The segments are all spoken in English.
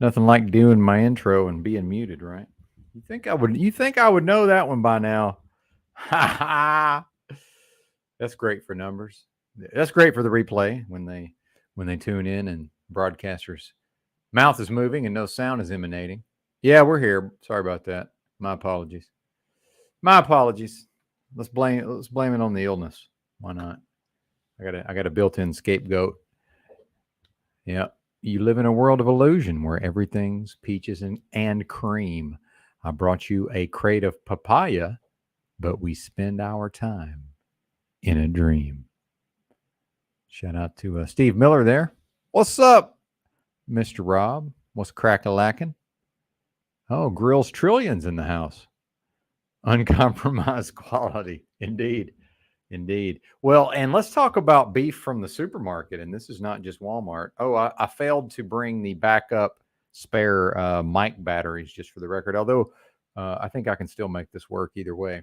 Nothing like doing my intro and being muted, right? You think I would know that one by now. Ha ha. That's great for numbers. That's great for the replay when they tune in and broadcasters mouth is moving and no sound is emanating. Yeah, we're here. Sorry about that. My apologies. My apologies. Let's blame it on the illness. Why not? I got a built-in scapegoat. Yeah. You live in a world of illusion where everything's peaches and cream. I brought you a crate of papaya, but we spend our time in a dream. Shout out to Steve Miller there. What's up, Mr. Rob? What's crack-a-lackin'? Oh, Grills Trillions in the house. Uncompromised quality. Indeed. Indeed. Well, and let's talk about beef from the supermarket. And this is not just Walmart. Oh, I failed to bring the backup spare mic batteries, just for the record. Although I think I can still make this work either way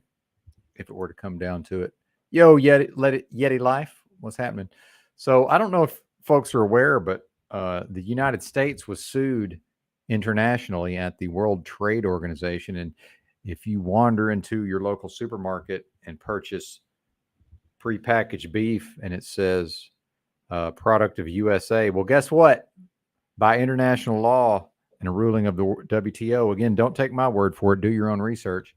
if it were to come down to it. Yo, Yeti Life, what's happening? So I don't know if folks are aware, but the United States was sued internationally at the World Trade Organization. And if you wander into your local supermarket and purchase prepackaged beef and it says product of USA. Well, guess what? By international law and a ruling of the WTO, again, don't take my word for it, do your own research.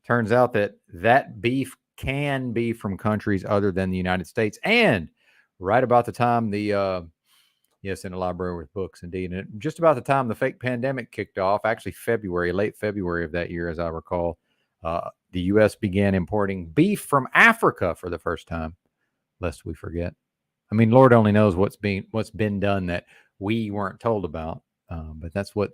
Turns out that that beef can be from countries other than the United States. And right about the time yes, in a library with books, indeed. And just about the time the fake pandemic kicked off, actually late February of that year, as I recall, the U.S. began importing beef from Africa for the first time, lest we forget. I mean, Lord only knows what's been done that we weren't told about. But that's what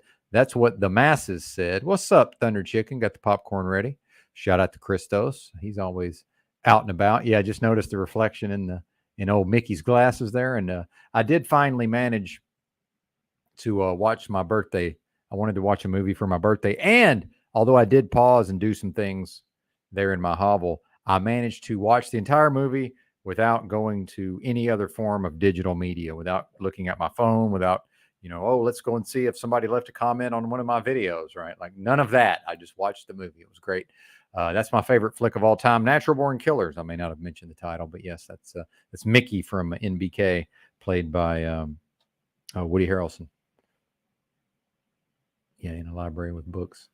the masses said. What's up, Thunder Chicken? Got the popcorn ready. Shout out to Christos. He's always out and about. Yeah, I just noticed the reflection in old Mickey's glasses there, and I did finally manage to watch my birthday. I wanted to watch a movie for my birthday, and although I did pause and do some things there in my hovel, I managed to watch the entire movie without going to any other form of digital media, without looking at my phone, without, oh, let's go and see if somebody left a comment on one of my videos, right? Like none of that. I just watched the movie. It was great. That's my favorite flick of all time, Natural Born Killers. I may not have mentioned the title, but yes, that's Mickey from NBK, played by Woody Harrelson. Yeah, in a library with books.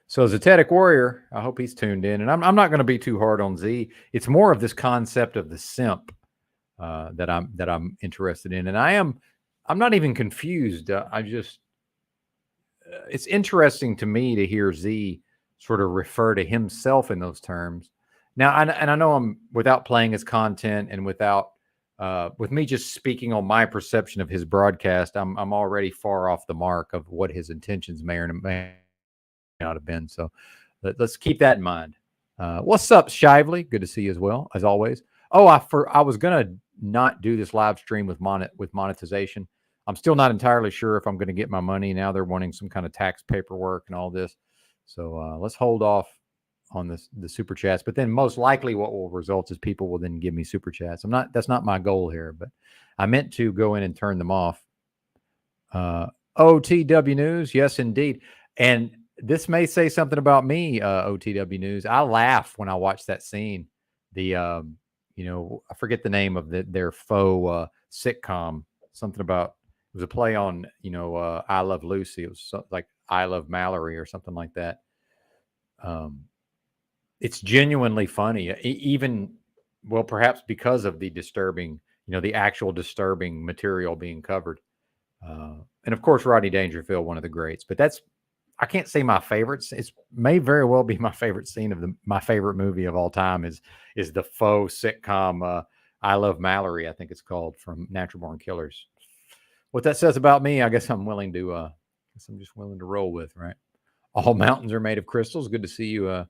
So Zetetic Warrior, I hope he's tuned in. And I'm not going to be too hard on Z. It's more of this concept of the simp that I'm interested in. And I'm not even confused. It's interesting to me to hear Z sort of refer to himself in those terms. Now, and I know I'm, without playing his content and with me just speaking on my perception of his broadcast, I'm already far off the mark of what his intentions may or may not have been. So let's keep that in mind. What's up, Shively? Good to see you as well, as always. Oh, I was gonna not do this live stream with monetization. I'm still not entirely sure if I'm going to get my money. Now they're wanting some kind of tax paperwork and all this. So let's hold off on the super chats. But then most likely what will result is people will then give me super chats. That's not my goal here, but I meant to go in and turn them off. OTW News, yes, indeed. And this may say something about me, OTW News. I laugh when I watch that scene. I forget the name of their faux sitcom. Something about, it was a play on, I Love Lucy. It was like I Love Mallory or something like that. It's genuinely funny, even, well, perhaps because of the disturbing, the actual disturbing material being covered. And of course, Rodney Dangerfield, one of the greats. But I can't say my favorites. It may very well be my favorite scene of my favorite movie of all time is the faux sitcom I Love Mallory, I think it's called, from Natural Born Killers. What that says about me, I guess I'm just willing to roll with, right? All mountains are made of crystals. Good to see you,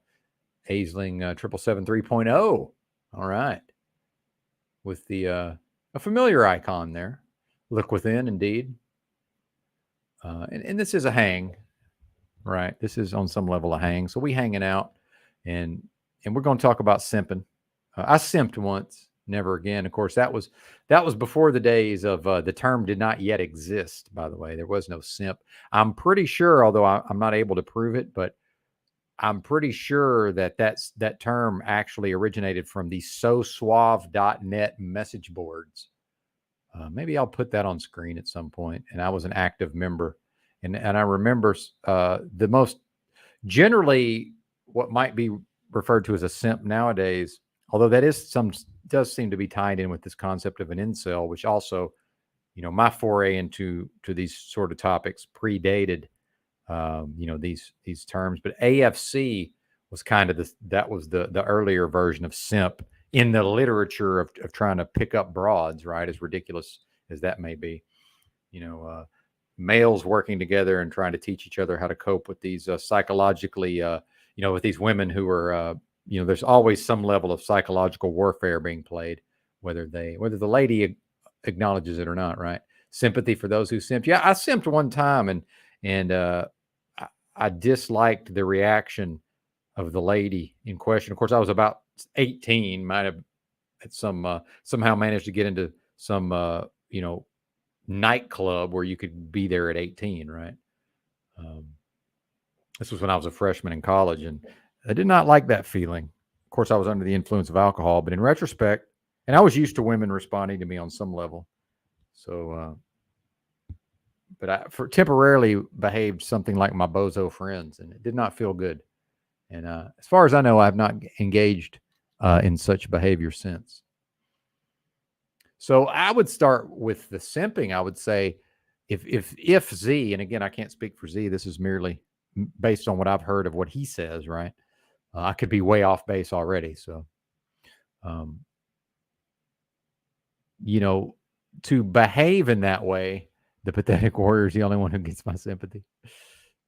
Aisling 777 3.0. All right. With a familiar icon there. Look within, indeed. And this is a hang, right? This is on some level a hang. So we hanging out, and we're going to talk about simping. I simped once. never again. Of course, that was before the days of the term did not yet exist. By the way, there was no simp. I'm pretty sure, although I'm not able to prove it, but I'm pretty sure that term actually originated from the SoSuave.net message boards. Maybe I'll put that on screen at some point. And I was an active member, and I remember the most generally what might be referred to as a simp nowadays, although that is does seem to be tied in with this concept of an incel, which also, my foray into these sort of topics predated, these terms. But AFC was kind of that was the earlier version of simp in the literature of trying to pick up broads, right? As ridiculous as that may be, you know, uh, males working together and trying to teach each other how to cope with these psychologically, with these women who are, there's always some level of psychological warfare being played, whether the lady acknowledges it or not, right? Sympathy for those who simped. Yeah, I simped one time, and I disliked the reaction of the lady in question. Of course, I was about 18, might have at somehow managed to get into some nightclub where you could be there at 18, right? Um, this was when I was a freshman in college, and I did not like that feeling. Of course, I was under the influence of alcohol, but in retrospect, and I was used to women responding to me on some level. So, but I for temporarily behaved something like my bozo friends, and it did not feel good. And as far as I know, I have not engaged in such behavior since. So I would start with the simping. I would say, if Z, and again, I can't speak for Z. This is merely based on what I've heard of what he says. Right, I could be way off base already. So, um, you know, to behave in that way, the pathetic warrior is the only one who gets my sympathy.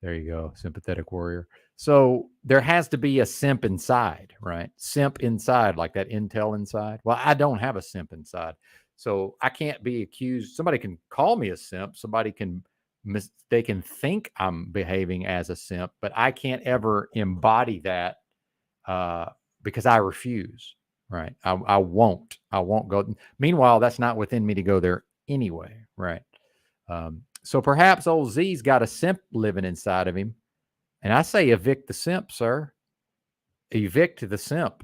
There you go, sympathetic warrior. So there has to be a simp inside, right? Simp inside, like that Intel inside. Well, I don't have a simp inside. So I can't be accused. Somebody can call me a simp. Somebody can they can think I'm behaving as a simp, but I can't ever embody that uh, because I refuse. Right? I won't. I won't go. Meanwhile, that's not within me to go there anyway. Right? So perhaps old Z's got a simp living inside of him, and I say evict the simp, sir. Evict the simp.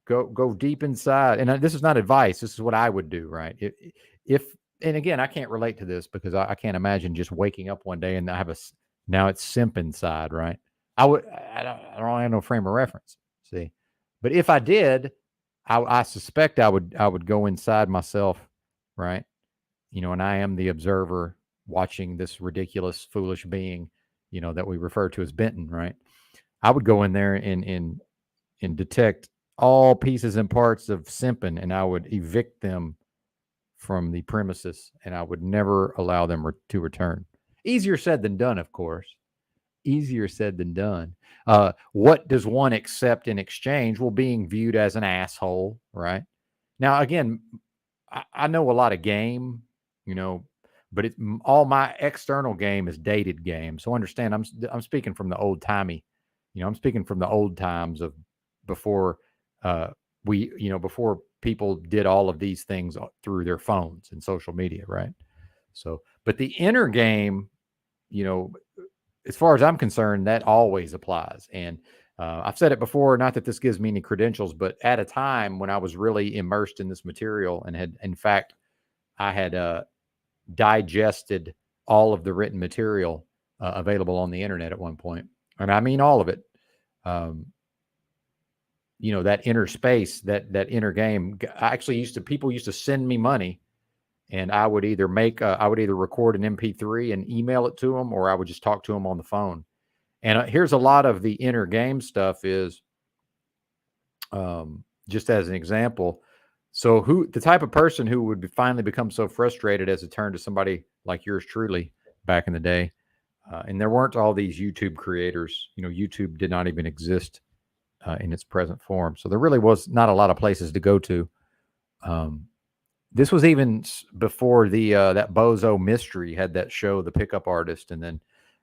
Go deep inside. And this is not advice. This is what I would do, right? If and again, I can't relate to this because I can't imagine just waking up one day and I have now it's simp inside, right? I don't have no frame of reference. See, but if I did, I suspect I would go inside myself, right? And I am the observer watching this ridiculous, foolish being, that we refer to as Benton, right? I would go in there and detect all pieces and parts of simping, and I would evict them from the premises, and I would never allow them to return. Easier said than done, of course. Easier said than done. What does one accept in exchange? Well, being viewed as an asshole, right? Now, again, I know a lot of game, you know, but all my external game is dated game. So understand, I'm speaking from the old timey, I'm speaking from the old times of before uh, before people did all of these things through their phones and social media, right? So, but the inner game, you know, as far as I'm concerned, that always applies. And I've said it before, not that this gives me any credentials, but at a time when I was really immersed in this material and had, in fact, I had digested all of the written material available on the internet at one point. And I mean all of it. Um, that inner space, that inner game. I actually people used to send me money, and I would either record an MP3 and email it to them, or I would just talk to them on the phone. And here's a lot of the inner game stuff is, just as an example. So who the type of person who would finally become so frustrated as to turn to somebody like yours truly back in the day. And there weren't all these YouTube creators. YouTube did not even exist in its present form. So there really was not a lot of places to go to. This was even before the that Bozo Mystery had that show, The Pickup Artist, and then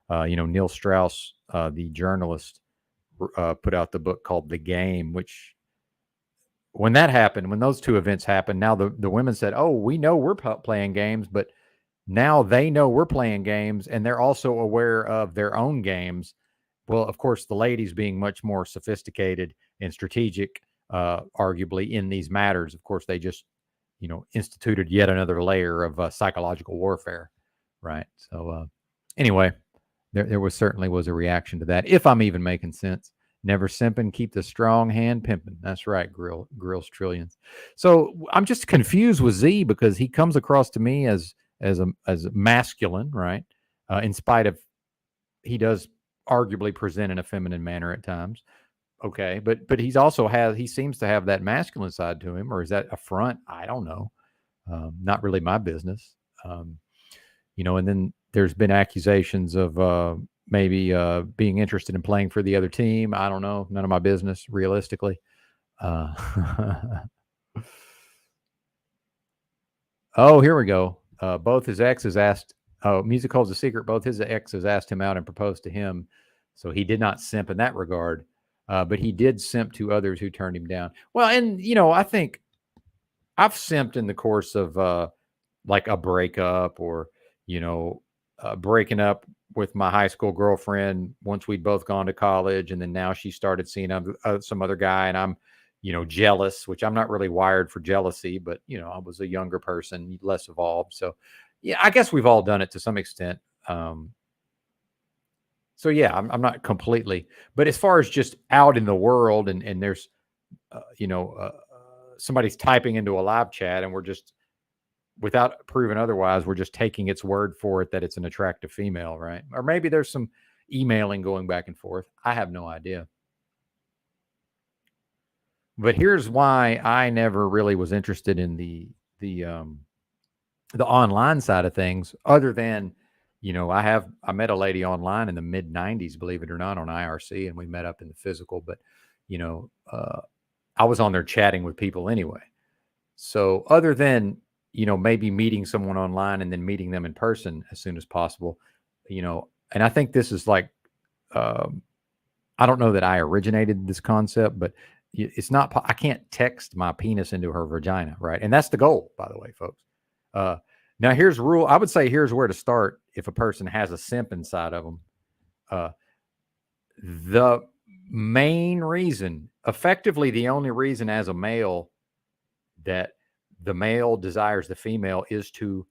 Neil Strauss, the journalist, put out the book called The Game, which when that happened, when those two events happened, now the women said, "Oh, we know we're playing games, but now they know we're playing games, and they're also aware of their own games." Well, of course, the ladies being much more sophisticated and strategic, arguably in these matters, of course, they just instituted yet another layer of psychological warfare, right? So anyway, there was certainly was a reaction to that. If I'm even making sense. Never simping, keep the strong hand pimping. That's right, Grills Trillions. So I'm just confused with Z because he comes across to me as masculine, right? In spite of he does arguably present in a feminine manner at times. Okay, but he seems to have that masculine side to him, or is that a front? I don't know. Not really my business. And then there's been accusations of maybe being interested in playing for the other team. I don't know. None of my business, realistically. Oh, here we go. Both his exes asked. Oh, Music holds a secret. Both his exes asked him out and proposed to him, so he did not simp in that regard. But he did simp to others who turned him down. Well, and I think I've simped in the course of like a breakup or breaking up with my high school girlfriend once we'd both gone to college, and then now she started seeing some other guy, and I'm jealous, which I'm not really wired for jealousy, but I was a younger person, less evolved. So yeah, I guess we've all done it to some extent. So yeah, I'm not completely, but as far as just out in the world and there's somebody's typing into a live chat and we're just, without proving otherwise, we're just taking its word for it that it's an attractive female, right? Or maybe there's some emailing going back and forth. I have no idea. But here's why I never really was interested in the online side of things, other than I met a lady online in the mid '90s, believe it or not, on IRC, and we met up in the physical. But I was on there chatting with people anyway. So other than maybe meeting someone online and then meeting them in person as soon as possible, and I think this is like I don't know that I originated this concept, but it's not. I can't text my penis into her vagina, right? And that's the goal, by the way, folks. Now here's rule. I would say here's where to start if a person has a simp inside of them. The main reason, effectively the only reason as a male that the male desires the female is to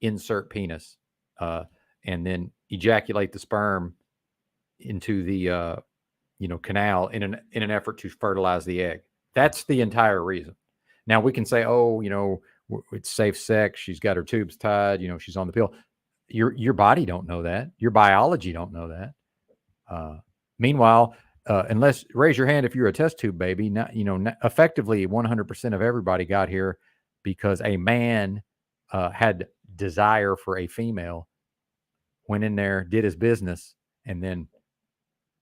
insert penis and then ejaculate the sperm into the canal in an effort to fertilize the egg. That's the entire reason. Now we can say, oh, it's safe sex. She's got her tubes tied. She's on the pill. Your body don't know that. Your biology don't know that. Meanwhile, unless raise your hand if you're a test tube baby. Not, effectively 100% of everybody got here because a man had desire for a female, went in there, did his business, and then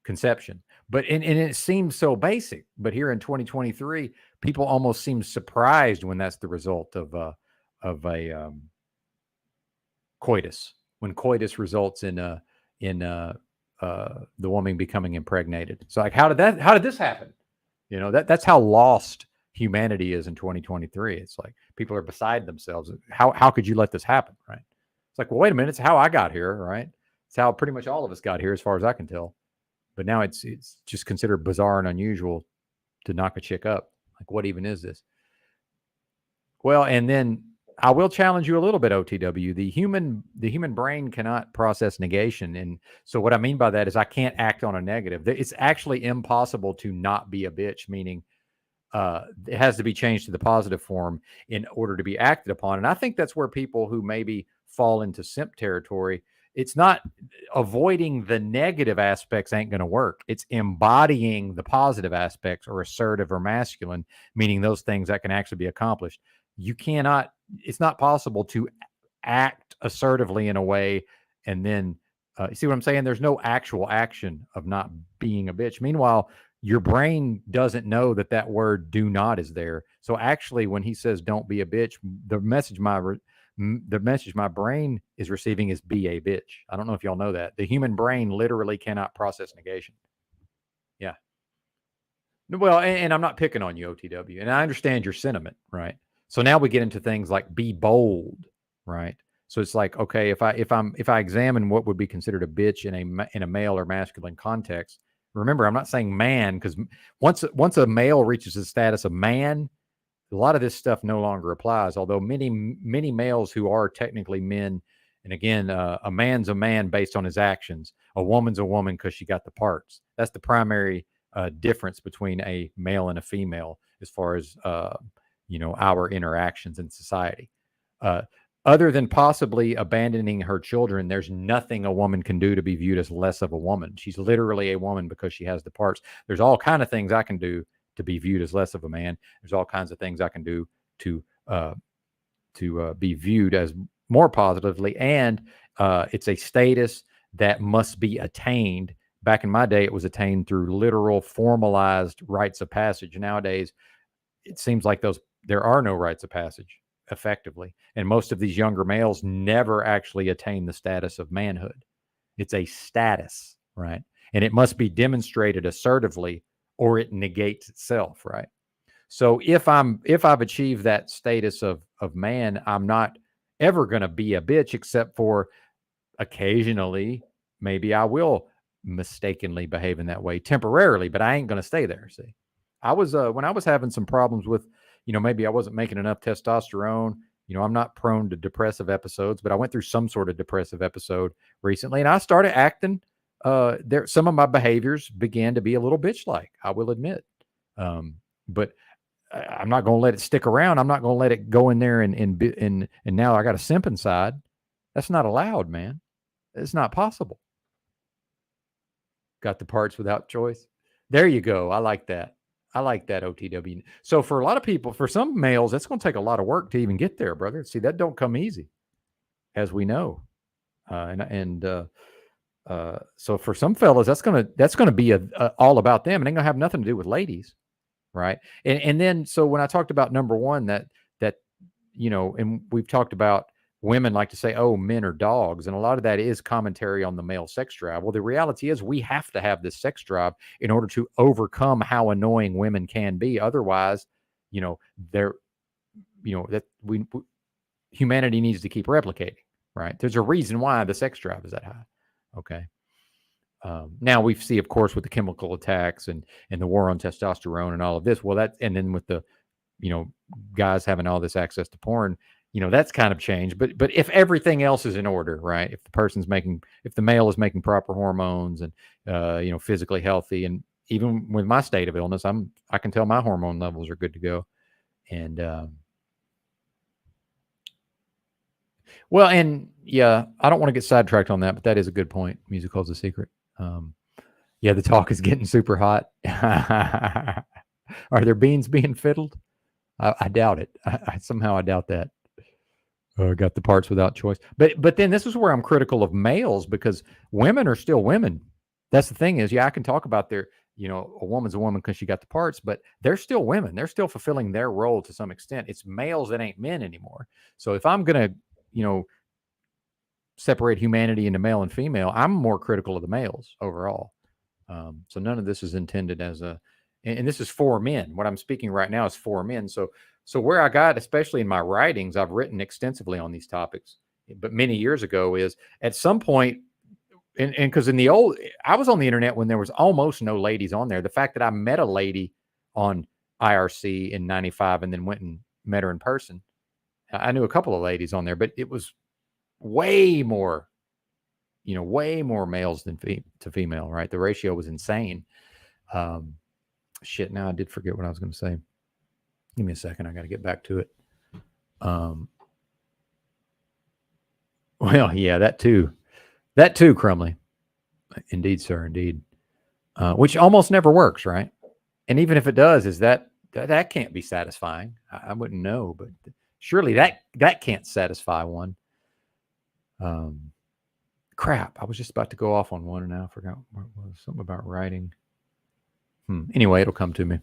conception. But and it seems so basic. But here in 2023, people almost seem surprised when that's the result of a coitus. When coitus results in the woman becoming impregnated. So like, how did this happen? That's how lost humanity is in 2023. It's like people are beside themselves. How could you let this happen? Right. It's like, well, wait a minute. It's how I got here. Right. It's how pretty much all of us got here, as far as I can tell. But now it's just considered bizarre and unusual to knock a chick up. Like, what even is this? Well, and then I will challenge you a little bit, OTW. The human brain cannot process negation. And so what I mean by that is I can't act on a negative. It's actually impossible to not be a bitch, meaning it has to be changed to the positive form in order to be acted upon. And I think that's where people who maybe fall into simp territory, it's not avoiding the negative aspects ain't going to work. It's embodying the positive aspects, or assertive or masculine, meaning those things that can actually be accomplished. It's not possible to act assertively in a way and then you see what I'm saying? There's no actual action of not being a bitch. Meanwhile, your brain doesn't know that word "do not" is there. So actually, when he says "don't be a bitch," the message my brain is receiving is "be a bitch." I don't know if y'all know that the human brain literally cannot process negation. Yeah. Well, and I'm not picking on you, OTW, and I understand your sentiment, right? So now we get into things like be bold, right? So it's like, okay, if I examine what would be considered a bitch in a male or masculine context, remember, I'm not saying man, because once a male reaches the status of man, a lot of this stuff no longer applies. Although many males who are technically men, and again, a man's a man based on his actions. A woman's a woman because she got the parts. That's the primary difference between a male and a female as far as our interactions in society. Uh, Other than possibly abandoning her children, there's nothing a woman can do to be viewed as less of a woman. She's literally a woman because she has the parts. There's all kind of things I can do to be viewed as less of a man. There's all kinds of things I can do to be viewed as more positively, and it's a status that must be attained. Back in my day, it was attained through literal formalized rites of passage. Nowadays, it seems like there are no rites of passage effectively, and most of these younger males never actually attain the status of manhood. It's a status, right? And it must be demonstrated assertively, or it negates itself, right? So if I've achieved that status of man, I'm not ever going to be a bitch, except for occasionally maybe I will mistakenly behave in that way temporarily, but I ain't going to stay there. See, I was when I was having some problems with, maybe I wasn't making enough testosterone. I'm not prone to depressive episodes, but I went through some sort of depressive episode recently, and I started acting. There, some of my behaviors began to be a little bitch like. I will admit, but I'm not going to let it stick around. I'm not going to let it go in there and now I got a simp inside. That's not allowed, man. It's not possible. Got the parts without choice. There you go. I like that. I like that, OTW. So for a lot of people, for some males, that's going to take a lot of work to even get there, brother. See, that don't come easy, as we know. So for some fellas, that's gonna be all about them, and ain't gonna have nothing to do with ladies, right? And then so when I talked about number one, that and we've talked about women like to say, oh, men are dogs, and a lot of that is commentary on the male sex drive. Well, the reality is we have to have this sex drive in order to overcome how annoying women can be. Otherwise, they're that we humanity needs to keep replicating, right? There's a reason why the sex drive is that high. Okay. Now we see, of course, with the chemical attacks and the war on testosterone and all of this. Well, and then with the guys having all this access to porn, that's kind of changed. But if everything else is in order, right? If the male is making proper hormones and physically healthy, and even with my state of illness, I can tell my hormone levels are good to go. And well, and yeah, I don't want to get sidetracked on that, but that is a good point. Music holds a secret. Yeah, the talk is getting super hot. Are there beans being fiddled? I doubt it. Somehow I doubt that. Got the parts without choice. But then this is where I'm critical of males, because women are still women. That's the thing is, yeah, I can talk about a woman's a woman because she got the parts, but they're still women. They're still fulfilling their role to some extent. It's males that ain't men anymore. So if I'm going to, separate humanity into male and female, I'm more critical of the males overall. So none of this is intended as and this is for men. What I'm speaking right now is for men. So where I got, especially in my writings, I've written extensively on these topics, but many years ago is at some point, and because I was on the internet when there was almost no ladies on there. The fact that I met a lady on IRC in '95 and then went and met her in person, I knew a couple of ladies on there, but it was way more males than to female, right? The ratio was insane. Shit, now I did forget what I was going to say. Give me a second. I got to get back to it. Well, yeah, that too, Crumley. Indeed, sir. Indeed. Which almost never works, right? And even if it does, is that can't be satisfying. I wouldn't know, but surely that can't satisfy one. Crap, I was just about to go off on one and now I forgot what it was. Something about writing. Anyway, it'll come to me.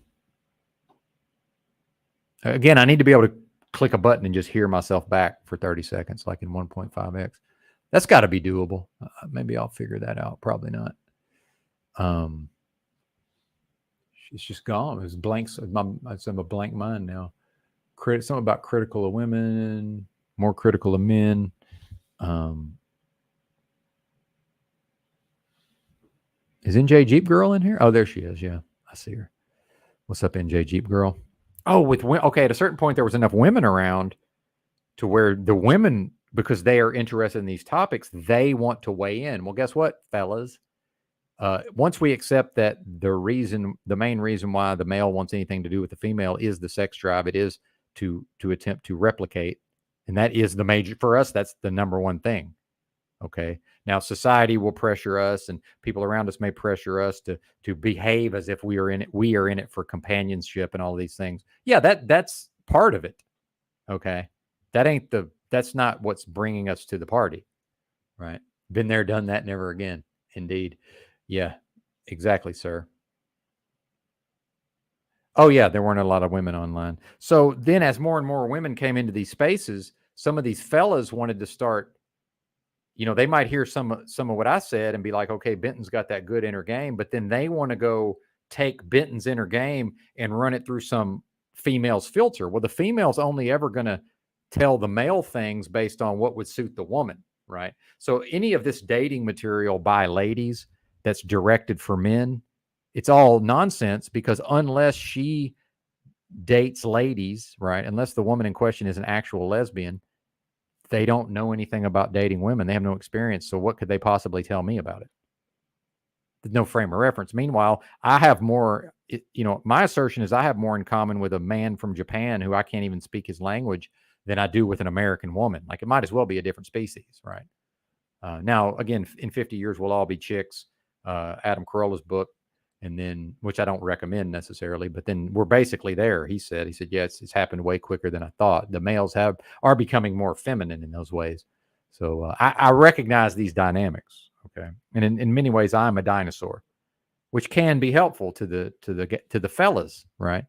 Again, I need to be able to click a button and just hear myself back for 30 seconds, like in 1.5x. That's got to be doable. Maybe I'll figure that out. Probably not. It's just gone. It's blanks. It's in a blank mind now. Something about critical of women, more critical of men. Is NJ Jeep Girl in here? Oh, there she is. Yeah, I see her. What's up, NJ Jeep Girl? Oh, okay. At a certain point, there was enough women around to where the women, because they are interested in these topics, they want to weigh in. Well, guess what, fellas? Once we accept that the main reason why the male wants anything to do with the female is the sex drive, it is to attempt to replicate, and that is the major for us. That's the number one thing. Okay. Now society will pressure us, and people around us may pressure us to behave as if we are in it. We are in it for companionship and all these things. Yeah, that's part of it. Okay. That's not what's bringing us to the party. Right. Been there, done that, never again. Indeed. Yeah, exactly, sir. Oh yeah, there weren't a lot of women online. So then as more and more women came into these spaces, some of these fellas wanted to start, they might hear some of what I said and be like, okay, Benton's got that good inner game, but then they want to go take Benton's inner game and run it through some female's filter. Well, the female's only ever going to tell the male things based on what would suit the woman, right? So any of this dating material by ladies that's directed for men, it's all nonsense, because unless she dates ladies, right, unless the woman in question is an actual lesbian, they don't know anything about dating women. They have no experience. So what could they possibly tell me about it? There's no frame of reference. Meanwhile, I have more, my assertion is I have more in common with a man from Japan who I can't even speak his language than I do with an American woman. Like, it might as well be a different species, right? Now, again, in 50 years, we'll all be chicks. Adam Carolla's book, and then, which I don't recommend necessarily, but then we're basically there. He said, yeah, it's happened way quicker than I thought. The males are becoming more feminine in those ways. So I recognize these dynamics. Okay. And in many ways, I'm a dinosaur, which can be helpful to the fellas, right?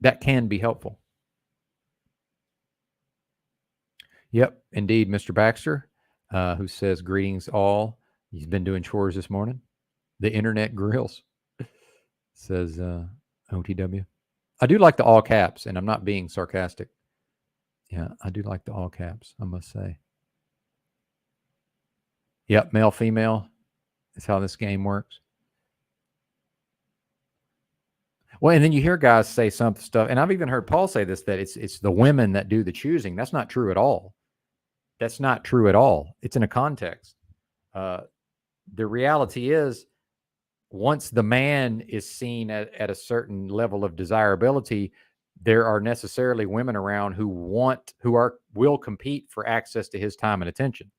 That can be helpful. Yep, indeed, Mr. Baxter, who says, greetings all. He's been doing chores this morning. The internet grills, says OTW. I do like the all caps, and I'm not being sarcastic. Yeah, I do like the all caps, I must say. Yep, male, female. That's how this game works. Well, and then you hear guys say some stuff, and I've even heard Paul say this, that it's the women that do the choosing. That's not true at all. That's not true at all. It's in a context. The reality is, once the man is seen at a certain level of desirability, there are necessarily women around who will compete for access to his time and attention.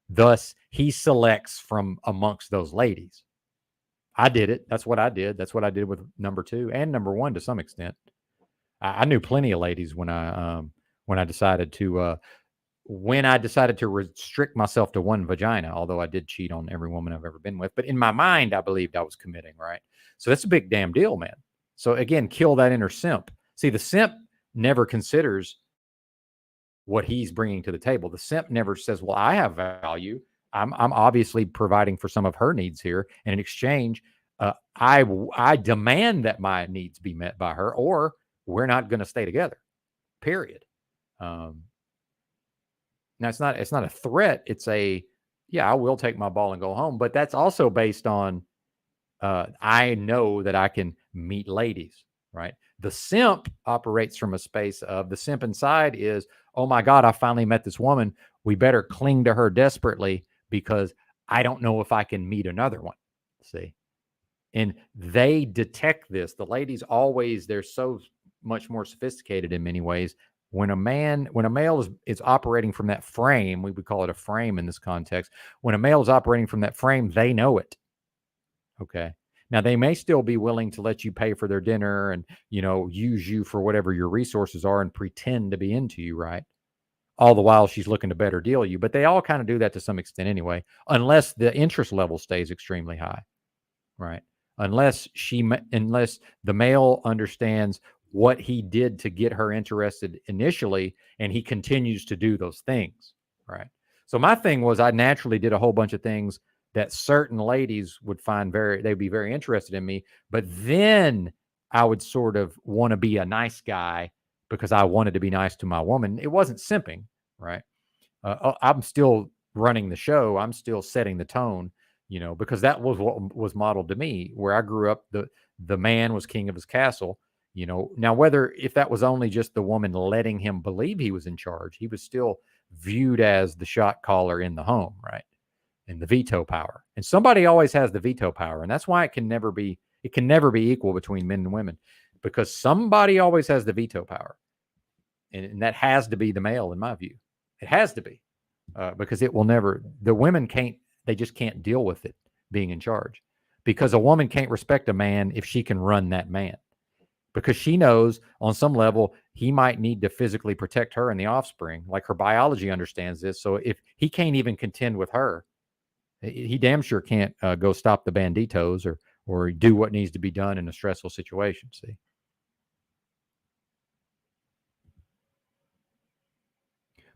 Thus, he selects from amongst those ladies. I did it. That's what I did. That's what I did with number 2 and number 1 to some extent. I knew plenty of ladies when I decided to restrict myself to one vagina, although I did cheat on every woman I've ever been with. But in my mind, I believed I was committing, right? So that's a big damn deal, man. So again, kill that inner simp. See, the simp never considers what he's bringing to the table. The simp never says, well, I have value. I'm obviously providing for some of her needs here. And in exchange, I demand that my needs be met by her, or we're not going to stay together, period. Now it's not a threat. It's I will take my ball and go home. But that's also based on, I know that I can meet ladies, right? The simp operates from a space of, the simp inside is, oh my God, I finally met this woman. We better cling to her desperately because I don't know if I can meet another one. See? And they detect this. The ladies always, they're so much more sophisticated in many ways. When a male is operating from that frame, we would call it a frame in this context. When a male is operating from that frame, they know it. Okay. Now they may still be willing to let you pay for their dinner and, use you for whatever your resources are and pretend to be into you, right? All the while she's looking to better deal you. But they all kind of do that to some extent anyway, unless the interest level stays extremely high, right? Unless the male understands what he did to get her interested initially, and he continues to do those things, right? So my thing was, I naturally did a whole bunch of things that certain ladies would find they'd be very interested in me. But then I would sort of want to be a nice guy because I wanted to be nice to my woman. It wasn't simping, right? I'm still running the show. I'm still setting the tone, because that was what was modeled to me. Where I grew up, the man was king of his castle. Now whether if that was only just the woman letting him believe he was in charge, he was still viewed as the shot caller in the home, right? And the veto power. And somebody always has the veto power, and that's why it can never be equal between men and women, because somebody always has the veto power, and that has to be the male, in my view. It has to be, because it will never. The women can't. They just can't deal with it being in charge, because a woman can't respect a man if she can run that man, because she knows on some level he might need to physically protect her and the offspring. Like, her biology understands this. So if he can't even contend with her, he damn sure can't go stop the banditos or do what needs to be done in a stressful situation. See,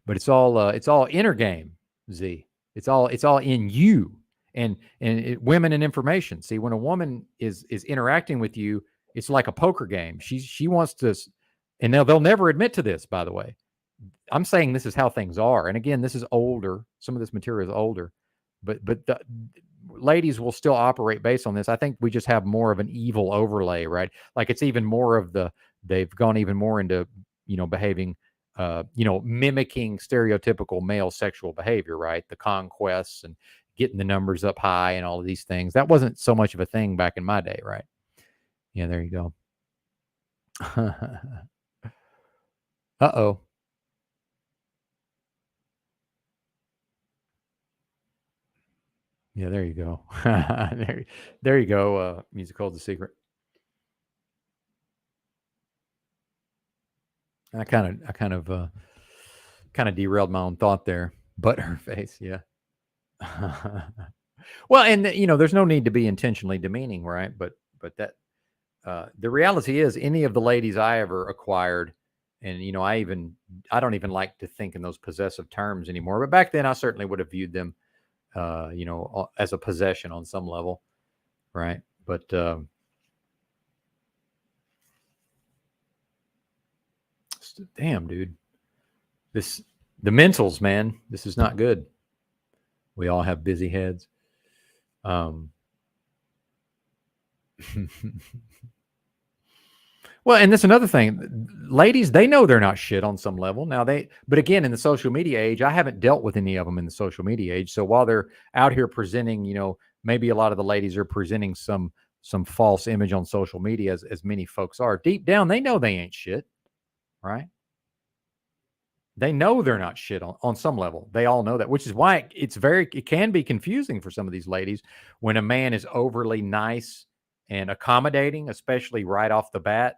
but it's all inner game. Z, it's all in you, and women and information. See, when a woman is interacting with you, it's like a poker game. She wants to, and they'll never admit to this. By the way, I'm saying this is how things are. And again, this is older. Some of this material is older, but the ladies will still operate based on this. I think we just have more of an evil overlay, right? Like, it's even more of they've gone even more into, behaving, mimicking stereotypical male sexual behavior, right? The conquests and getting the numbers up high and all of these things. That wasn't so much of a thing back in my day, right? Yeah, there you go. Uh-oh. Yeah, there you go. there you go. Music holds a secret. I kind of derailed my own thought there. But her face, yeah. Well, and there's no need to be intentionally demeaning, right? But that the reality is, any of the ladies I ever acquired, and I don't even like to think in those possessive terms anymore. But back then, I certainly would have viewed them, as a possession on some level, right? But damn, dude, this the mentals, man. This is not good. We all have busy heads. Um, well, and that's another thing. Ladies, they know they're not shit on some level. But again, in the social media age, I haven't dealt with any of them in the social media age. So while they're out here presenting, maybe a lot of the ladies are presenting some false image on social media, as many folks are. Deep down, they know they ain't shit, right? They know they're not shit on some level. They all know that, which is why it can be confusing for some of these ladies when a man is overly nice and accommodating, especially right off the bat.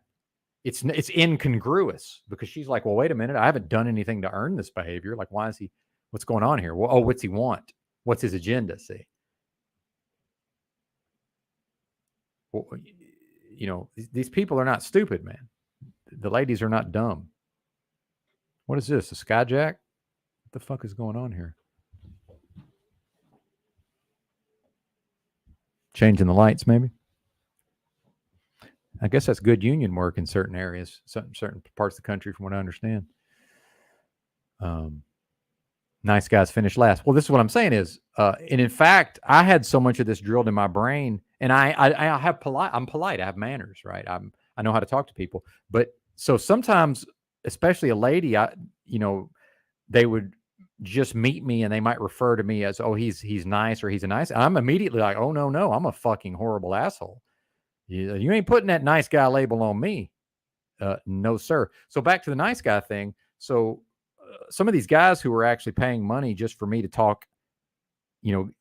It's incongruous, because she's like, well, wait a minute, I haven't done anything to earn this behavior. Like, why is he? What's going on here? Well, oh, what's he want? What's his agenda? See, well, these people are not stupid, man. The ladies are not dumb. What is this? A skyjack? What the fuck is going on here? Changing the lights, maybe. I guess that's good union work in certain areas, certain parts of the country, from what I understand. Nice guys finish last. Well, this is what I'm saying is, and in fact, I had so much of this drilled in my brain, and I have polite. I'm polite. I have manners, right? I know how to talk to people. But so sometimes, especially a lady, they would just meet me and they might refer to me as, oh, he's nice, or he's a nice. And I'm immediately like, oh no, I'm a fucking horrible asshole. You ain't putting that nice guy label on me. No, sir. So back to the nice guy thing. So some of these guys who are actually paying money just for me to talk,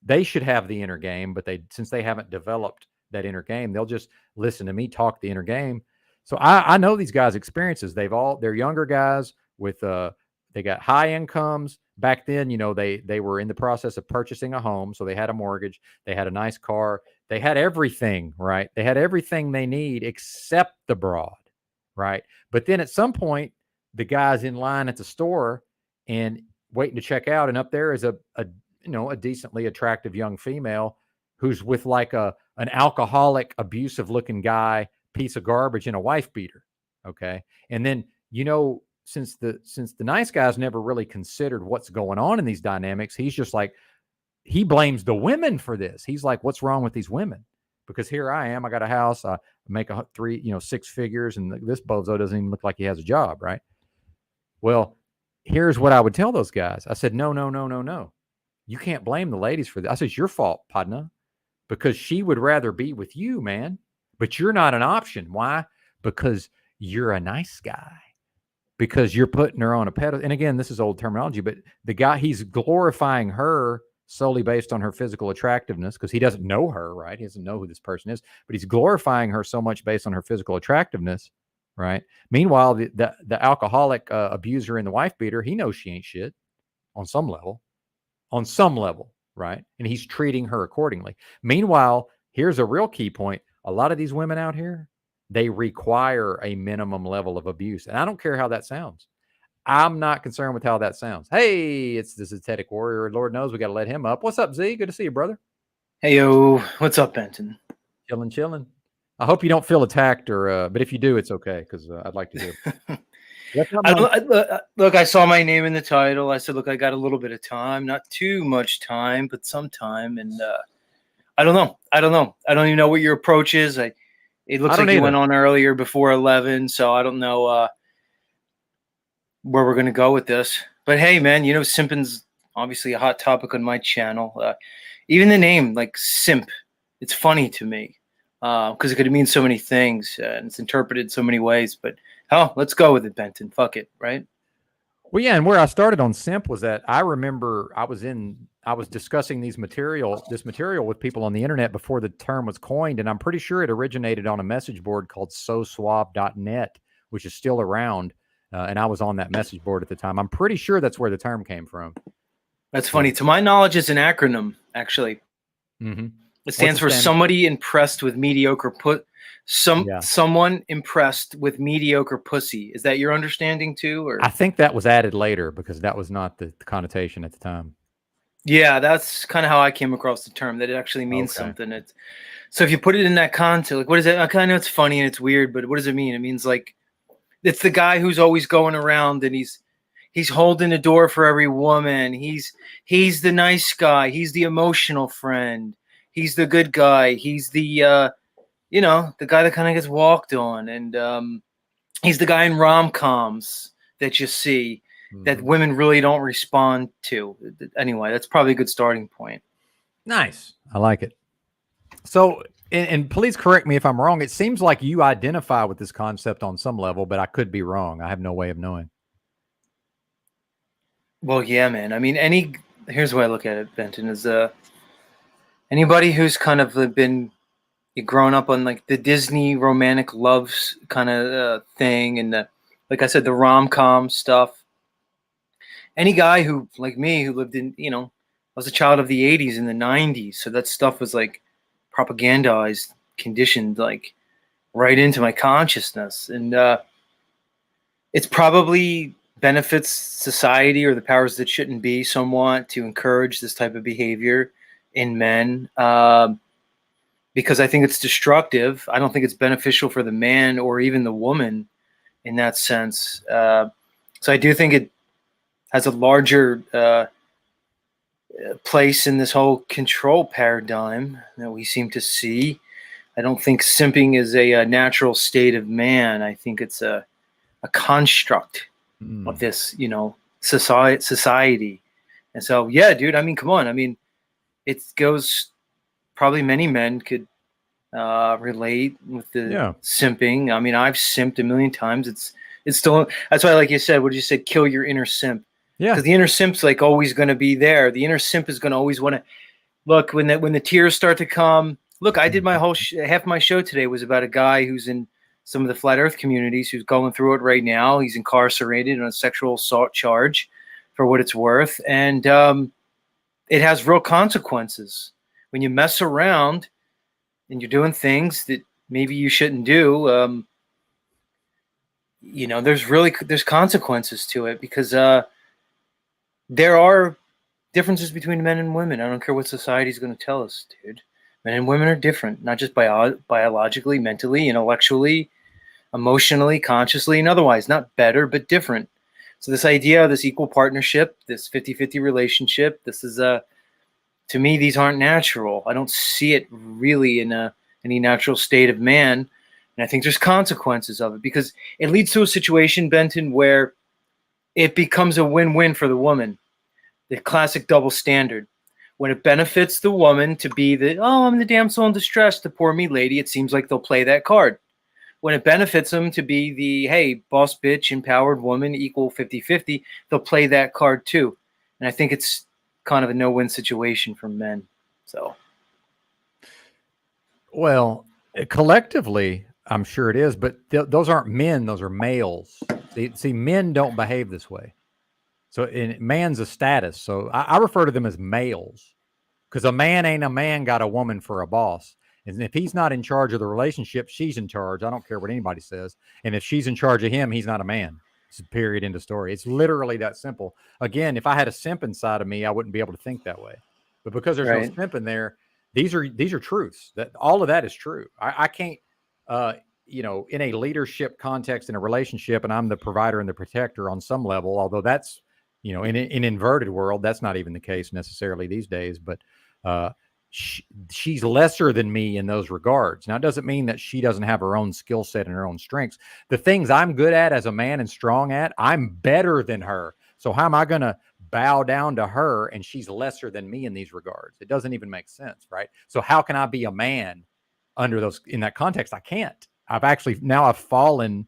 they should have the inner game, but since they haven't developed that inner game, they'll just listen to me talk the inner game. So I know these guys' experiences. They're younger guys with they got high incomes. Back then, they were in the process of purchasing a home, so they had a mortgage, they had a nice car, they had everything, right? They had everything they need except the broad, right? But then at some point, the guy's in line at the store and waiting to check out, and up there is a a decently attractive young female who's with like an alcoholic, abusive looking guy, piece of garbage, and a wife beater. Okay. And then, since the nice guy's never really considered what's going on in these dynamics, he's just like, he blames the women for this. He's like, what's wrong with these women? Because here I am, I got a house, I make six figures, and this bozo doesn't even look like he has a job, right? Well, here's what I would tell those guys. I said, no, no, no, no, no. You can't blame the ladies for this. I said, it's your fault, Padna, because she would rather be with you, man. But you're not an option. Why? Because you're a nice guy. Because you're putting her on a pedestal. And again, this is old terminology, but the guy, he's glorifying her solely based on her physical attractiveness, because he doesn't know her, right? He doesn't know who this person is, but he's glorifying her so much based on her physical attractiveness, right? Meanwhile, the alcoholic abuser and the wife beater, he knows she ain't shit on some level, right? And he's treating her accordingly. Meanwhile, here's a real key point. A lot of these women out here, they require a minimum level of abuse. And I don't care how that sounds. I'm not concerned with how that sounds. Hey, it's the Synthetic Warrior. Lord knows we got to let him up. What's up, Z? Good to see you, brother. Hey, yo. What's up, Benton? Chilling. I hope you don't feel attacked, but if you do, it's okay, because I'd like to do it. Look, I saw my name in the title. I said, look, I got a little bit of time, not too much time, but some time. And I don't know. I don't even know what your approach is. It looks like you went on earlier before 11, so I don't know where we're going to go with this. But hey, man, simping's obviously a hot topic on my channel. Even the name, like simp, it's funny to me because it could mean so many things and it's interpreted so many ways. But let's go with it, Benton. Fuck it, right? Well, yeah, and where I started on simp was that I remember I was discussing this material with people on the internet before the term was coined, and I'm pretty sure it originated on a message board called soswab.net, which is still around. And I was on that message board at the time. I'm pretty sure that's where the term came from. That's funny. To my knowledge, it's an acronym, actually. Mm-hmm. It stands for somebody impressed with mediocre someone impressed with mediocre pussy. Is that your understanding too? Or I think that was added later because that was not the connotation at the time. Yeah, that's kind of how I came across the term, that it actually means something. So if you put it in that context, like, what is it? I kind of know it's funny and it's weird, but what does it mean? It means like it's the guy who's always going around and he's holding the door for every woman. He's the nice guy. He's the emotional friend. He's the good guy. He's the the guy that kind of gets walked on. And he's the guy in rom-coms that you see that women really don't respond to. Anyway, that's probably a good starting point. Nice. I like it. So, and please correct me if I'm wrong. It seems like you identify with this concept on some level, but I could be wrong. I have no way of knowing. Well, yeah, man. I mean, here's the way I look at it, Benton, is anybody who's kind of been grown up on like the Disney romantic loves kind of thing, and like I said, the rom-com stuff. Any guy who, like me, who lived in, I was a child of the 80s and the 90s, so that stuff was like propagandized, conditioned like right into my consciousness. And it's probably benefits society or the powers that shouldn't be somewhat to encourage this type of behavior in men, because I think it's destructive. I don't think it's beneficial for the man or even the woman in that sense. So I do think it has a larger place in this whole control paradigm that we seem to see. I don't think simping is a natural state of man. I think it's a construct of this, society. And so, yeah, dude, I mean, come on. I mean, it goes, probably many men could relate with the simping. I mean, I've simped a million times. It's still, that's why, like you said, what did you say? Kill your inner simp. Yeah. Because the inner simp's like always going to be there. The inner simp is going to always want to look when the tears start to come. Look, I did my whole half my show today was about a guy who's in some of the flat earth communities who's going through it right now. He's incarcerated on a sexual assault charge for what it's worth. And it has real consequences when you mess around and you're doing things that maybe you shouldn't do. There's consequences to it, because there are differences between men and women. I don't care what society's going to tell us, dude. Men and women are different, not just biologically, mentally, intellectually, emotionally, consciously, and otherwise. Not better, but different. So this idea of this equal partnership, this 50-50 relationship, this is to me, these aren't natural. I don't see it really in any natural state of man. And I think there's consequences of it because it leads to a situation, Benton, where it becomes a win-win for the woman. The classic double standard. When it benefits the woman to be I'm the damsel in distress, the poor me lady, it seems like they'll play that card. When it benefits them to be the, hey, boss bitch, empowered woman, equal 50-50, they'll play that card too. And I think it's kind of a no-win situation for men. So, Well, collectively, I'm sure it is, but those aren't men; those are males. See, men don't behave this way. So, man's a status. So, I refer to them as males because a man ain't a man got a woman for a boss. And if he's not in charge of the relationship, she's in charge. I don't care what anybody says. And if she's in charge of him, he's not a man. It's a period, end of story. It's literally that simple. Again, if I had a simp inside of me, I wouldn't be able to think that way. But because there's no right. simp in there, these are truths. That all of that is true. I can't, in a leadership context in a relationship, and I'm the provider and the protector on some level. Although that's, in an inverted world, that's not even the case necessarily these days. But she's lesser than me in those regards. Now, it doesn't mean that she doesn't have her own skill set and her own strengths. The things I'm good at as a man and strong at, I'm better than her. So how am I going to bow down to her and she's lesser than me in these regards? It doesn't even make sense, right? So how can I be a man in that context? I can't. I've fallen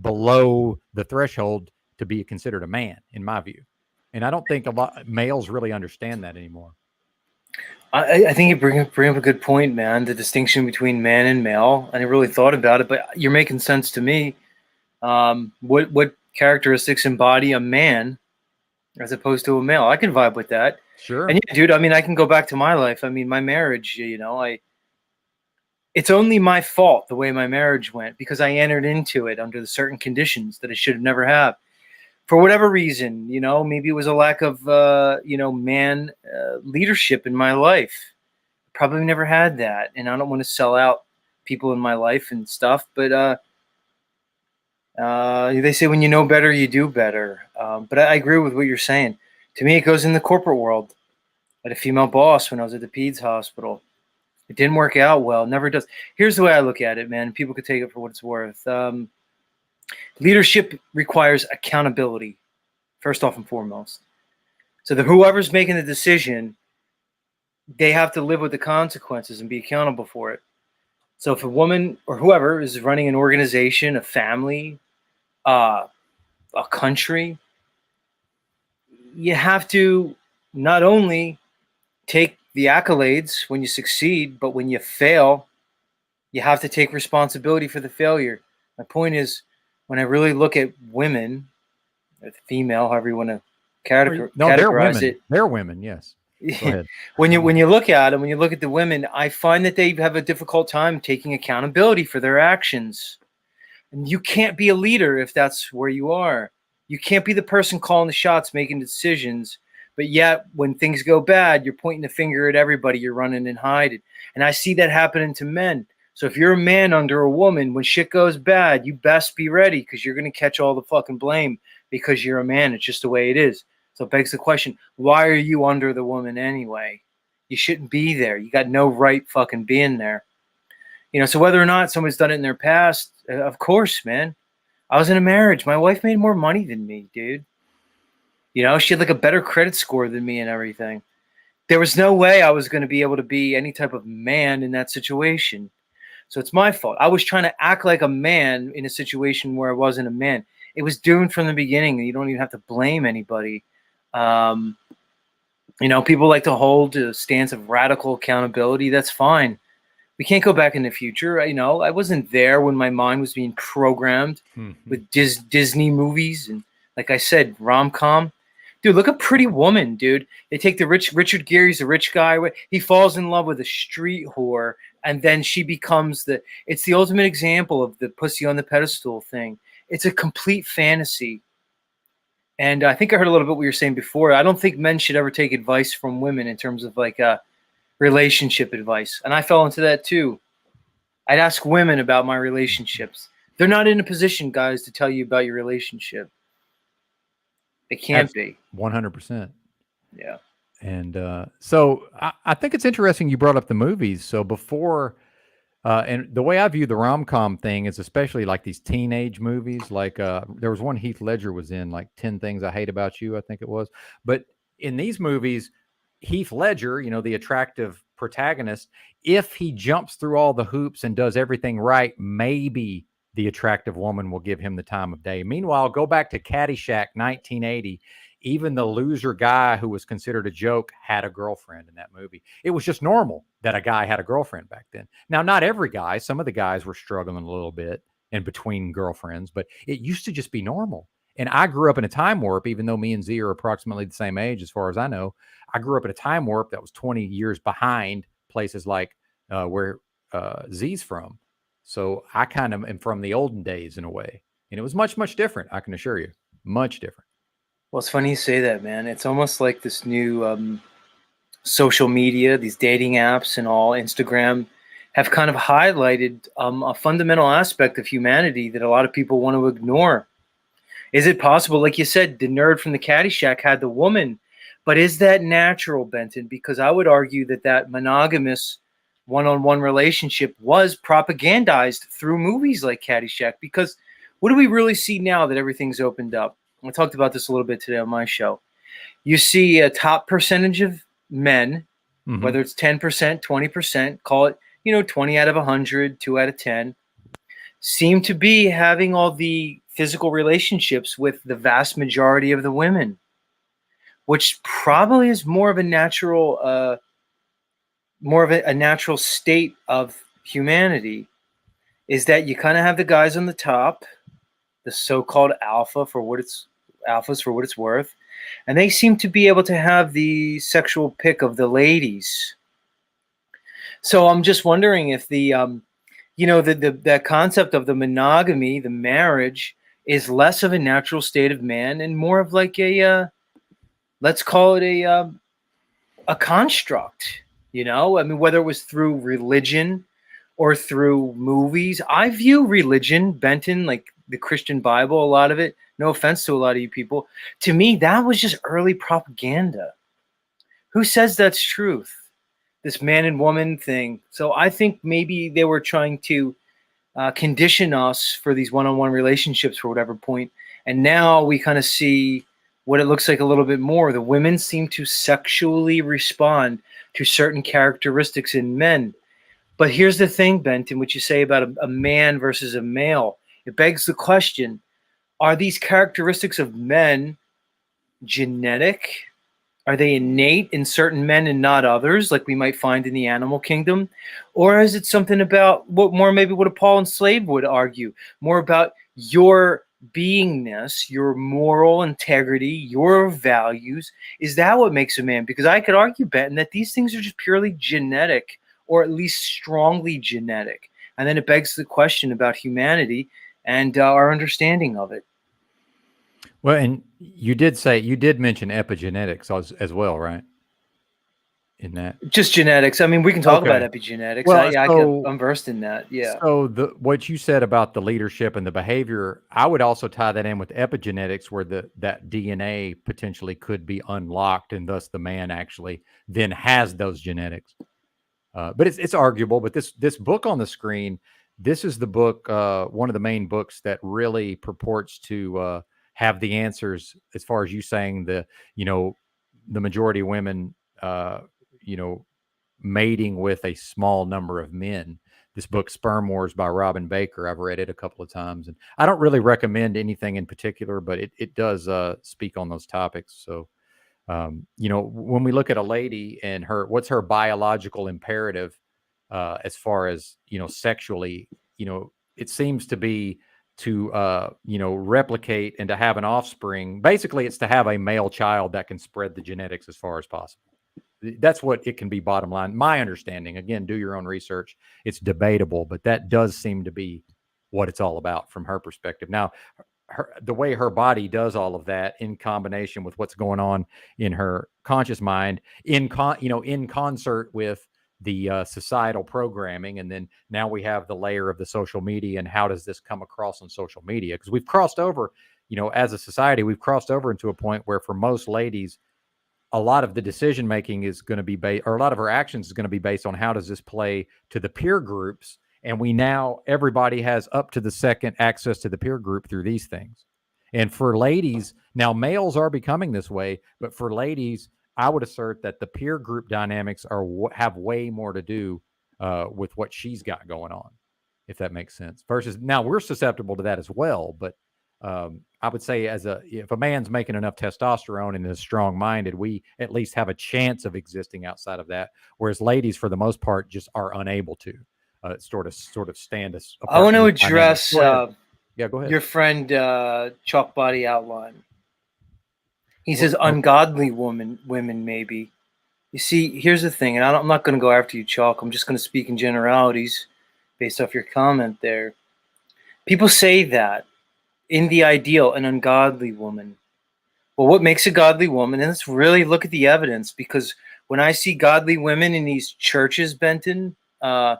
below the threshold to be considered a man, in my view. And I don't think a lot of males really understand that anymore. I think you bring up a good point, man. The distinction between man and male. I never really thought about it, but you're making sense to me. What characteristics embody a man as opposed to a male? I can vibe with that. Sure. And yeah, dude, I mean, I can go back to my life. I mean, my marriage, it's only my fault the way my marriage went because I entered into it under the certain conditions that I should have never have. For whatever reason, maybe it was a lack of, man leadership in my life. Probably never had that. And I don't want to sell out people in my life and stuff, but they say when you know better, you do better. But I agree with what you're saying. To me, it goes in the corporate world. I had a female boss when I was at the PEDS hospital. It didn't work out well. Never does. Here's the way I look at it, man. People could take it for what it's worth. Leadership requires accountability, first off and foremost. So whoever's making the decision, they have to live with the consequences and be accountable for it. So if a woman or whoever is running an organization, a family, a country, you have to not only take the accolades when you succeed, but when you fail, you have to take responsibility for the failure. My point is, when I really look at women, or female, however you want to categorize it. They're women, yes. Go ahead. When you look at them, when you look at the women, I find that they have a difficult time taking accountability for their actions. And you can't be a leader if that's where you are. You can't be the person calling the shots, making decisions, but yet when things go bad, you're pointing the finger at everybody, you're running and hiding. And I see that happening to men. So if you're a man under a woman, when shit goes bad, you best be ready because you're going to catch all the fucking blame because you're a man. It's just the way it is. So it begs the question, why are you under the woman anyway? You shouldn't be there. You got no right fucking being there. So whether or not someone's done it in their past, of course, man. I was in a marriage. My wife made more money than me, dude. She had like a better credit score than me and everything. There was no way I was going to be able to be any type of man in that situation. So it's my fault. I was trying to act like a man in a situation where I wasn't a man. It was doomed from the beginning. You don't even have to blame anybody. People like to hold a stance of radical accountability. That's fine. We can't go back in the future. I wasn't there when my mind was being programmed with Disney movies. And like I said, rom-com. Dude, look at Pretty Woman, dude. They take Richard Gere's a rich guy. He falls in love with a street whore. And then she becomes it's the ultimate example of the pussy on the pedestal thing. It's a complete fantasy. And I think I heard a little bit what you were saying before. I don't think men should ever take advice from women in terms of like relationship advice. And I fell into that too. I'd ask women about my relationships. They're not in a position, guys, to tell you about your relationship. They can't That's be. 100%. Yeah. And so I think it's interesting you brought up the movies. So before, and the way I view the rom-com thing is especially like these teenage movies. Like there was one Heath Ledger was in, like 10 Things I Hate About You, I think it was. But in these movies, Heath Ledger, the attractive protagonist, if he jumps through all the hoops and does everything right, maybe the attractive woman will give him the time of day. Meanwhile, go back to Caddyshack 1980. Even the loser guy who was considered a joke had a girlfriend in that movie. It was just normal that a guy had a girlfriend back then. Now, not every guy, some of the guys were struggling a little bit in between girlfriends, but it used to just be normal. And I grew up in a time warp, even though me and Z are approximately the same age, as far as I know. I grew up in a time warp that was 20 years behind places like where Z's from. So I kind of am from the olden days in a way. And it was much, much different, I can assure you. Much different. Well, it's funny you say that, man. It's almost like this new social media, these dating apps and all, Instagram, have kind of highlighted a fundamental aspect of humanity that a lot of people want to ignore. Is it possible, like you said, the nerd from the Caddyshack had the woman, but is that natural, Benton? Because I would argue that that monogamous one-on-one relationship was propagandized through movies like Caddyshack. Because what do we really see now that everything's opened up? I talked about this a little bit today on my show. You see a top percentage of men, whether it's 10%, 20%, call it, 20 out of 100, 2 out of 10, seem to be having all the physical relationships with the vast majority of the women, which probably is more of a natural, a natural state of humanity. Is that you kind of have the guys on the top, the so-called alphas for what it's worth, and they seem to be able to have the sexual pick of the ladies. So I'm just wondering if that concept of the monogamy, the marriage, is less of a natural state of man and more of like let's call it a construct. I mean, whether it was through religion or through movies. I view religion, Benton, like the Christian Bible, a lot of it. No offense to a lot of you people. To me, that was just early propaganda. Who says that's truth? This man and woman thing. So I think maybe they were trying to condition us for these one-on-one relationships for whatever point. And now we kind of see what it looks like a little bit more. The women seem to sexually respond to certain characteristics in men. But here's the thing, Benton, what you say about a man versus a male. It begs the question, are these characteristics of men genetic? Are they innate in certain men and not others, like we might find in the animal kingdom? Or is it something about maybe what a Paul enslaved would argue, more about your beingness, your moral integrity, your values? Is that what makes a man? Because I could argue, Benton, that these things are just purely genetic, or at least strongly genetic. And then it begs the question about humanity and our understanding of it. Well, and you did mention epigenetics as well, right? In that. Just genetics. I mean, we can talk about epigenetics. Well, I'm versed in that. Yeah. So what you said about the leadership and the behavior, I would also tie that in with epigenetics, where that DNA potentially could be unlocked, and thus the man actually then has those genetics. But it's arguable. But this book on the screen, this is the book, one of the main books that really purports to have the answers as far as you saying the majority of women, mating with a small number of men. This book, Sperm Wars by Robin Baker, I've read it a couple of times, and I don't really recommend anything in particular, but it does speak on those topics. So, when we look at a lady and what's her biological imperative as far as sexually, it seems to be to replicate and to have an offspring. Basically, it's to have a male child that can spread the genetics as far as possible. That's what it can be, bottom line. My understanding, again, do your own research. It's debatable, but that does seem to be what it's all about from her perspective. Now, the way her body does all of that in combination with what's going on in her conscious mind in concert with the societal programming. And then now we have the layer of the social media, and how does this come across on social media? Because we've crossed over, as a society, we've crossed over into a point where for most ladies, a lot of the decision making is going to be based, or a lot of her actions is going to be based on how does this play to the peer groups. And everybody has up to the second access to the peer group through these things. And for ladies, now males are becoming this way, but for ladies, I would assert that the peer group dynamics have way more to do with what she's got going on, if that makes sense. Versus now we're susceptible to that as well, but I would say if a man's making enough testosterone and is strong-minded, we at least have a chance of existing outside of that. Whereas ladies, for the most part, just are unable to sort of stand us apart. I want to address go ahead. Your friend Chalk Body Outline. He says ungodly women maybe. You see, here's the thing, and I'm not going to go after you, Chalk. I'm just going to speak in generalities based off your comment there. People say that in the ideal, an ungodly woman. Well, what makes a godly woman? And let's really look at the evidence, because when I see godly women in these churches, Benton, when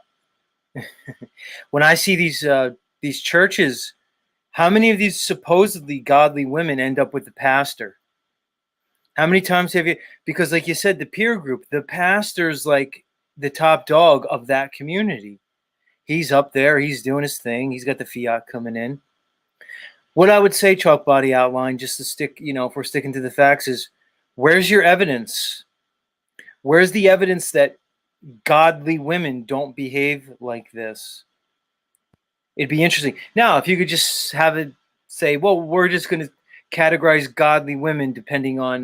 I see these churches, how many of these supposedly godly women end up with the pastor? How many times have you? Because like you said, the peer group, the pastor's like the top dog of that community. He's up there. He's doing his thing. He's got the fiat coming in. What I would say, Chalk Body Outline, just to stick, if we're sticking to the facts, is where's your evidence? Where's the evidence that godly women don't behave like this? It'd be interesting. Now, if you could just have it say, well, we're just going to categorize godly women depending on,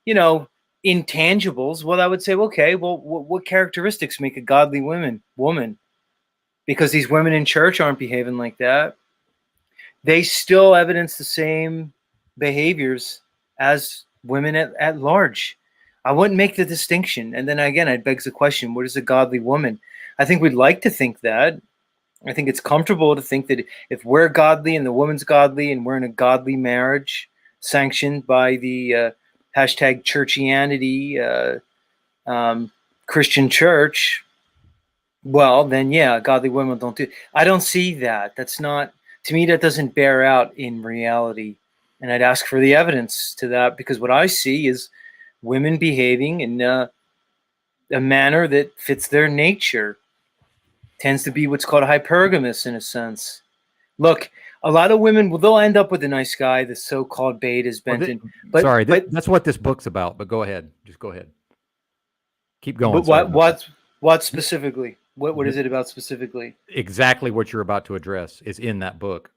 intangibles. Well, I would say, okay, well, what characteristics make a godly woman? Because these women in church aren't behaving like that. They still evidence the same behaviors as women at large. I wouldn't make the distinction. And then again, it begs the question, what is a godly woman? I think we'd like to think that. I think it's comfortable to think that if we're godly and the woman's godly and we're in a godly marriage sanctioned by the hashtag churchianity Christian church, well, then, yeah, godly women don't do it. I don't see that. That's not, to me, that doesn't bear out in reality. And I'd ask for the evidence to that, because what I see is women behaving in a manner that fits their nature. Tends to be what's called hypergamous in a sense. Look, a lot of women, they'll end up with a nice guy, the so-called bait is Benton. That's what this book's about, but go ahead. Just go ahead. Keep going. But what specifically? What is it about specifically? Exactly what you're about to address is in that book.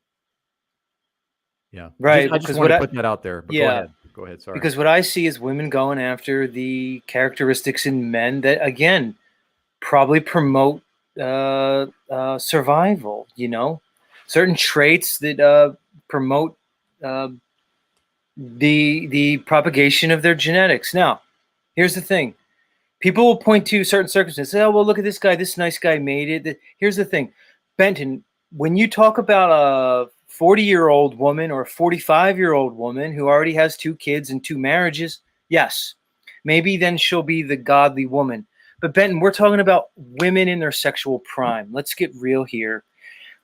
Yeah. Right. I just want to put that out there. But yeah. Go ahead. Sorry. Because what I see is women going after the characteristics in men that, again, probably promote survival, certain traits that promote the propagation of their genetics. Now, here's the thing. People will point to certain circumstances. Oh, well, look at this guy. This nice guy made it. Here's the thing. Benton, when you talk about a 40-year-old woman or a 45-year-old woman who already has 2 kids and 2 marriages, yes, maybe then she'll be the godly woman. But Benton, we're talking about women in their sexual prime. Let's get real here.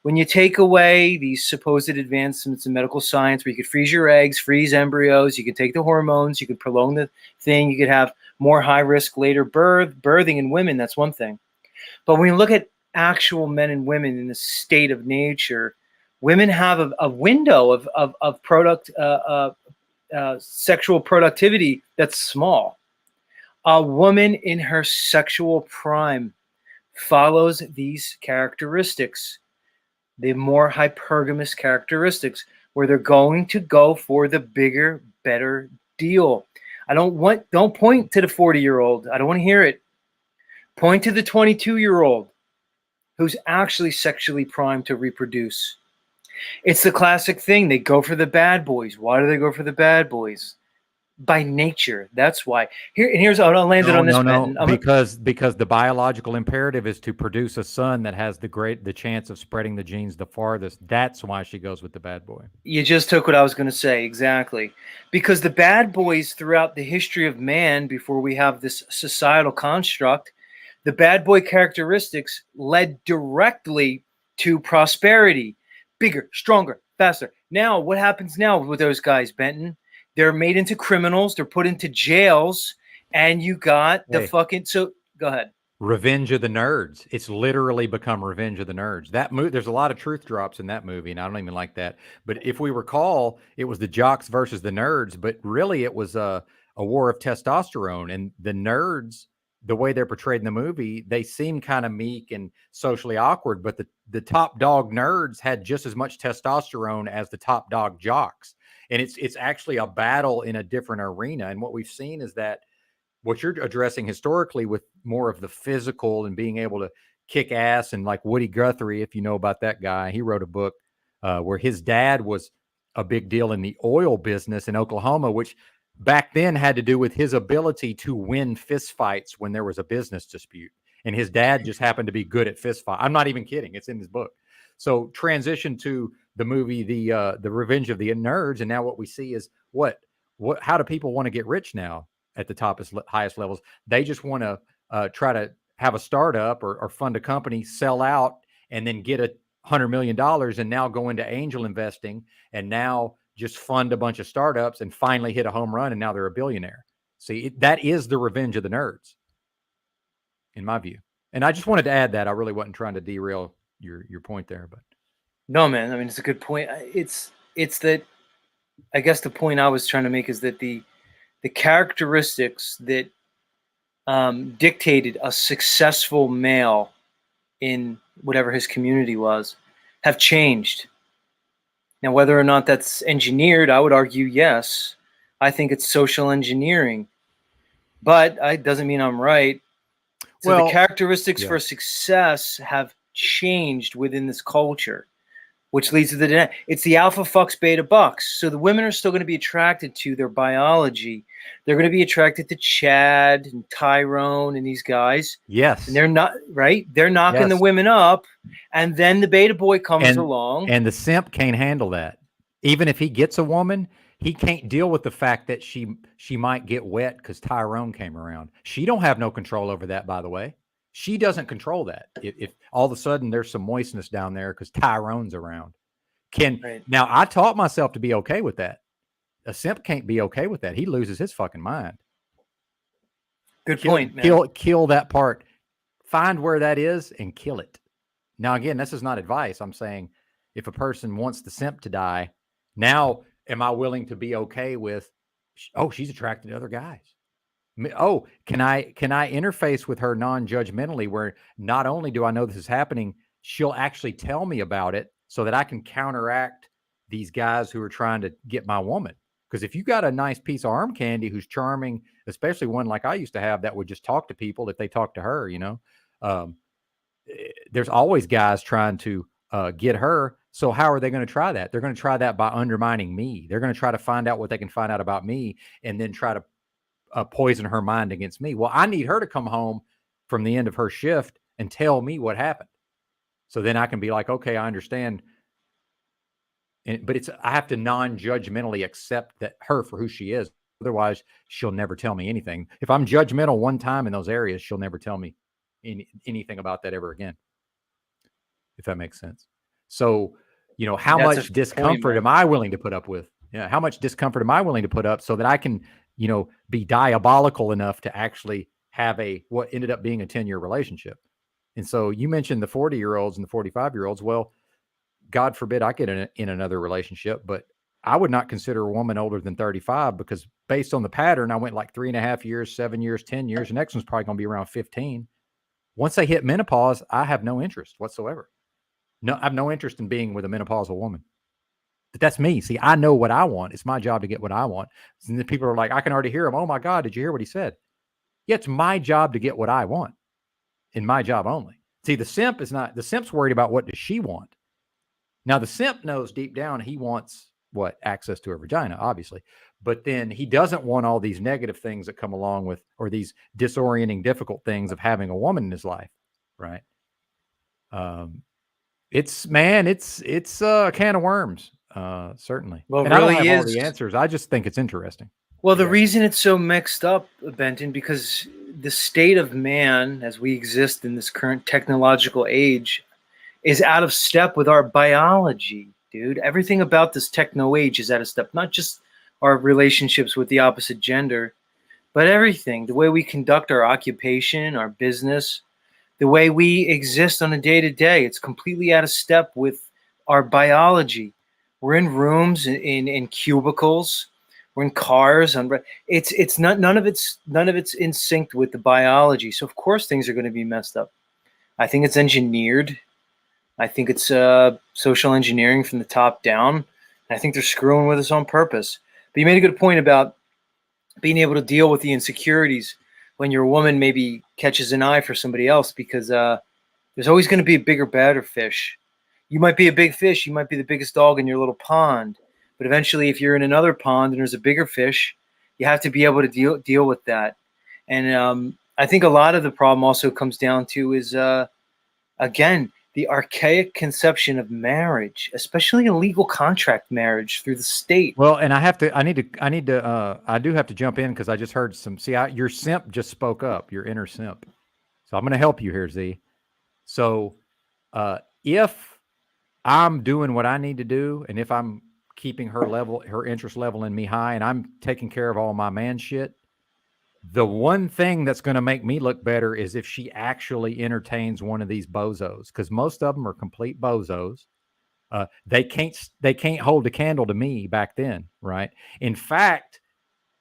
When you take away these supposed advancements in medical science, where you could freeze your eggs, freeze embryos, you could take the hormones, you could prolong the thing, you could have more high risk later birthing in women, that's one thing. But when you look at actual men and women in the state of nature, women have a window of sexual productivity that's small. A woman in her sexual prime follows these characteristics, the more hypergamous characteristics, where they're going to go for the bigger, better deal. Don't point to the 40-year-old. I don't want to hear it. Point to the 22-year-old who's actually sexually primed to reproduce. It's the classic thing. They go for the bad boys. Why do they go for the bad boys? by nature. That's why. Here's I'll land it No, on this, no, no. Benton. Because the biological imperative is to produce a son that has the chance of spreading the genes the farthest. That's why she goes with the bad boy. You just took what I was going to say, exactly. Because the bad boys throughout the history of man, before we have this societal construct, the bad boy characteristics led directly to prosperity. Bigger, stronger, faster. Now, what happens now with those guys, Benton? They're made into criminals, they're put into jails, and you got the Hey. fucking. So, go ahead. Revenge of the Nerds. It's literally become Revenge of the Nerds. That movie, there's a lot of truth drops in that movie, and I don't even like that. But if we recall, it was the jocks versus the nerds, but really it was a war of testosterone. And the nerds, the way they're portrayed in the movie, they seem kind of meek and socially awkward, but the top dog nerds had just as much testosterone as the top dog jocks. And it's actually a battle in a different arena. And what we've seen is that what you're addressing historically with more of the physical and being able to kick ass, and like Woody Guthrie, if you know about that guy, he wrote a book where his dad was a big deal in the oil business in Oklahoma, which back then had to do with his ability to win fist fights when there was a business dispute. And his dad just happened to be good at fist fight. I'm not even kidding. It's in his book. So transition to the movie, the Revenge of the Nerds. And now what we see is how do people want to get rich now? At the highest levels, they just want to try to have a startup or fund a company, sell out, and then get $100 million, and now go into angel investing, and now just fund a bunch of startups and finally hit a home run, and now they're a billionaire. See, that is the revenge of the nerds, in my view. And I just wanted to add that. I really wasn't trying to derail your point there, but No, man. I mean, it's a good point. It's that. I guess the point I was trying to make is that the characteristics that dictated a successful male in whatever his community was have changed. Now, whether or not that's engineered, I would argue yes. I think it's social engineering, but it doesn't mean I'm right. So the characteristics for success have changed within this culture, which leads to it's the alpha fucks beta bucks. So the women are still going to be attracted to their biology. They're going to be attracted to Chad and Tyrone and these guys. Yes. And they're not, right? They're knocking the women up. And then the beta boy comes along. And the simp can't handle that. Even if he gets a woman, he can't deal with the fact that she might get wet because Tyrone came around. She don't have no control over that, by the way. She doesn't control that. If all of a sudden there's some moistness down there because Tyrone's around. Now I taught myself to be okay with that. A simp can't be okay with that. He loses his fucking mind. Good point, man. Kill that part. Find where that is and kill it. Now, again, this is not advice. I'm saying if a person wants the simp to die, now am I willing to be okay with, oh, she's attracted to other guys? Oh, can I interface with her non-judgmentally, where not only do I know this is happening, she'll actually tell me about it so that I can counteract these guys who are trying to get my woman. Because if you got a nice piece of arm candy who's charming, especially one like I used to have that would just talk to people if they talk to her, there's always guys trying to get her. So how are they going to try that? They're going to try that by undermining me. They're going to try to find out what they can find out about me and then try to poison her mind against me. Well, I need her to come home from the end of her shift and tell me what happened. So then I can be like, okay, I understand. But I have to non-judgmentally accept that her for who she is. Otherwise, she'll never tell me anything. If I'm judgmental one time in those areas, she'll never tell me anything about that ever again. If that makes sense. So, how much discomfort am I willing to put up with? Yeah. How much discomfort am I willing to put up so that I can, be diabolical enough to actually have what ended up being a 10-year relationship? And so you mentioned the 40-year-olds and the 45-year-olds. Well, God forbid I get in another relationship, but I would not consider a woman older than 35 because based on the pattern, I went like 3.5 years, 7 years, 10 years. The next one's probably going to be around 15. Once they hit menopause, I have no interest whatsoever. No, I have no interest in being with a menopausal woman. But that's me. See, I know what I want. It's my job to get what I want. And the people are like, I can already hear him. Oh my God, did you hear what he said? Yeah, it's my job to get what I want. And my job only. See, the simp's worried about what does she want. Now the simp knows deep down he wants access to her vagina, obviously. But then he doesn't want all these negative things that come along with, or these disorienting, difficult things of having a woman in his life, right? It's a can of worms, certainly. Well, it And I don't really have all is. the answers. I just think it's interesting. Well, the Yeah. reason it's so mixed up, Benton, because the state of man as we exist in this current technological age is out of step with our biology, dude. Everything about this techno age is out of step, not just our relationships with the opposite gender, but everything. The way we conduct our occupation, our business, the way we exist on a day to day, it's completely out of step with our biology. We're in rooms, in cubicles, we're in cars. It's not none of it's in sync with the biology. So of course things are going to be messed up. I think it's engineered. I think it's social engineering from the top down. I think they're screwing with us on purpose. But you made a good point about being able to deal with the insecurities when your woman maybe catches an eye for somebody else, because there's always going to be a bigger, better fish. You might be a big fish. You might be the biggest dog in your little pond. But eventually, if you're in another pond and there's a bigger fish, you have to be able to deal with that. And I think a lot of the problem also comes down to is, again, the archaic conception of marriage, especially a legal contract marriage through the state. Well, and I do have to jump in because I just heard your simp just spoke up, your inner simp. So I'm going to help you here, Z. So if I'm doing what I need to do, and if I'm keeping her interest level in me high, and I'm taking care of all my man shit, the one thing that's going to make me look better is if she actually entertains one of these bozos, because most of them are complete bozos. They can't hold a candle to me back then, right? In fact,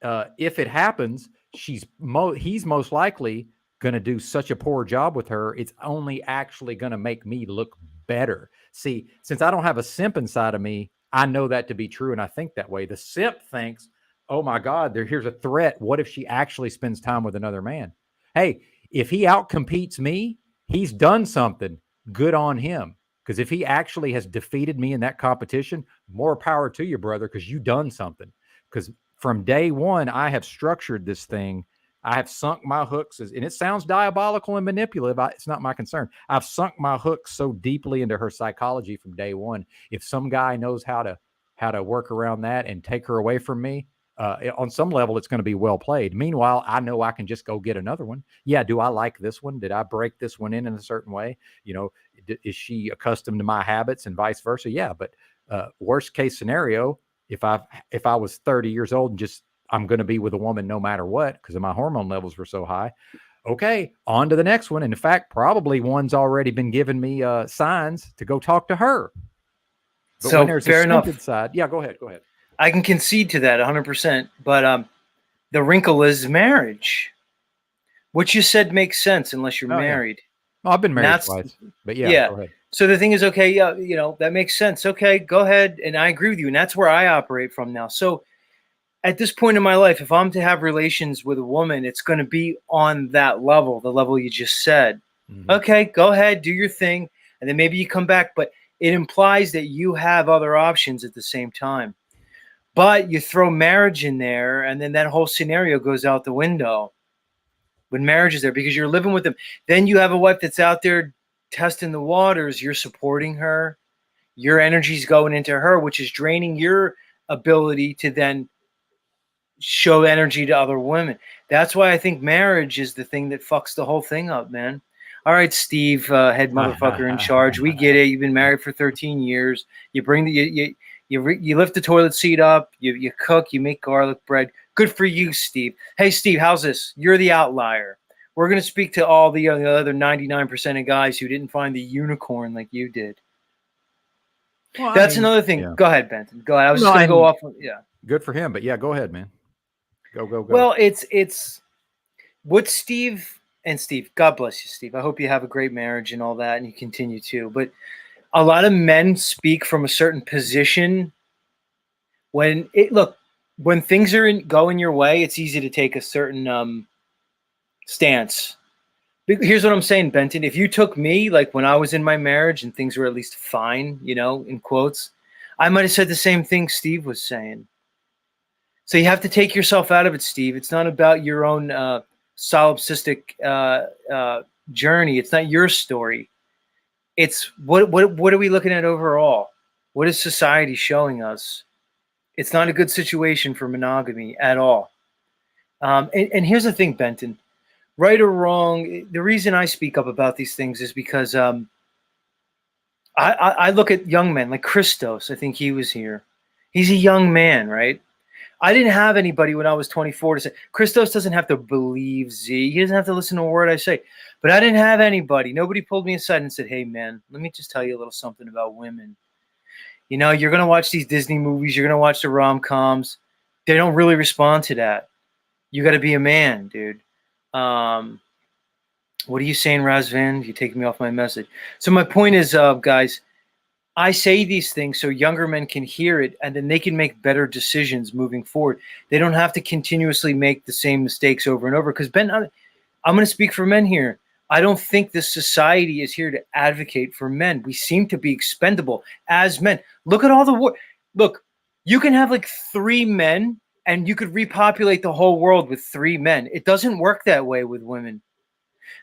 if it happens, he's most likely going to do such a poor job with her. It's only actually going to make me look better. See, since I don't have a simp inside of me, I know that to be true, and I think that way. The simp thinks, oh my God, here's a threat. What if she actually spends time with another man? Hey, if he outcompetes me, he's done something. Good on him. Because if he actually has defeated me in that competition, more power to you, brother, because you done something. Because from day one, I have structured this thing. I have sunk my hooks, and it sounds diabolical and manipulative. It's not my concern. I've sunk my hooks so deeply into her psychology from day one. If some guy knows how to work around that and take her away from me, on some level, it's going to be well played. Meanwhile, I know I can just go get another one. Yeah, do I like this one? Did I break this one in a certain way? Is she accustomed to my habits and vice versa? Yeah, but worst case scenario, if I was 30 years old and just I'm going to be with a woman no matter what because my hormone levels were so high. Okay, on to the next one. And in fact, probably one's already been giving me signs to go talk to her. But So when there's fair a enough. side, yeah, go ahead. I can concede to that 100%. But the wrinkle is marriage. What you said makes sense unless you're married. Well, I've been married twice, but yeah, go ahead. So the thing is, okay, yeah, that makes sense. Okay, go ahead. And I agree with you. And that's where I operate from now. So at this point in my life, if I'm to have relations with a woman, it's going to be on that level, the level you just said. Mm-hmm. Okay, go ahead, do your thing. And then maybe you come back. But it implies that you have other options at the same time. But you throw marriage in there, and then that whole scenario goes out the window. When marriage is there, because you're living with them. Then you have a wife that's out there testing the waters. You're supporting her. Your energy's going into her, which is draining your ability to then show energy to other women. That's why I think marriage is the thing that fucks the whole thing up, man. All right, Steve, head motherfucker in charge. We get it. You've been married for 13 years. You bring you lift the toilet seat up. You cook. You make garlic bread. Good for you, Steve. Hey, Steve, how's this? You're the outlier. We're going to speak to all the other 99% of guys who didn't find the unicorn like you did. Well, that's another thing. Yeah. Go ahead, Benton. Go ahead. I was just going to go off. Yeah. Good for him. But yeah, go ahead, man. Go. Well, it's what Steve, God bless you, Steve. I hope you have a great marriage and all that, and you continue to. But a lot of men speak from a certain position. When things going your way, it's easy to take a certain stance. Here's what I'm saying, Benton. If you took me, like when I was in my marriage and things were at least fine, in quotes, I might have said the same thing Steve was saying. So you have to take yourself out of it, Steve. It's not about your own solipsistic journey. It's not your story. It's what are we looking at overall? What is society showing us? It's not a good situation for monogamy at all. And here's the thing, Benton. Right or wrong, the reason I speak up about these things is because I look at young men like Christos. I think he was here. He's a young man, right? I didn't have anybody when I was 24 to say, Christos doesn't have to believe Z. He doesn't have to listen to a word I say. But I didn't have anybody. Nobody pulled me aside and said, hey, man, let me just tell you a little something about women. You know, you're going to watch these Disney movies. You're going to watch the rom-coms. They don't really respond to that. You got to be a man, dude. What are you saying, Razvan? You're taking me off my message. So my point is, guys, I say these things so younger men can hear it, and then they can make better decisions moving forward. They don't have to continuously make the same mistakes over and over. Because, Ben, I'm going to speak for men here. I don't think this society is here to advocate for men. We seem to be expendable as men. Look at all the war. Look, you can have like 3 men, and you could repopulate the whole world with 3 men. It doesn't work that way with women.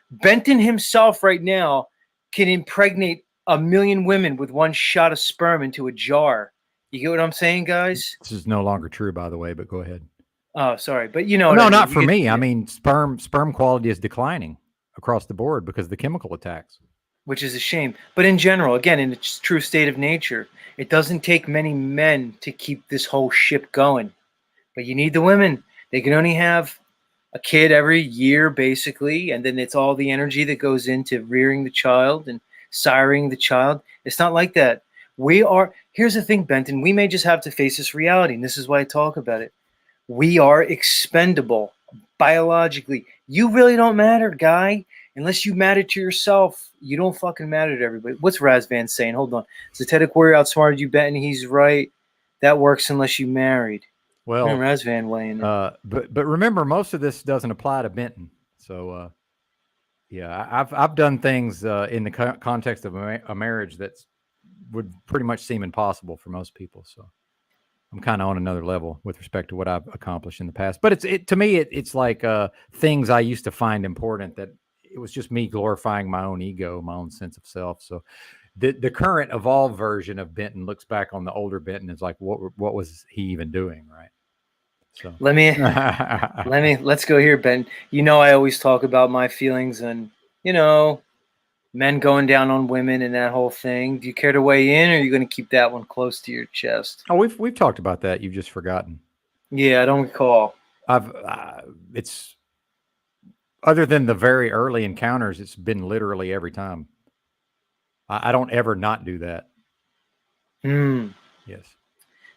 Benton himself right now can impregnate 1 million women with 1 shot of sperm into a jar. You get what I'm saying, guys? This is no longer true, by the way, but go ahead. Oh, sorry. But you know Well, what no, I mean. not for me. I mean, sperm quality is declining across the board because of the chemical attacks. Which is a shame. But in general, again, in its true state of nature, it doesn't take many men to keep this whole ship going. But you need the women. They can only have a kid every year, basically, and then it's all the energy that goes into rearing the child and siring the child. It's not like that. Here's the thing, Benton, we may just have to face this reality, and this is why I talk about it. We are expendable biologically. You really don't matter, guy. Unless you matter to yourself, you don't fucking matter to everybody. What's Razvan saying? Hold on. Zetetic Warrior outsmarted you, Benton. He's right. That works unless you married. Well, Razvan weighing in. But remember, most of this doesn't apply to Benton. So, yeah, I've done things in the context of a marriage that would pretty much seem impossible for most people. So, I'm kind of on another level with respect to what I've accomplished in the past. But to me, it's like things I used to find important that it was just me glorifying my own ego, my own sense of self. So, the current evolved version of Benton looks back on the older Benton and is like, what was he even doing, right? So let's go here, Ben. You know, I always talk about my feelings and, you know, men going down on women and that whole thing. Do you care to weigh in, or are you going to keep that one close to your chest? Oh, we've talked about that. You've just forgotten. Yeah, I don't recall. It's other than the very early encounters, it's been literally every time. I don't ever not do that. Yes.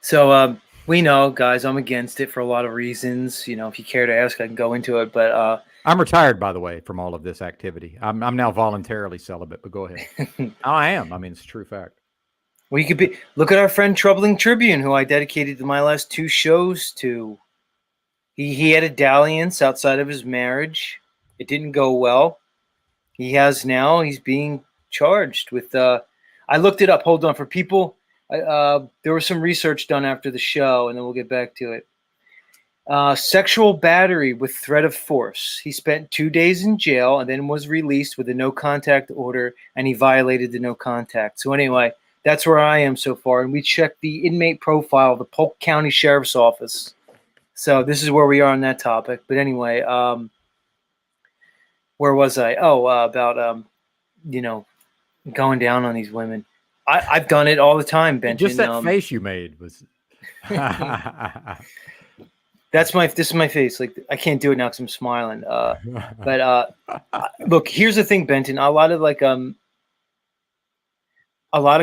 So, we know, guys, I'm against it for a lot of reasons. You know, if you care to ask, I can go into it. But I'm retired, by the way, from all of this activity. I'm now voluntarily celibate. But go ahead. I am. I mean, it's a true fact. Well, you could be. Look at our friend Troubling Tribune, who I dedicated my last 2 shows to. He had a dalliance outside of his marriage. It didn't go well. He has now. He's being charged with. I looked it up. Hold on, for people. There was some research done after the show, and then we'll get back to it. Sexual battery with threat of force. He spent 2 days in jail and then was released with a no contact order, and he violated the no contact. So anyway, that's where I am so far. And we checked the inmate profile of the Polk County Sheriff's Office. So this is where we are on that topic. But anyway, where was I? Oh, about you know, going down on these women. I've done it all the time, Benton. Just that face you made was. This is my face. Like, I can't do it now because I'm smiling. But look, here's the thing, Benton. A lot of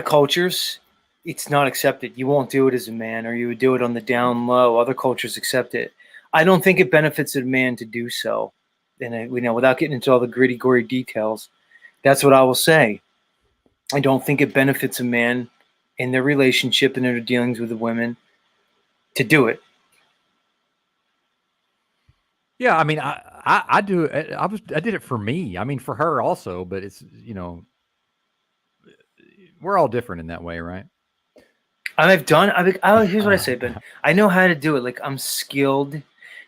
cultures, it's not accepted. You won't do it as a man, or you would do it on the down low. Other cultures accept it. I don't think it benefits a man to do so. And without getting into all the gritty, gory details, that's what I will say. I don't think it benefits a man in their relationship and their dealings with the women to do it. Yeah, I mean, I do. I did it for me. I mean, for her also, but it's we're all different in that way, right? I've done. Here's what I say, Ben. I know how to do it. Like I'm skilled.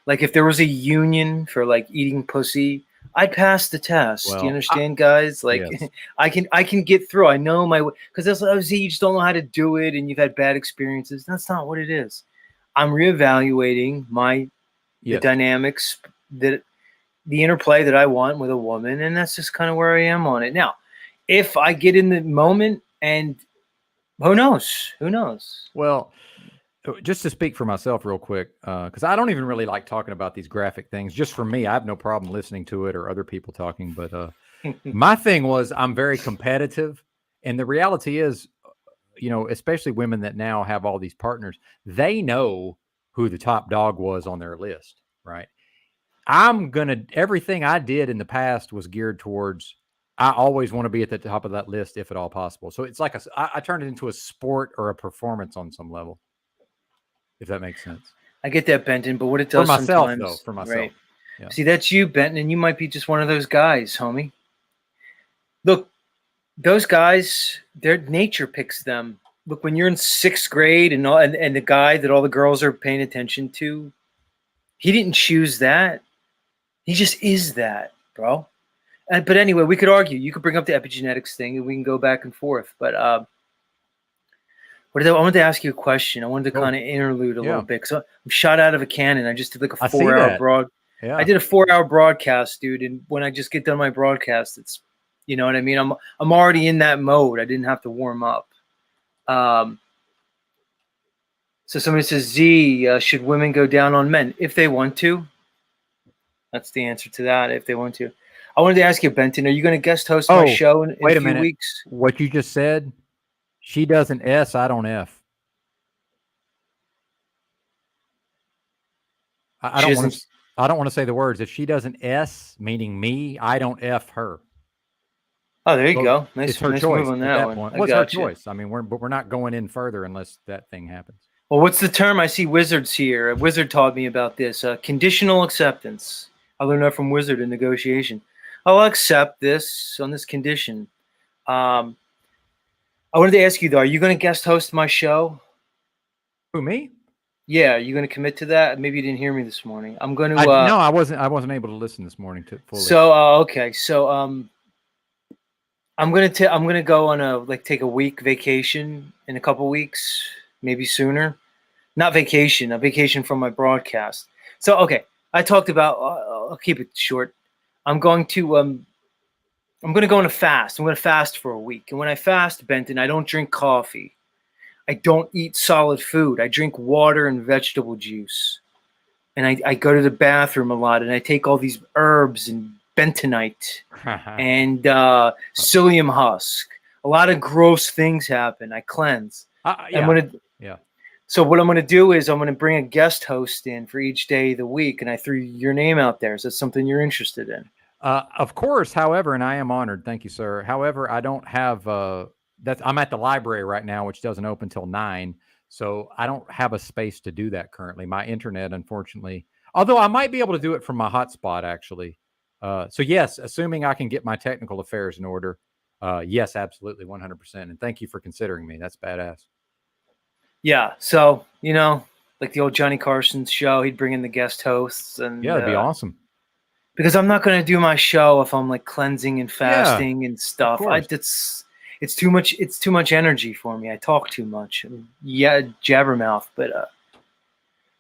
Like if there was a union for like eating pussy, I'd pass the test. Do you Well, understand, guys? Like yes. I can get through. I know my because that's obviously you just don't know how to do it, and you've had bad experiences. That's not what it is. I'm reevaluating the Yes. dynamics that the interplay that I want with a woman, and that's just kind of where I am on it now. If I get in the moment, and who knows? Who knows? Well, just to speak for myself real quick, because I don't even really like talking about these graphic things. Just for me, I have no problem listening to it or other people talking. But my thing was I'm very competitive. And the reality is, especially women that now have all these partners, they know who the top dog was on their list, right? Everything I did in the past was geared towards, I always want to be at the top of that list if at all possible. So it's like I turned it into a sport or a performance on some level, if that makes sense. I get that, Benton, but what it For does myself, though, sometimes, for myself. right? Yeah. See, that's you, Benton, and you might be just one of those guys, homie. Look, those guys, their nature picks them. Look, when you're in sixth grade and the guy that all the girls are paying attention to, he didn't choose that. He just is that, bro. But anyway, we could argue. You could bring up the epigenetics thing, and we can go back and forth. But I wanted to ask you a question. I wanted to kind of interlude a little bit because I'm shot out of a cannon. I just did like a I see 4-hour that. broad. Yeah. I did a 4-hour broadcast, dude. And when I just get done my broadcast, it's, you know what I mean. I'm already in that mode. I didn't have to warm up. So somebody says, Z, should women go down on men if they want to? That's the answer to that. If they want to, I wanted to ask you, Benton, are you going to guest host my show in wait a few minute. weeks? What you just said, she does an S, I don't F. I don't want to. I don't want to say the words. If she does an S, meaning me, I don't F her. Oh, there you go. It's her Nice choice move on at that that one. point. I What's her got you. choice? I mean, we're not going in further unless that thing happens. Well, what's the term? I see Wizards here. A Wizard taught me about this. Conditional acceptance. I learned that from Wizard in negotiation. I'll accept this on this condition. I wanted to ask you though, are you going to guest host my show? Who, me? Yeah, are you going to commit to that? Maybe you didn't hear me this morning. I'm going to. No, I wasn't able to listen this morning to fully. So okay, so I'm gonna go on take a week vacation in a couple weeks, maybe sooner. Not vacation, a vacation from my broadcast. So okay, I talked about. I'll keep it short. I'm going to go on a fast. I'm going to fast for a week, and when I fast, Benton, I don't drink coffee. I don't eat solid food. I drink water and vegetable juice. And I go to the bathroom a lot, and I take all these herbs and bentonite and psyllium husk. A lot of gross things happen. I cleanse. So what I'm going to do is I'm going to bring a guest host in for each day of the week, and I threw your name out there. Is that something you're interested in? Of course. However, and I am honored. Thank you, sir. However, I don't have I'm at the library right now, which doesn't open till 9. So I don't have a space to do that currently. My internet, unfortunately, although I might be able to do it from my hotspot, actually. So yes, assuming I can get my technical affairs in order. Yes, absolutely. 100%. And thank you for considering me. That's badass. Yeah. So, like the old Johnny Carson's show, he'd bring in the guest hosts and yeah, it'd be awesome. Because I'm not going to do my show if I'm like cleansing and fasting and stuff. It's too much. It's too much energy for me. I talk too much. Yeah, jabbermouth. But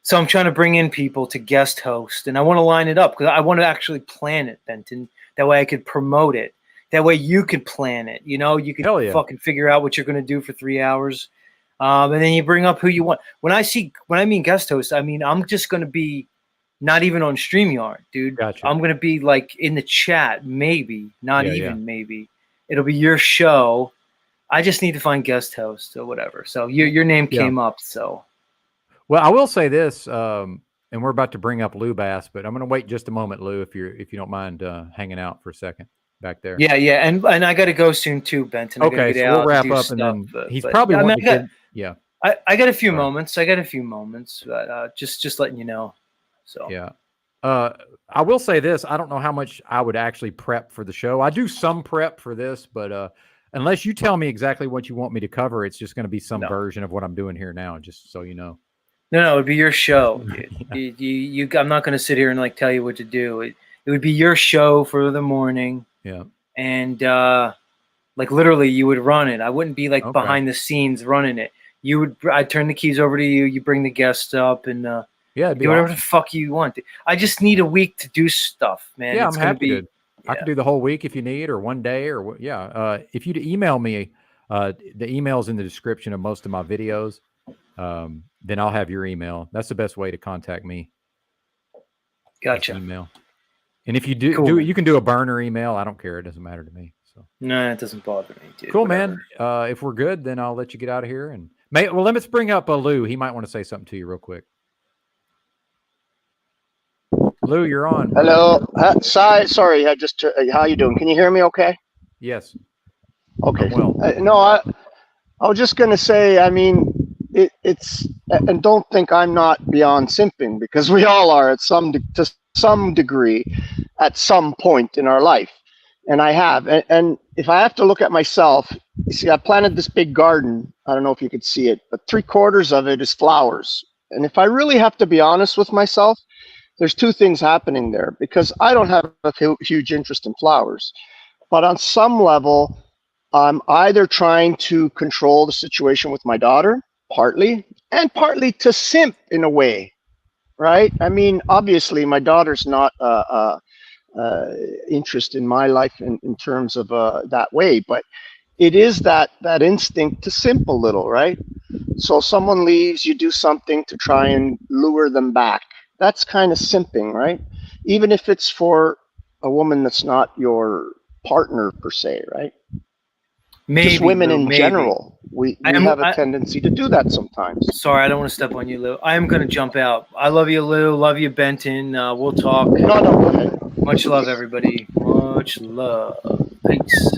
so I'm trying to bring in people to guest host, and I want to line it up because I want to actually plan it, Benton. That way I could promote it. That way you could plan it. You could fucking figure out what you're going to do for 3 hours, and then you bring up who you want. When I mean guest host, I mean I'm just going to be not even on StreamYard, dude. Gotcha. I'm going to be like in the chat, maybe, maybe. It'll be your show. I just need to find guest hosts or whatever. So your name came up. So, well, I will say this, and we're about to bring up Lou Bass, but I'm going to wait just a moment, Lou, if you don't mind hanging out for a second back there. Yeah, and I got to go soon too, Benton. Okay, so we'll wrap up, and then he's probably wanting to get. I got a few moments. But just letting you know. So yeah. I will say this. I don't know how much I would actually prep for the show. I do some prep for this, but unless you tell me exactly what you want me to cover, it's just going to be some No. version of what I'm doing here now, just so you know. No, it'd be your show, dude. Yeah. I'm not gonna sit here and like tell you what to do. It would be your show for the morning, Yeah. and like literally, you would run it. I wouldn't be like Okay. behind the scenes running it. I'd turn the keys over to you. You bring the guests up, and Yeah, it'd be do whatever awesome. the fuck you want. I just need a week to do stuff, man. Yeah, It's I'm gonna happy be. to. I could do the whole week if you need, or one day, or what. Yeah. If you'd email me, the email's in the description of most of my videos. Then I'll have your email. That's the best way to contact me. Gotcha. Email. And if you do, Cool. you can do a burner email. I don't care. It doesn't matter to me. So No, it doesn't bother me, dude. cool, Whatever. man. If we're good, then I'll let you get out of here. And let's bring up Lou. He might want to say something to you real quick. Lou, you're on. Hello. Sorry. How you doing? Can you hear me okay? Yes. Okay. Well, No, I was just going to say, I mean, it's, and don't think I'm not beyond simping, because we all are to some degree at some point in our life. And I have. And if I have to look at myself, you see, I planted this big garden. I don't know if you could see it, but 3/4 of it is flowers. And if I really have to be honest with myself, there's two things happening there, because I don't have a huge interest in flowers. But on some level, I'm either trying to control the situation with my daughter, partly, and partly to simp in a way, right? I mean, obviously, my daughter's not interest in my life in terms of that way, but it is that instinct to simp a little, right? So someone leaves, you do something to try and lure them back. That's kind of simping, right? Even if it's for a woman that's not your partner per se, right? Maybe, just women Lou, in general. We have a tendency to do that sometimes. Sorry, I don't want to step on you, Lou. I am going to jump out. I love you, Lou. Love you, Benton. We'll talk. No, go ahead. Much love, everybody. Much love. Peace.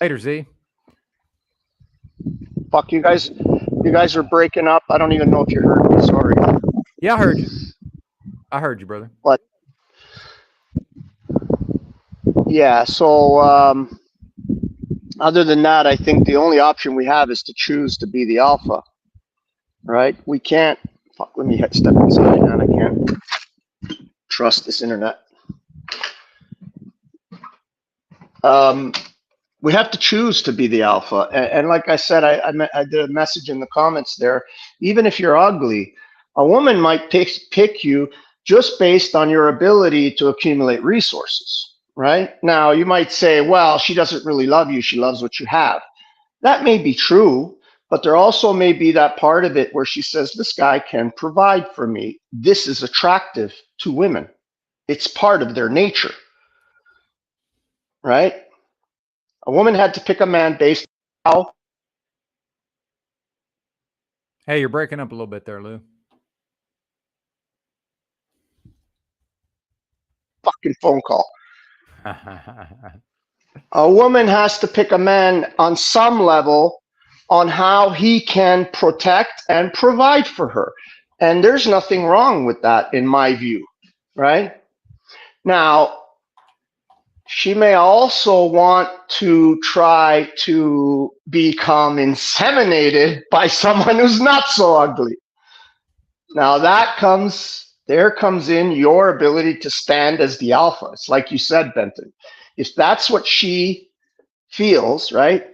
Later, Z. Fuck, you guys are breaking up. I don't even know if you heard me. Sorry. Yeah, I heard you. I heard you, brother. What? Yeah, so other than that, I think the only option we have is to choose to be the alpha, right? We can't, fuck, let me step inside, man. I can't trust this internet. We have to choose to be the alpha. And like I said, I did a message in the comments there. Even if you're ugly, a woman might pick you just based on your ability to accumulate resources, right? Now, you might say, well, she doesn't really love you. She loves what you have. That may be true, but there also may be that part of it where she says, this guy can provide for me. This is attractive to women. It's part of their nature, right? A woman had to pick a man based on how. Hey, you're breaking up a little bit there, Lou. Fucking phone call. A woman has to pick a man on some level on how he can protect and provide for her. And there's nothing wrong with that in my view, right? Now, she may also want to try to become inseminated by someone who's not so ugly. Now there comes in your ability to stand as the alpha. It's like you said, Benton. If that's what she feels, right?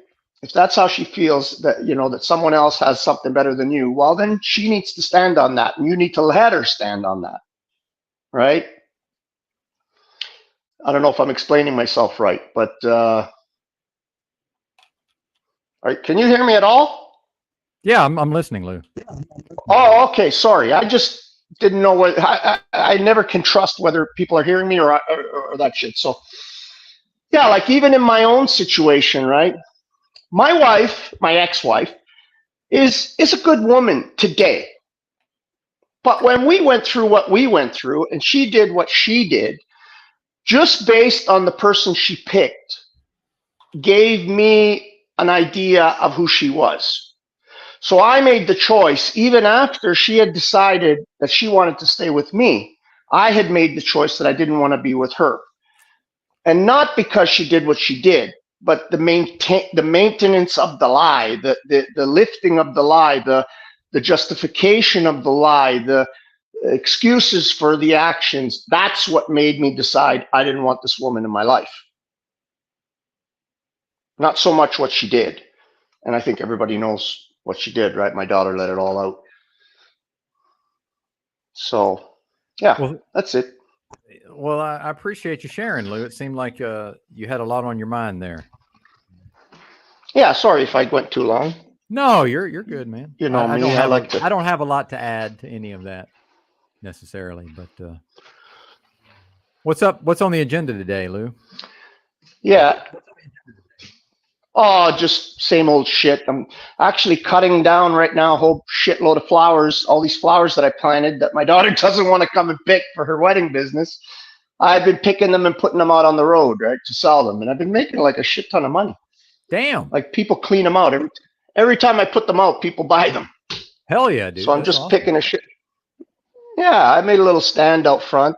If that's how she feels, that, you know, that someone else has something better than you, well, then she needs to stand on that, and you need to let her stand on that, right? I don't know if I'm explaining myself right, but all right, can you hear me at all? Yeah, I'm listening, Lou. Oh, okay. Sorry, I just didn't know what. I never can trust whether people are hearing me or that shit. So yeah, like even in my own situation, right? My wife, my ex-wife, is a good woman today. But when we went through what we went through, and she did what she did, just based on the person she picked, gave me an idea of who she was. So I made the choice, even after she had decided that she wanted to stay with me, I had made the choice that I didn't want to be with her. And not because she did what she did, but the maintenance of the lie, the lifting of the lie, the justification of the lie, the excuses for the actions. That's what made me decide I didn't want this woman in my life. Not so much what she did. And I think everybody knows what she did, right? My daughter let it all out. So, yeah, Well, that's it. well, I appreciate you sharing, Lou. It seemed like you had a lot on your mind there. Yeah, sorry if I went too long. No, you're good, man. You know I me, don't I have like to. I don't have a lot to add to any of that necessarily, but what's up? What's on the agenda today, Lou? Yeah. Oh, just same old shit. I'm actually cutting down right now a whole shitload of flowers, all these flowers that I planted that my daughter doesn't want to come and pick for her wedding business. I've been picking them and putting them out on the road, right, to sell them. And I've been making like a shit ton of money. Damn. Like people clean them out. Every time I put them out, people buy them. Hell yeah, dude. So I'm That's just awesome. picking a shit. Yeah, I made a little stand out front.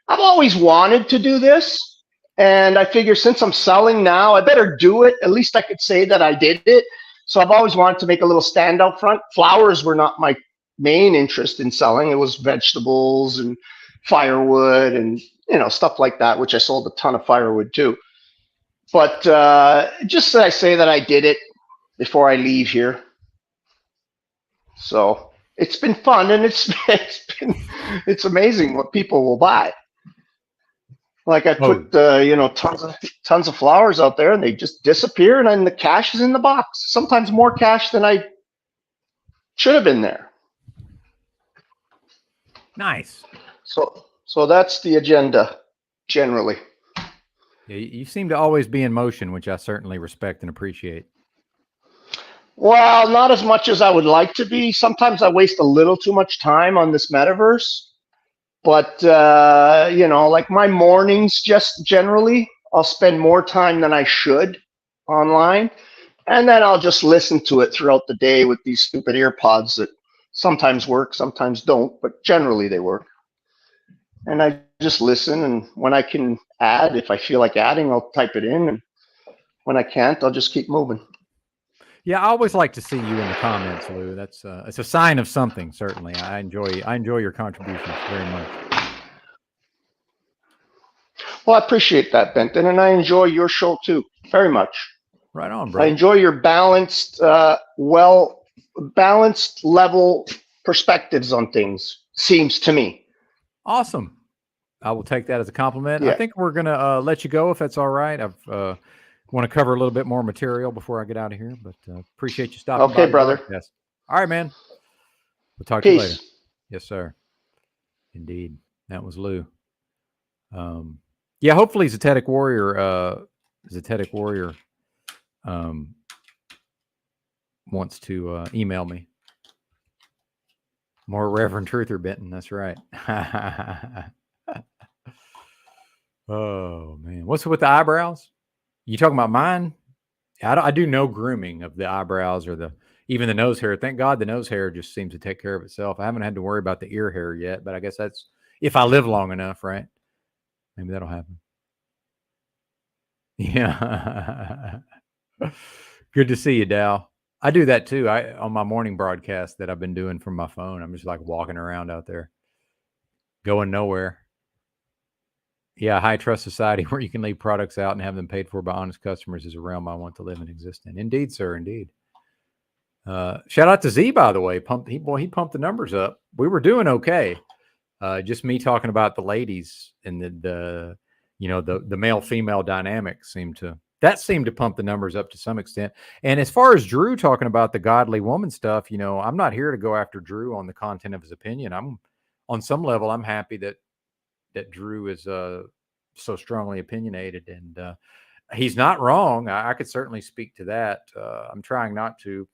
I've always wanted to do this. And I figure since I'm selling now, I better do it. At least I could say that I did it. So I've always wanted to make a little stand out front. Flowers were not my main interest in selling. It was vegetables and firewood and, you know, stuff like that, which I sold a ton of firewood too. But just that I say that I did it before I leave here. So it's been fun, and it's amazing what people will buy. Like I put tons of flowers out there, and they just disappear, and then the cash is in the box. Sometimes more cash than I should have been there. Nice. So that's the agenda generally. Yeah, you seem to always be in motion, which I certainly respect and appreciate. Well, not as much as I would like to be. Sometimes I waste a little too much time on this metaverse. But, like my mornings, just generally, I'll spend more time than I should online. And then I'll just listen to it throughout the day with these stupid earpods that sometimes work, sometimes don't, but generally they work. And I just listen. And when I can add, if I feel like adding, I'll type it in. And when I can't, I'll just keep moving. Yeah, I always like to see you in the comments, Lou. That's it's a sign of something. Certainly, I enjoy your contributions very much. Well, I appreciate that, Benton, and I enjoy your show too, very much. Right on, bro. I enjoy your balanced, balanced level perspectives on things. Seems to me. Awesome. I will take that as a compliment. Yeah. I think we're gonna let you go if that's all right. I've want to cover a little bit more material before I get out of here, but appreciate you stopping by. Okay, brother. Yes. All right, man. We'll talk to you later. Peace. Yes, sir. Indeed. That was Lou. Yeah, hopefully Zetetic Warrior wants to email me. More Reverend Truther Benton. That's right. Oh man. What's with the eyebrows? You talking about mine? I do no grooming of the eyebrows or even the nose hair. Thank God the nose hair just seems to take care of itself. I haven't had to worry about the ear hair yet, but I guess that's if I live long enough, right? Maybe that'll happen. Yeah. Good to see you, Dow. I do that too. On my morning broadcast that I've been doing from my phone, I'm just like walking around out there, going nowhere. Yeah, high trust society where you can leave products out and have them paid for by honest customers is a realm I want to live and exist in. Indeed, sir. Indeed. Shout out to Z, by the way. He pumped the numbers up. We were doing okay. Just me talking about the ladies and the male female dynamic seemed to pump the numbers up to some extent. And as far as Drew talking about the godly woman stuff, I'm not here to go after Drew on the content of his opinion. I'm on some level, I'm happy that Drew is so strongly opinionated, and he's not wrong. I could certainly speak to that. I'm trying not to,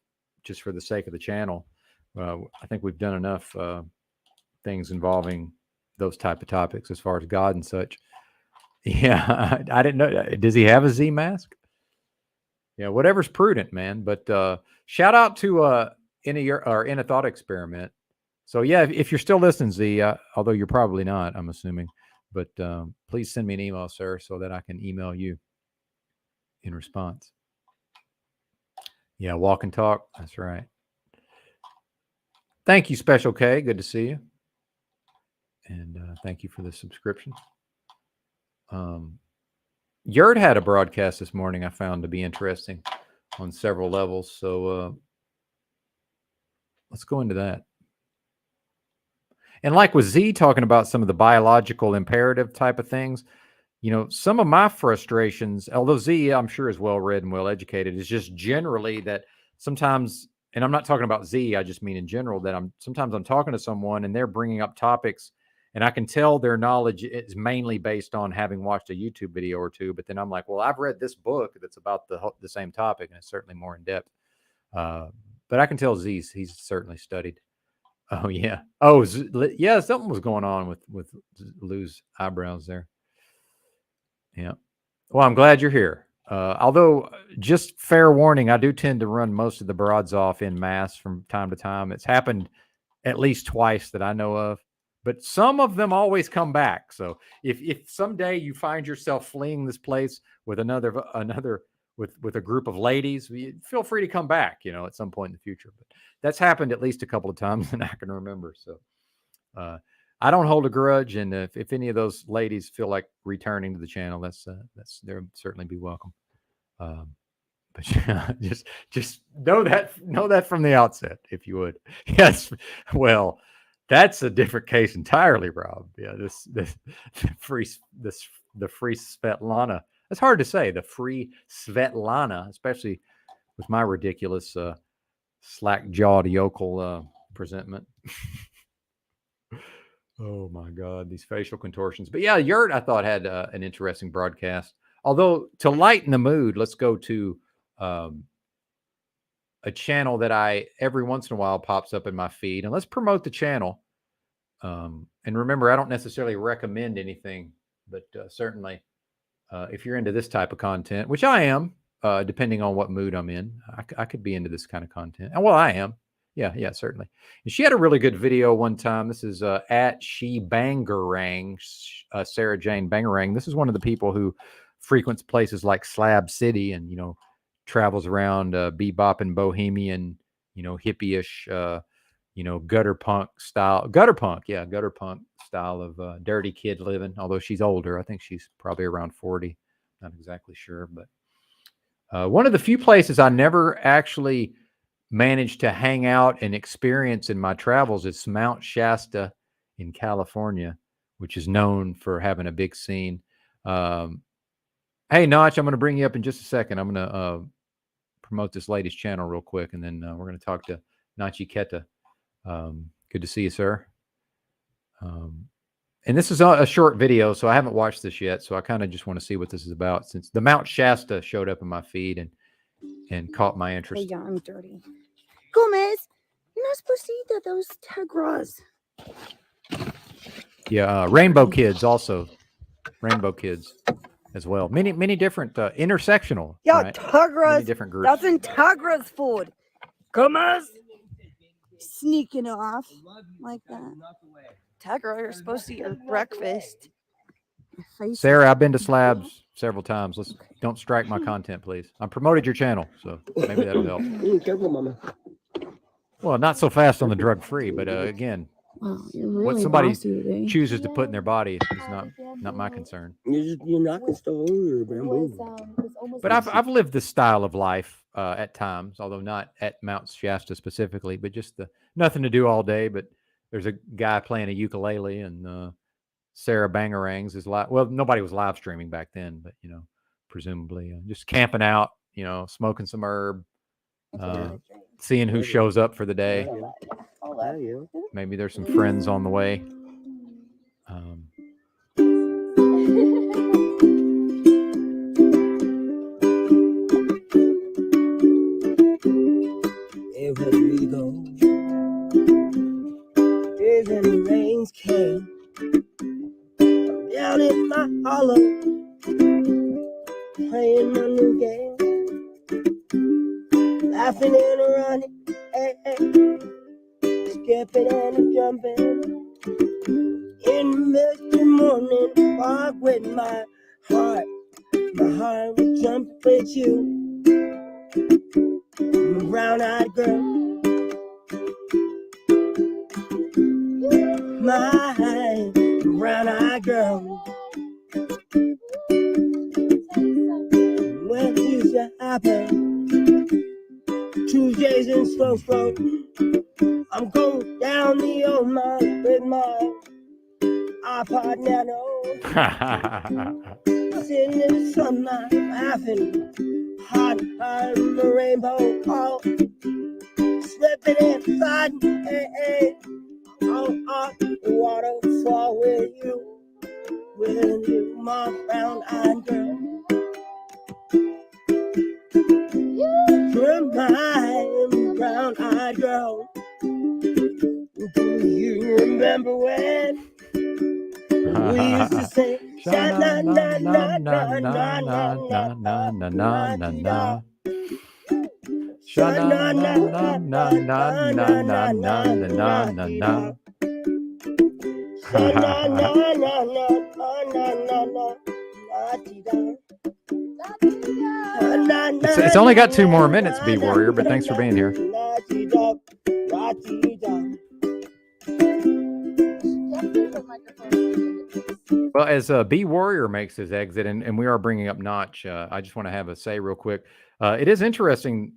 just for the sake of the channel. I think we've done enough things involving those type of topics as far as God and such. Yeah, I didn't know. Does he have a Z mask? Yeah, whatever's prudent, man. But shout out to in a thought experiment. So yeah, if you're still listening, Z, although you're probably not, I'm assuming. But please send me an email, sir, so that I can email you in response. Yeah, walk and talk. That's right. Thank you, Special K. Good to see you. And thank you for the subscription. Yurt had a broadcast this morning I found to be interesting on several levels. So let's go into that. And like with Z talking about some of the biological imperative type of things, you know, some of my frustrations, although Z, I'm sure, is well read and well educated, is just generally that sometimes, and I'm not talking about Z, I just mean in general, that sometimes I'm talking to someone and they're bringing up topics and I can tell their knowledge is mainly based on having watched a YouTube video or two. But then I'm like, well, I've read this book that's about the same topic and it's certainly more in depth. But I can tell he's certainly studied. Oh yeah. Oh yeah. Something was going on with Lou's eyebrows there. Yeah. Well, I'm glad you're here. Although, just fair warning, I do tend to run most of the broads off in mass from time to time. It's happened at least twice that I know of, but some of them always come back. So if someday you find yourself fleeing this place with another with a group of ladies, feel free to come back, you know, at some point in the future. But that's happened at least a couple of times and I can remember. So I don't hold a grudge, and if any of those ladies feel like returning to the channel, that's they'll certainly be welcome. But yeah, just know that from the outset, if you would. Yes, well, that's a different case entirely, Rob. Yeah, the free Svetlana. That's hard to say. The free Svetlana, especially with my ridiculous slack-jawed yokel presentment. Oh my God, these facial contortions. But yeah, Yurt, I thought, had an interesting broadcast. Although, to lighten the mood, let's go to a channel that every once in a while pops up in my feed, and let's promote the channel. And remember, I don't necessarily recommend anything, but certainly if you're into this type of content, which I am, depending on what mood I'm in, I could be into this kind of content. And well, I am. Yeah, certainly. And she had a really good video one time. This is at She Bangarang, Sarah Jane Bangarang. This is one of the people who frequents places like Slab City and, you know, travels around bebop and bohemian, you know, hippie-ish, you know, gutter punk style of dirty kid living. Although she's older, I think she's probably around 40. Not exactly sure, but one of the few places I never actually managed to hang out and experience in my travels is Mount Shasta in California, which is known for having a big scene. Hey, Notch, I'm going to bring you up in just a second. I'm going to promote this lady's channel real quick, and then we're going to talk to Nachiketa. Good to see you, sir. And this is a short video, so I haven't watched this yet, so I kind of just want to see what this is about, since the Mount Shasta showed up in my feed and caught my interest. Hey, yeah, I'm dirty. Gomez, you're not supposed to eat those tegras. Yeah, Rainbow Kids also. Rainbow Kids as well. Many different intersectional. Yeah, right? tegras. Many different groups. That's in Tegra's food. Gomez. Sneaking off like that. Tegra, you're supposed to eat your breakfast. Sarah, I've been to Slabs several times. Don't strike my content, please. I promoted your channel, so maybe that'll help. Careful, mama. Well, not so fast on the drug-free, but again, Wow, really what somebody bossy, chooses to put in their body is not my concern. You're knocking stuff over, bamboo. But I've lived this style of life at times, although not at Mount Shasta specifically, but just nothing to do all day. But there's a guy playing a ukulele, and Sarah Bangarangs is live. Well, nobody was live streaming back then, but you know, presumably just camping out, you know, smoking some herb, seeing who shows up for the day. Maybe there's some friends on the way. Everywhere we go, even the rains came down in my hollow, playing my new game, laughing and running, hey, hey. Skipping and jumping in the misty morning, walk with my heart. My heart will jump with you. Brown-eyed girl. My brown-eyed girl. When used to happen, Tuesdays in slow. I'm going down the old mile with my iPod Nano. Sitting in the sunlight, laughing, hot on the rainbow, all slipping inside, hey, on the waterfall with you, my brown-eyed girl. You're my brown-eyed girl. Do you remember when we used to say, na na na na na na na na na na na na. Sha na na na na na na na na na na na. Sha na na na na na na na na. It's only got 2 more minutes, B Warrior, but thanks for being here. Well, as B Warrior makes his exit, and we are bringing up Notch, I just want to have a say real quick. It is interesting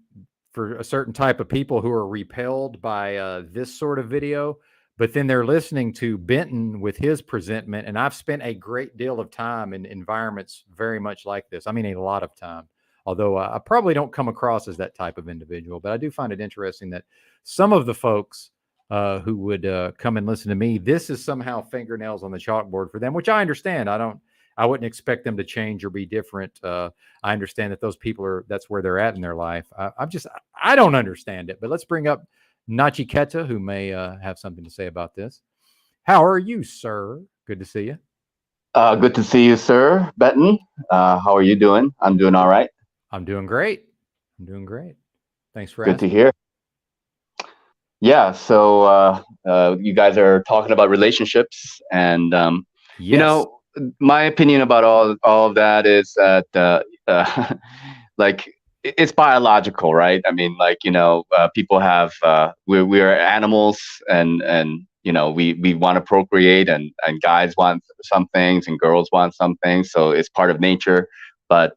for a certain type of people who are repelled by this sort of video, but then they're listening to Benton with his presentment. And I've spent a great deal of time in environments very much like this. I mean, a lot of time, although I probably don't come across as that type of individual, but I do find it interesting that some of the folks who would come and listen to me, this is somehow fingernails on the chalkboard for them, which I understand. I wouldn't expect them to change or be different. I understand that those people that's where they're at in their life. I don't understand it, but let's bring up Nachiketa, who may have something to say about this. How are you, sir? Good to see you. Good to see you, sir. Benton, how are you doing? I'm doing all right. I'm doing great. Thanks for Good asking. to hear. Yeah, so you guys are talking about relationships, and you know, my opinion about all of that is that like it's biological, right? I mean, like, you know, people have we are animals, and you know, we want to procreate, and guys want some things and girls want some things, so it's part of nature. But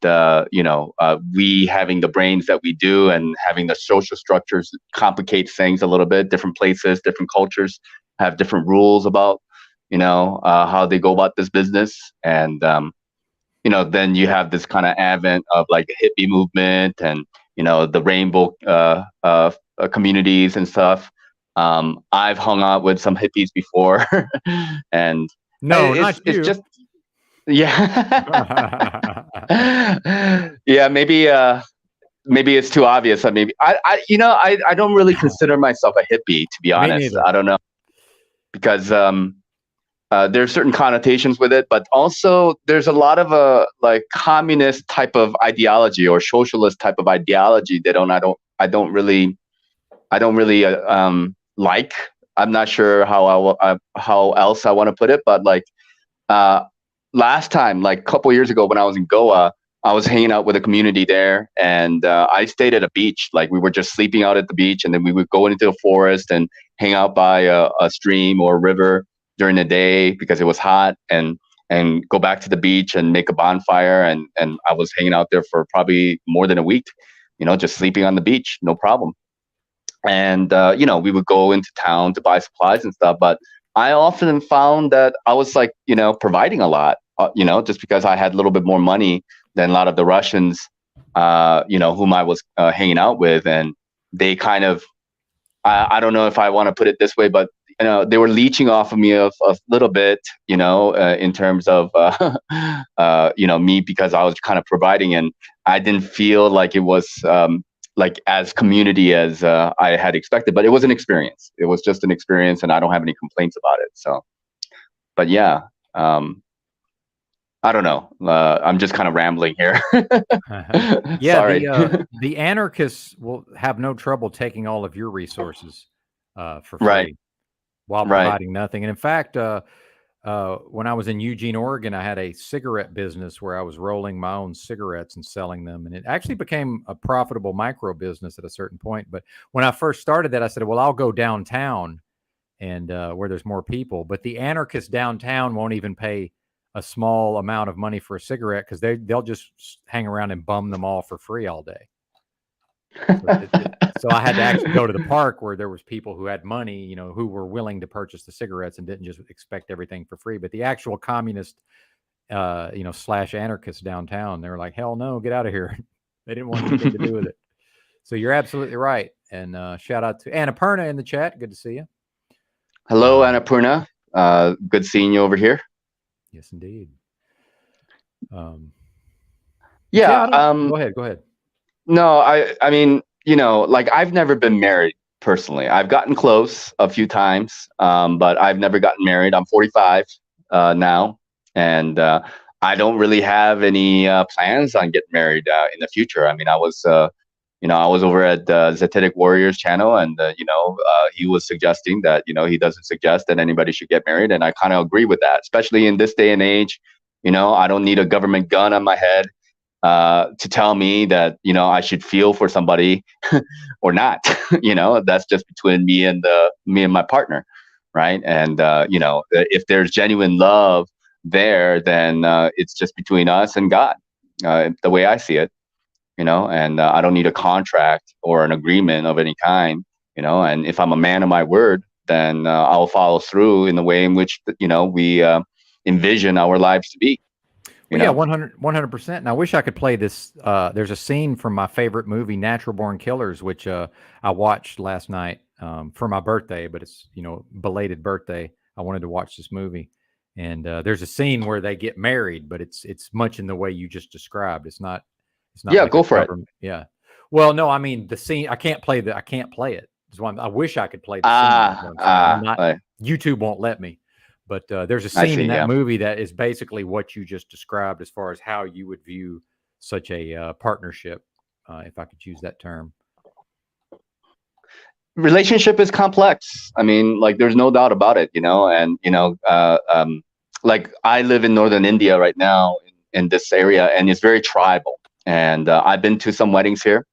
you know, we having the brains that we do and having the social structures complicates things a little bit. Different places, different cultures have different rules about, you know, how they go about this business. And you know, then you have this kind of advent of like a hippie movement, and you know, the rainbow communities and stuff. I've hung out with some hippies before, and no, not you. It's just yeah. Yeah, maybe it's too obvious. I you know, I don't really consider myself a hippie, to be honest. I don't know, because there's certain connotations with it, but also there's a lot of like communist type of ideology or socialist type of ideology that I don't really like. I'm not sure how else I want to put it, but like last time, like a couple years ago when I was in Goa, I was hanging out with a community there, and I stayed at a beach. Like, we were just sleeping out at the beach, and then we would go into the forest and hang out by a stream or a river during the day because it was hot, and go back to the beach and make a bonfire. And I was hanging out there for probably more than a week, you know, just sleeping on the beach, no problem. And you know, we would go into town to buy supplies and stuff, but I often found that I was, like, you know, providing a lot, you know, just because I had a little bit more money than a lot of the Russians, you know, whom I was hanging out with. And they kind of, I don't know if I want to put it this way, but you know, they were leeching off of me a little bit, you know, in terms of, you know, me, because I was kind of providing, and I didn't feel like it was like as community as I had expected. But it was an experience. It was just an experience, and I don't have any complaints about it. So, but yeah, I don't know. I'm just kind of rambling here. Yeah, sorry. The anarchists will have no trouble taking all of your resources for free, Right. while Right. providing nothing. And in fact, when I was in Eugene, Oregon, I had a cigarette business where I was rolling my own cigarettes and selling them. And it actually became a profitable micro business at a certain point. But when I first started that, I said, well, I'll go downtown and where there's more people. But the anarchists downtown won't even pay a small amount of money for a cigarette because they'll just hang around and bum them all for free all day. So I had to actually go to the park where there was people who had money, you know, who were willing to purchase the cigarettes and didn't just expect everything for free. But the actual communist, you know, / anarchists downtown, they were like, hell no, get out of here. They didn't want anything to do with it. So you're absolutely right. And shout out to Annapurna in the chat. Good to see you. Hello, Annapurna. Good seeing you over here. Yes, indeed. Yeah. Go ahead. No, I mean, you know, like I've never been married personally. I've gotten close a few times, but I've never gotten married. I'm 45 now, and I don't really have any plans on getting married in the future. I mean, I was over at Zetetic Warriors channel, and he was suggesting that he doesn't suggest that anybody should get married, and I kind of agree with that, especially in this day and age. I don't need a government gun on my head to tell me that I should feel for somebody or not. That's just between me and my partner, right? And if there's genuine love there, then it's just between us and God, the way I see it. And I don't need a contract or an agreement of any kind. And if I'm a man of my word, then I'll follow through in the way in which we envision our lives to be. Yeah, 100%. And I wish I could play this. There's a scene from my favorite movie, Natural Born Killers, which I watched last night for my birthday, but it's, belated birthday. I wanted to watch this movie. And there's a scene where they get married, but it's much in the way you just described. It's not. Yeah, like go for it. Yeah. Well, no, I mean the scene. I can't play it. I wish I could play the scene. YouTube won't let me. But there's a scene in that movie that is basically what you just described as far as how you would view such a partnership, if I could use that term. Relationship is complex. I mean, like, there's no doubt about it, and, like I live in northern India right now in this area, and it's very tribal. And I've been to some weddings here.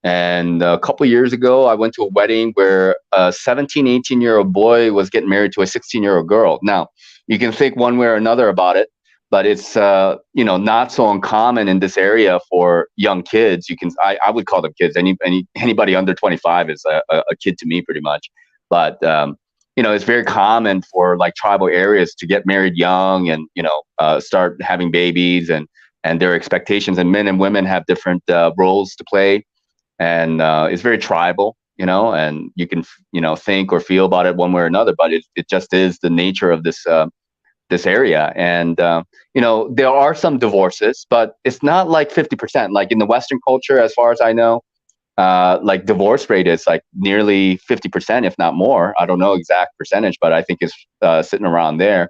And a couple of years ago, I went to a wedding where a 17, 18-year-old boy was getting married to a 16-year-old girl. Now, you can think one way or another about it, but it's not so uncommon in this area for young kids. I would call them kids. Anybody under 25 is a kid to me, pretty much. But it's very common for like tribal areas to get married young and start having babies, and their expectations. And men and women have different roles to play. And it's very tribal, and you can, think or feel about it one way or another, but it just is the nature of this area. And, there are some divorces, but it's not like 50%. Like in the Western culture, as far as I know, like divorce rate is like nearly 50%, if not more. I don't know exact percentage, but I think it's sitting around there.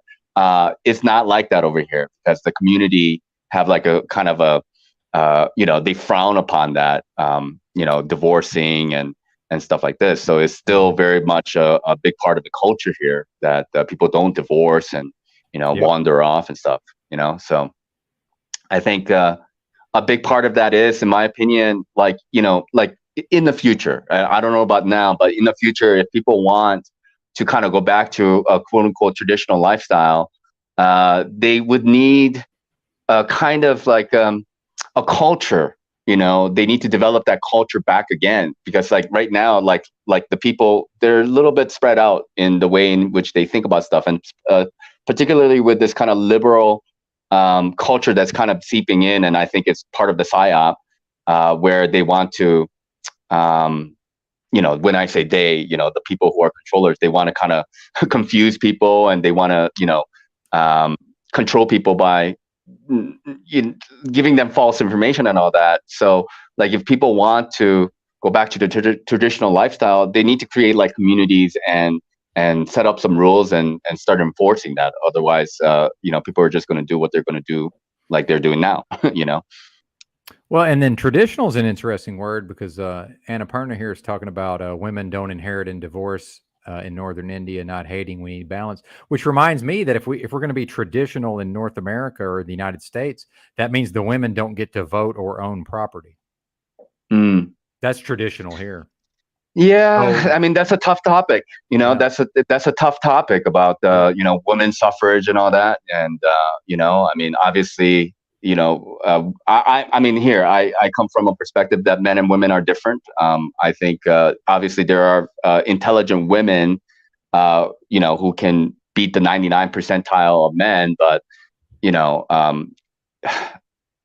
It's not like that over here, because the community have like a kind of a, they frown upon that, divorcing and stuff like this. So it's still very much a big part of the culture here that people don't divorce and, wander off and stuff, So I think a big part of that is, in my opinion, like in the future, I don't know about now, but in the future, if people want to kind of go back to a quote unquote traditional lifestyle, they would need a kind of like a culture. They need to develop that culture back again, because like right now, like the people, they're a little bit spread out in the way in which they think about stuff. And particularly with this kind of liberal culture that's kind of seeping in. And I think it's part of the PSYOP, where they want to, when I say they, the people who are controllers, they want to kind of confuse people, and they want to, control people by giving them false information and all that. So like if people want to go back to the traditional lifestyle, they need to create like communities and set up some rules and start enforcing that. Otherwise, people are just going to do what they're going to do like they're doing now, Well, and then traditional is an interesting word, because Annapurna here is talking about women don't inherit in divorce in northern India, not hating, we need balance. Which reminds me that if we're going to be traditional in North America or the United States, that means the women don't get to vote or own property. Mm. That's traditional here. Yeah, So I mean that's a tough topic. yeah. That's a tough topic about women's suffrage and all that. And I mean, obviously, I mean, here I come from a perspective that men and women are different. I think obviously there are intelligent women, who can beat the 99 percentile of men, but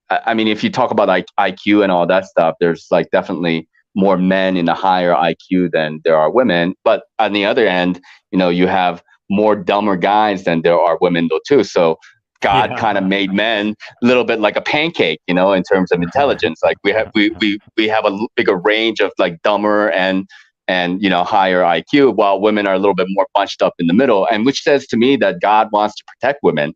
I mean, if you talk about like IQ and all that stuff, there's like definitely more men in a higher IQ than there are women. But on the other end, you have more dumber guys than there are women though too. So God kind of made men a little bit like a pancake, in terms of intelligence. Like we have a bigger range of like dumber and higher IQ, while women are a little bit more bunched up in the middle. And which says to me that God wants to protect women,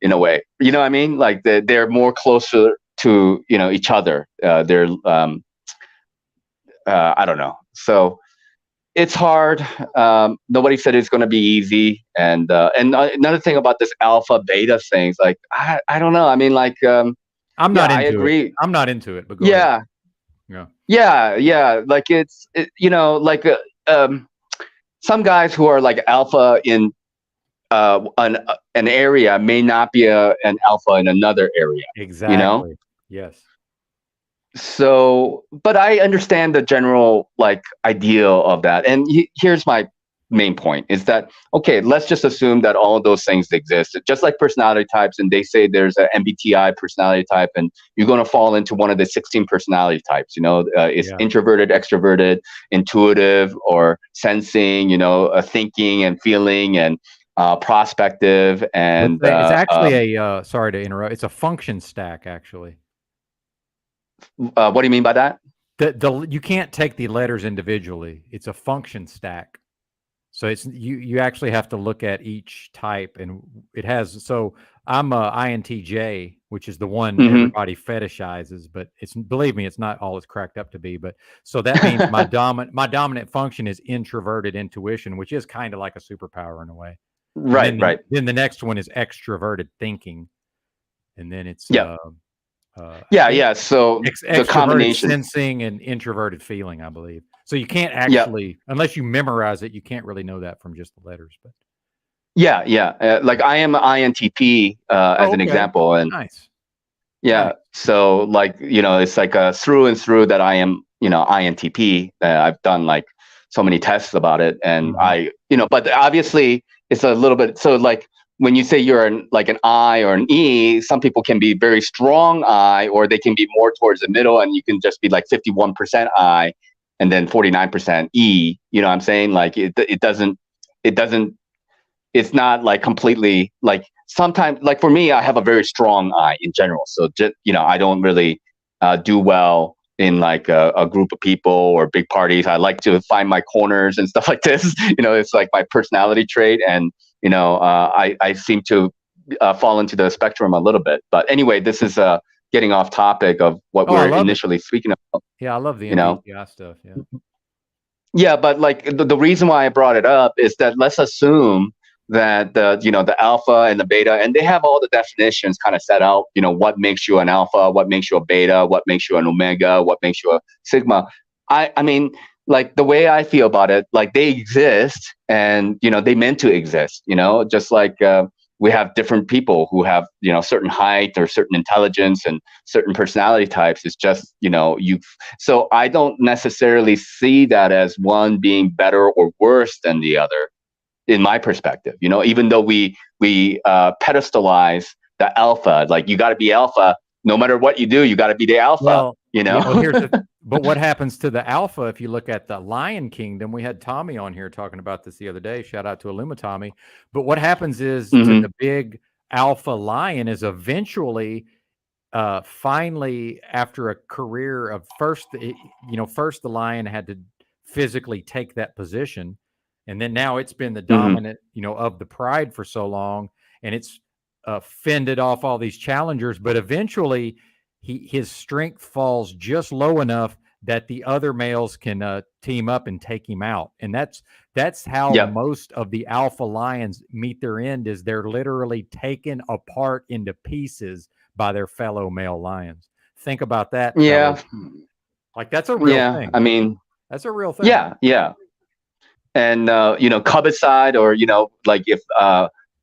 in a way. You know what I mean? Like they're more closer to each other. They're I don't know. So it's hard. Nobody said it's going to be easy. And another thing about this alpha beta things, like I don't know. I mean, like I'm not into I agree. it. I'm not into it. But go ahead. Yeah. Like like some guys who are like alpha in an area may not be an alpha in another area. Exactly. Yes. So, but I understand the general like ideal of that. And here's my main point is that, okay, let's just assume that all of those things exist, just like personality types. And they say there's an MBTI personality type, and you're going to fall into one of the 16 personality types. It's introverted, extroverted, intuitive, or sensing, thinking and feeling, and prospective. And it's actually sorry to interrupt. It's a function stack, actually. What do you mean by that? You can't take the letters individually. It's a function stack. So it's you actually have to look at each type, and it has. So I'm a INTJ, which is the one everybody fetishizes, but believe me, it's not all it's cracked up to be. But so that means my dominant function is introverted intuition, which is kind of like a superpower in a way. Right. Then the next one is extroverted thinking, and then it's So the combination, sensing and introverted feeling, I believe. So you can't actually, unless you memorize it, you can't really know that from just the letters. But like I am an INTP as an example, and nice. So like it's like a through and through that I am INTP. I've done like so many tests about it, and but obviously it's a little bit so like. When you say you're like an I or an E, some people can be very strong I, or they can be more towards the middle, and you can just be like 51% I and then 49% E. You know what I'm saying? Like it doesn't, it's not like completely like sometimes, like for me, I have a very strong I in general. So just, I don't really do well in like a group of people or big parties. I like to find my corners and stuff like this. It's like my personality trait. And I seem to fall into the spectrum a little bit. But anyway, this is getting off topic of what we're initially speaking about. Yeah, I love the MBTI stuff. Yeah, but like the reason why I brought it up is that let's assume that the alpha and the beta, and they have all the definitions kind of set out. What makes you an alpha, what makes you a beta, what makes you an omega, what makes you a sigma. I mean, like the way I feel about it, like they exist and, they meant to exist, just like we have different people who have, certain height or certain intelligence and certain personality types. It's just, so I don't necessarily see that as one being better or worse than the other in my perspective, even though we pedestalize the alpha, like you got to be alpha, no matter what you do, you got to be the alpha. Well, but what happens to the alpha? If you look at the Lion Kingdom, we had Tommy on here talking about this the other day. Shout out to Illuma Tommy. But what happens is to the big alpha lion is eventually, finally, after a career of first the lion had to physically take that position, and then now it's been the dominant, of the pride for so long, and it's fended off all these challengers, but eventually his strength falls just low enough that the other males can team up and take him out. And that's how Yep. most of the alpha lions meet their end, is they're literally taken apart into pieces by their fellow male lions. Think about that, Yeah. fellas. Like, that's a real Yeah. thing. I mean, That's a real thing. yeah. Yeah. And cubicide, or like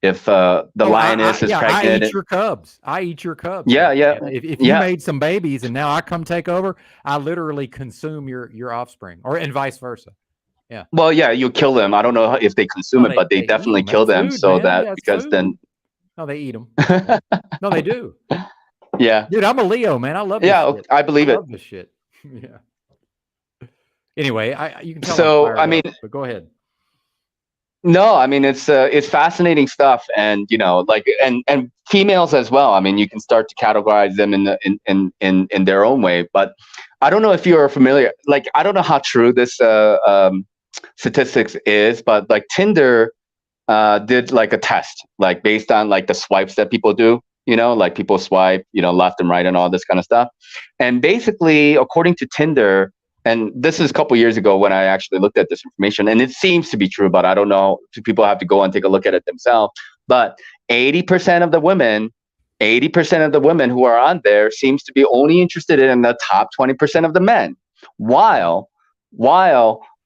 if the lioness is I pregnant. eat your cubs. I eat your cubs. Yeah. man. Yeah. If you Yeah. made some babies and now I come take over, I literally consume your offspring, and vice versa. Well, yeah, you kill them. I don't know if they consume No, it, but they eat definitely 'em. kill It's them food, so man. that Yeah, it's because food. then No, they eat them. No, they do. yeah. Dude, I'm a Leo, man. I love this Yeah, shit. I believe I it. love this shit. Yeah. Anyway, you can tell So, I'm I fired mean, up, but go ahead. no, I mean it's fascinating stuff, and like and females as well. I mean, you can start to categorize them in their own way, but I don't know if you are familiar. Like, I don't know how true this statistics is, but like Tinder did like a test, like based on like the swipes that people do. Like people swipe, left and right and all this kind of stuff. And basically, according to Tinder, and this is a couple years ago when I actually looked at this information, and it seems to be true, but I don't know. People have to go and take a look at it themselves. But 80% of the women, 80% of the women who are on there seems to be only interested in the top 20% of the men, while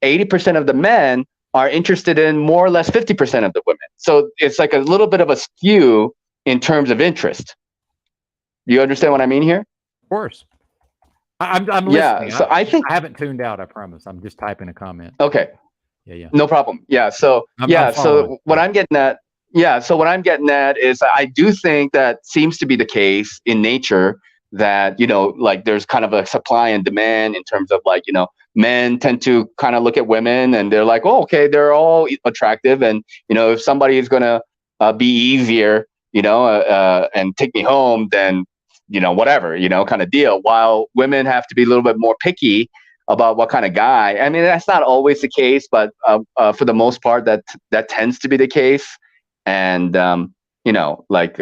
80% of the men are interested in more or less 50% of the women. So it's like a little bit of a skew in terms of interest. You understand what I mean here? Of course. I'm listening. Yeah. So I think I haven't tuned out. I promise. I'm just typing a comment. okay. Yeah. No problem. Yeah. So I'm so following. what I'm getting at, so what I'm getting at is I do think that seems to be the case in nature, that like there's kind of a supply and demand in terms of like men tend to kind of look at women and they're like, oh, okay, they're all attractive, and if somebody is gonna be easier, and take me home, then whatever, kind of deal. While women have to be a little bit more picky about what kind of guy. I mean, that's not always the case, but for the most part, that tends to be the case. And like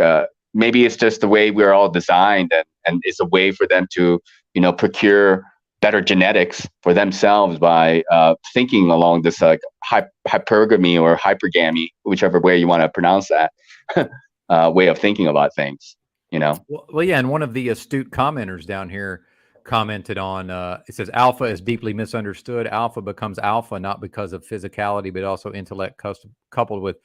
maybe it's just the way we're all designed, and it's a way for them to procure better genetics for themselves by thinking along this like hypergamy or hypergamy, whichever way you want to pronounce that, way of thinking about things. Well, yeah, and one of the astute commenters down here commented on, it says, alpha is deeply misunderstood. Alpha becomes alpha not because of physicality, but also intellect coupled with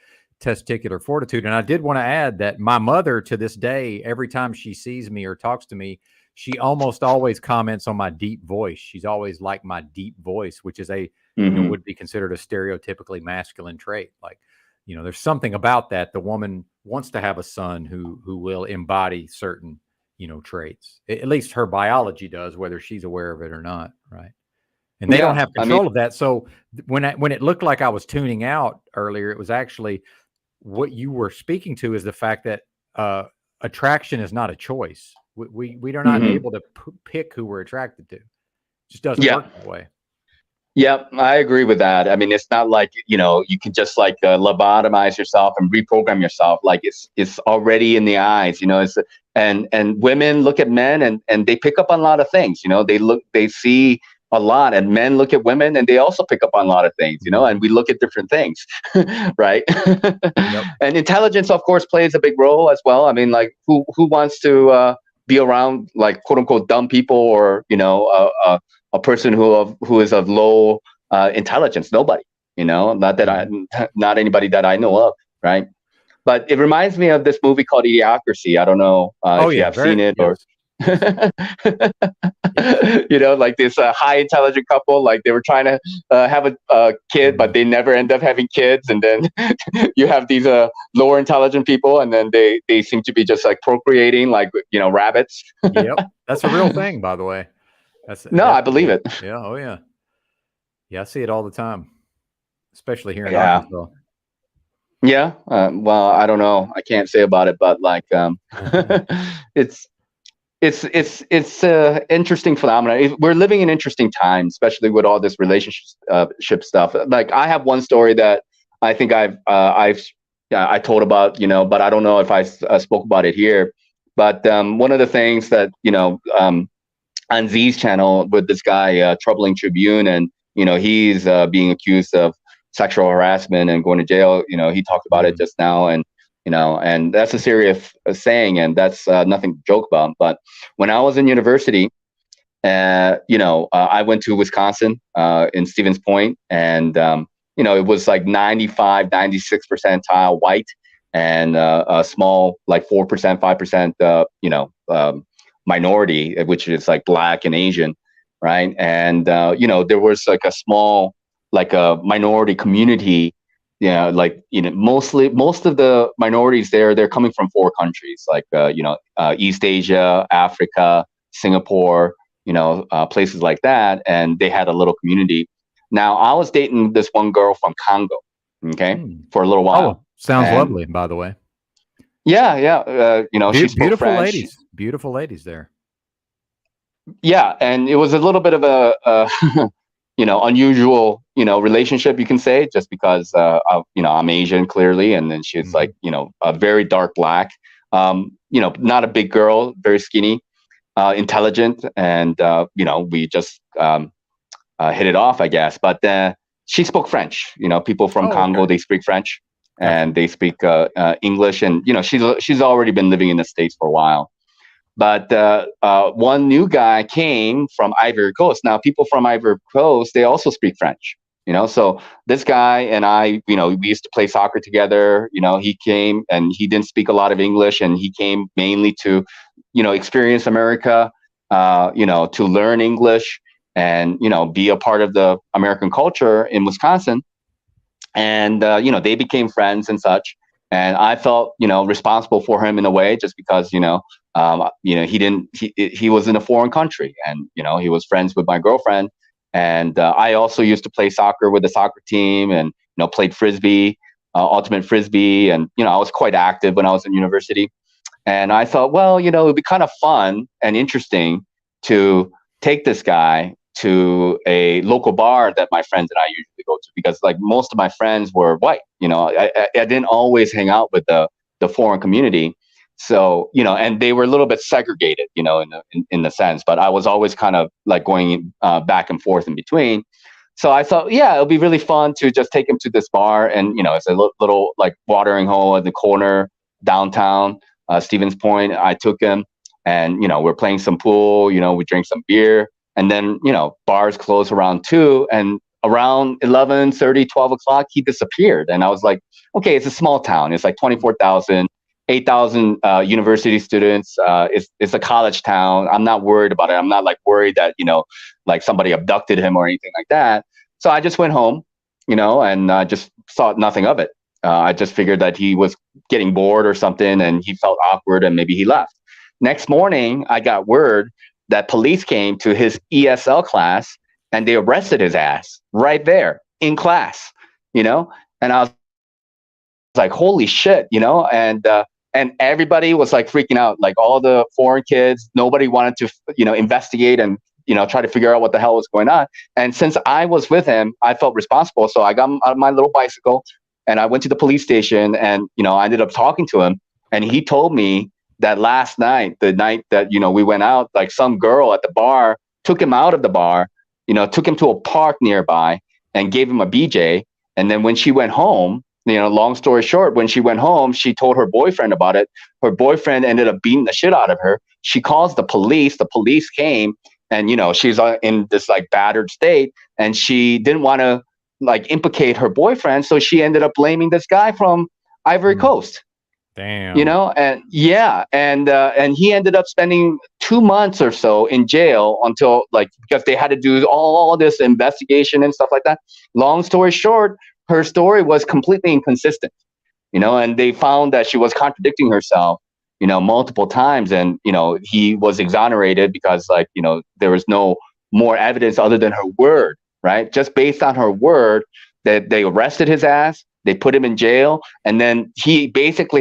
testicular fortitude. And I did want to add that my mother, to this day, every time she sees me or talks to me, she almost always comments on my deep voice. She's always liked my deep voice, which is would be considered a stereotypically masculine trait. Like, there's something about that. The woman wants to have a son who will embody certain, traits. At least her biology does, whether she's aware of it or not. Right. And they don't have control of that. So when it looked like I was tuning out earlier, it was actually what you were speaking to, is the fact that attraction is not a choice. We are not able to pick who we're attracted to. It just doesn't work that way. Yep, I agree with that. I mean, it's not like you can just like lobotomize yourself and reprogram yourself. Like it's already in the eyes. It's and women look at men and they pick up on a lot of things. They see a lot, and men look at women and they also pick up on a lot of things. And we look at different things, right? Yep. And intelligence, of course, plays a big role as well. I mean, like who wants to be around like quote unquote dumb people, or a person who is of low intelligence? Nobody, not anybody that I know of, right? But it reminds me of this movie called Idiocracy. I don't know if you have seen it, or like this high intelligent couple, like they were trying to have a kid, but they never end up having kids, and then you have these lower intelligent people, and then they seem to be just like procreating like rabbits. Yep, that's a real thing, by the way. I believe it. Yeah. Oh yeah. Yeah, I see it all the time, especially here in Arkansas. Yeah. Well, I don't know. I can't say about it, but like, it's interesting phenomenon. We're living in interesting times, especially with all this relationship stuff. Like, I have one story that I think I told about, but I don't know if I spoke about it here. But one of the things that on Z's channel with this guy, Troubling Tribune, and he's being accused of sexual harassment and going to jail. He talked about it just now, and and that's a serious saying, and that's nothing to joke about. But when I was in university, I went to Wisconsin in Stevens Point, and it was like 95, 96 percentile white, and a small like 4%, 5%, minority, which is like Black and Asian, right? And there was like a small, like a minority community. Most of the minorities there, they're coming from 4 countries, like East Asia, Africa, Singapore, places like that, and they had a little community. Now, I was dating this one girl from Congo, okay, for a little while. Oh, sounds lovely, by the way. Yeah, yeah. She spoke beautiful French. Beautiful ladies there. Yeah, and it was a little bit of a unusual, relationship, you can say, just because I'm Asian, clearly, and then she's like, a very dark Black, not a big girl, very skinny, intelligent, and we just hit it off, I guess. But she spoke French. People from Congo, they speak French, and they speak English, and she's already been living in the States for a while. But one new guy came from Ivory Coast. Now, people from Ivory Coast, they also speak French. So this guy and I, we used to play soccer together. He came and he didn't speak a lot of English, and he came mainly to, experience America, to learn English and, be a part of the American culture in Wisconsin. And, they became friends and such. And I felt, responsible for him in a way, just because, he was in a foreign country, and, he was friends with my girlfriend. And I also used to play soccer with the soccer team, and, played Frisbee, ultimate Frisbee. And, I was quite active when I was in university. And I thought, well, it'd be kind of fun and interesting to take this guy to a local bar that my friends and I usually go to, because like most of my friends were white. I didn't always hang out with the foreign community. So, and they were a little bit segregated, in the sense, but I was always kind of like going back and forth in between. So I thought, yeah, it'll be really fun to just take him to this bar. And, it's a little like watering hole at the corner downtown, Stevens Point. I took him, and, we're playing some pool, we drink some beer, and then, bars close around 2, and around 11:30, 12 o'clock, he disappeared. And I was like, okay, it's a small town. It's like 24,000, 8,000 university students. It's a college town. I'm not worried about it. I'm not like worried that, like somebody abducted him or anything like that. So I just went home, and just thought nothing of it. I just figured that he was getting bored or something, and he felt awkward, and maybe he left. Next morning, I got word that police came to his ESL class, and they arrested his ass right there in class, and I was like, holy shit, and everybody was like freaking out, like all the foreign kids. Nobody wanted to, investigate and, try to figure out what the hell was going on. And since I was with him, I felt responsible. So I got on my little bicycle, and I went to the police station, and, I ended up talking to him, and he told me that last night, the night that, we went out, like some girl at the bar took him out of the bar, took him to a park nearby and gave him a BJ. And then when she went home, long story short, when she went home, she told her boyfriend about it. Her boyfriend ended up beating the shit out of her. She calls the police. The police came, and, she's in this like battered state, and she didn't want to like implicate her boyfriend. So she ended up blaming this guy from Ivory Coast. Damn. And yeah, and he ended up spending 2 months or so in jail until because they had to do all this investigation and stuff like that. Long story short, her story was completely inconsistent, and they found that she was contradicting herself, multiple times. And, he was exonerated because there was no more evidence other than her word, right? Just based on her word, that they arrested his ass. They put him in jail, and then he basically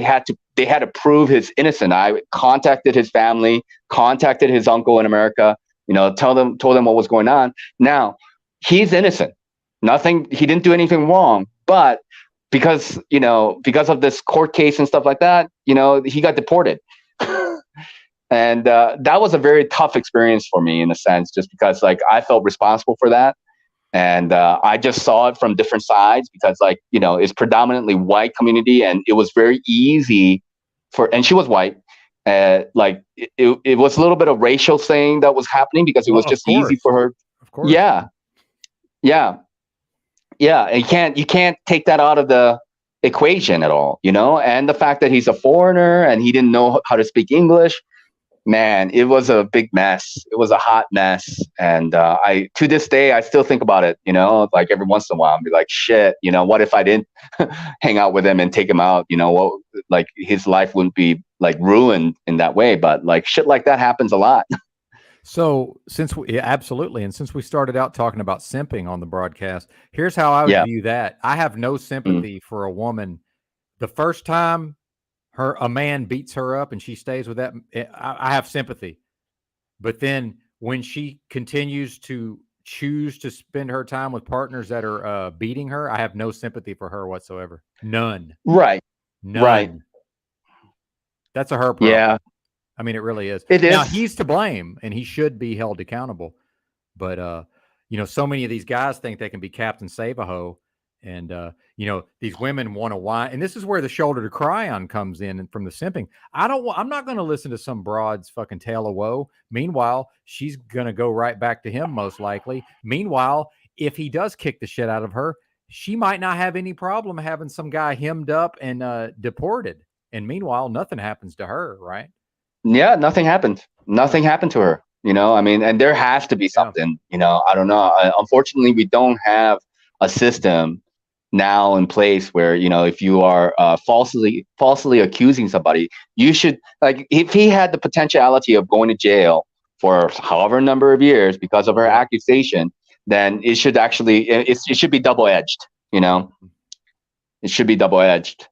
they had to prove his innocence. I contacted his family, contacted his uncle in America, told them what was going on. Now, he's innocent. He didn't do anything wrong, but because of this court case and stuff like that, he got deported. And that was a very tough experience for me in a sense, just because like I felt responsible for that. And I just saw it from different sides because like, you know, it's predominantly white community and it was very easy and she was white. Like it was a little bit of racial thing that was happening because it was just easy for her. Of course. Yeah. Yeah. Yeah. And you can't take that out of the equation at all, you know? And the fact that he's a foreigner and he didn't know how to speak English, man, it was a big mess. It was a hot mess. And I, to this day, I still think about it, you know, like every once in a while, I'll be like, shit, you know, what if I didn't hang out with him and take him out? You know, what, like his life wouldn't be like ruined in that way. But like shit like that happens a lot. So absolutely. And since we started out talking about simping on the broadcast, here's how I would view that. I have no sympathy for a woman. The first time a man beats her up and she stays with that, I have sympathy. But then when she continues to choose to spend her time with partners that are beating her, I have no sympathy for her whatsoever. None. Right. None. Right. That's a her problem. Yeah. I mean, it really is. It now, is. he's to blame and he should be held accountable. But, you know, so many of these guys think they can be Captain Save-A-Ho. And, you know, these women want to whine. And this is where the shoulder to cry on comes in and from the simping. I'm not going to listen to some broad's fucking tale of woe. Meanwhile, she's going to go right back to him most likely. Meanwhile, if he does kick the shit out of her, she might not have any problem having some guy hemmed up and deported. And meanwhile, nothing happens to her, right? Yeah, nothing happened. Nothing happened to her. You know, I mean, and there has to be something, you know, I don't know. Unfortunately, we don't have a system now in place where, you know, if you are falsely accusing somebody, you should, like, if he had the potentiality of going to jail for however number of years because of her accusation, then it should actually, it should be double-edged, you know, it should be double-edged.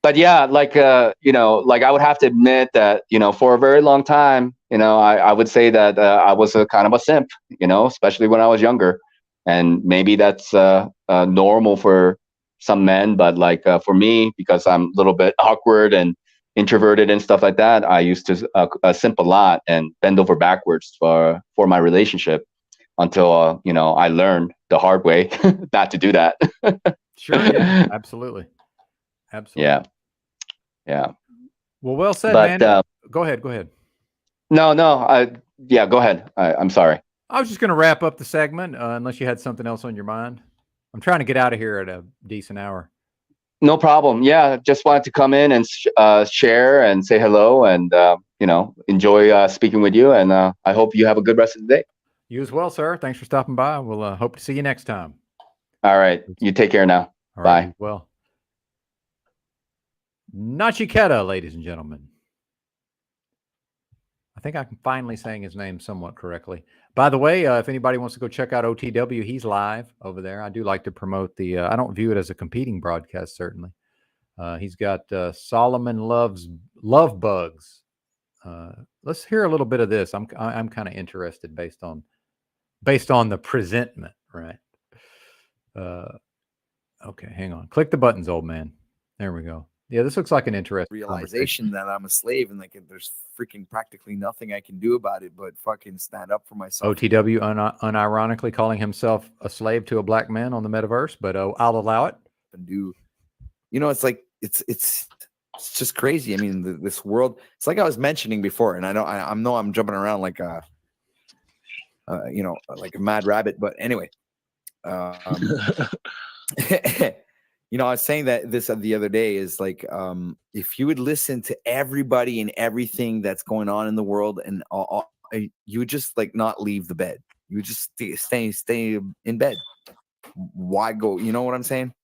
But yeah, like, you know, like I would have to admit that, you know, for a very long time, you know, I would say that I was a kind of a simp, you know, especially when I was younger. And maybe that's normal for some men. But like for me, because I'm a little bit awkward and introverted and stuff like that, I used to simp a lot and bend over backwards for my relationship until, you know, I learned the hard way not to do that. Sure. Yeah, absolutely. Absolutely. Yeah. Well said, but, man. Go ahead. No. Yeah, go ahead. I'm sorry. I was just going to wrap up the segment unless you had something else on your mind. I'm trying to get out of here at a decent hour. No problem. Yeah, just wanted to come in and share and say hello and, you know, enjoy speaking with you. And I hope you have a good rest of the day. You as well, sir. Thanks for stopping by. We'll hope to see you next time. All right. You take care now. All Bye. Right, well, Nachiketa, ladies and gentlemen. I think I'm finally saying his name somewhat correctly. By the way, if anybody wants to go check out OTW, he's live over there. I do like to promote the, I don't view it as a competing broadcast, certainly. He's got Solomon Loves Love Bugs. Let's hear a little bit of this. I'm kind of interested based on the presentment, right? Okay, hang on. Click the buttons, old man. There we go. Yeah, this looks like an interesting realization that I'm a slave and like there's freaking practically nothing I can do about it but fucking stand up for myself. OTW unironically calling himself a slave to a black man on the metaverse, but I'll allow it. And do, you know, it's like it's just crazy. I mean, this world. It's like I was mentioning before, and I know I'm jumping around like a, you know, like a mad rabbit. But anyway, you know, I was saying that this the other day is like, if you would listen to everybody and everything that's going on in the world, and you would just like not leave the bed. You would just stay in bed. Why go? You know what I'm saying?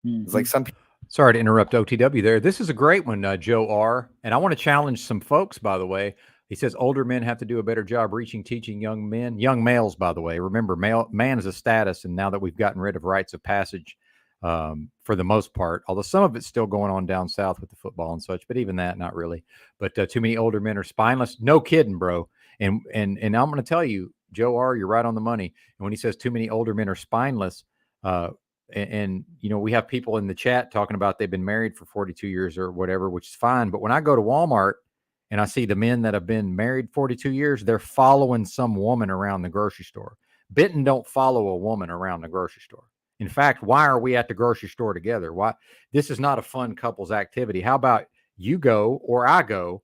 Mm-hmm. It's like some people. Sorry to interrupt OTW there. This is a great one, Joe R. And I want to challenge some folks, by the way. He says older men have to do a better job teaching young males, by the way. Remember, man is a status. And now that we've gotten rid of rites of passage, for the most part, although some of it's still going on down south with the football and such, but even that, not really. But too many older men are spineless. No kidding, bro. And I'm going to tell you, Joe R., you're right on the money. And when he says too many older men are spineless, And we have people in the chat talking about they've been married for 42 years or whatever, which is fine. But when I go to Walmart and I see the men that have been married 42 years, they're following some woman around the grocery store. Benton don't follow a woman around the grocery store. In fact, why are we at the grocery store together? Why? This is not a fun couples activity. How about you go or I go?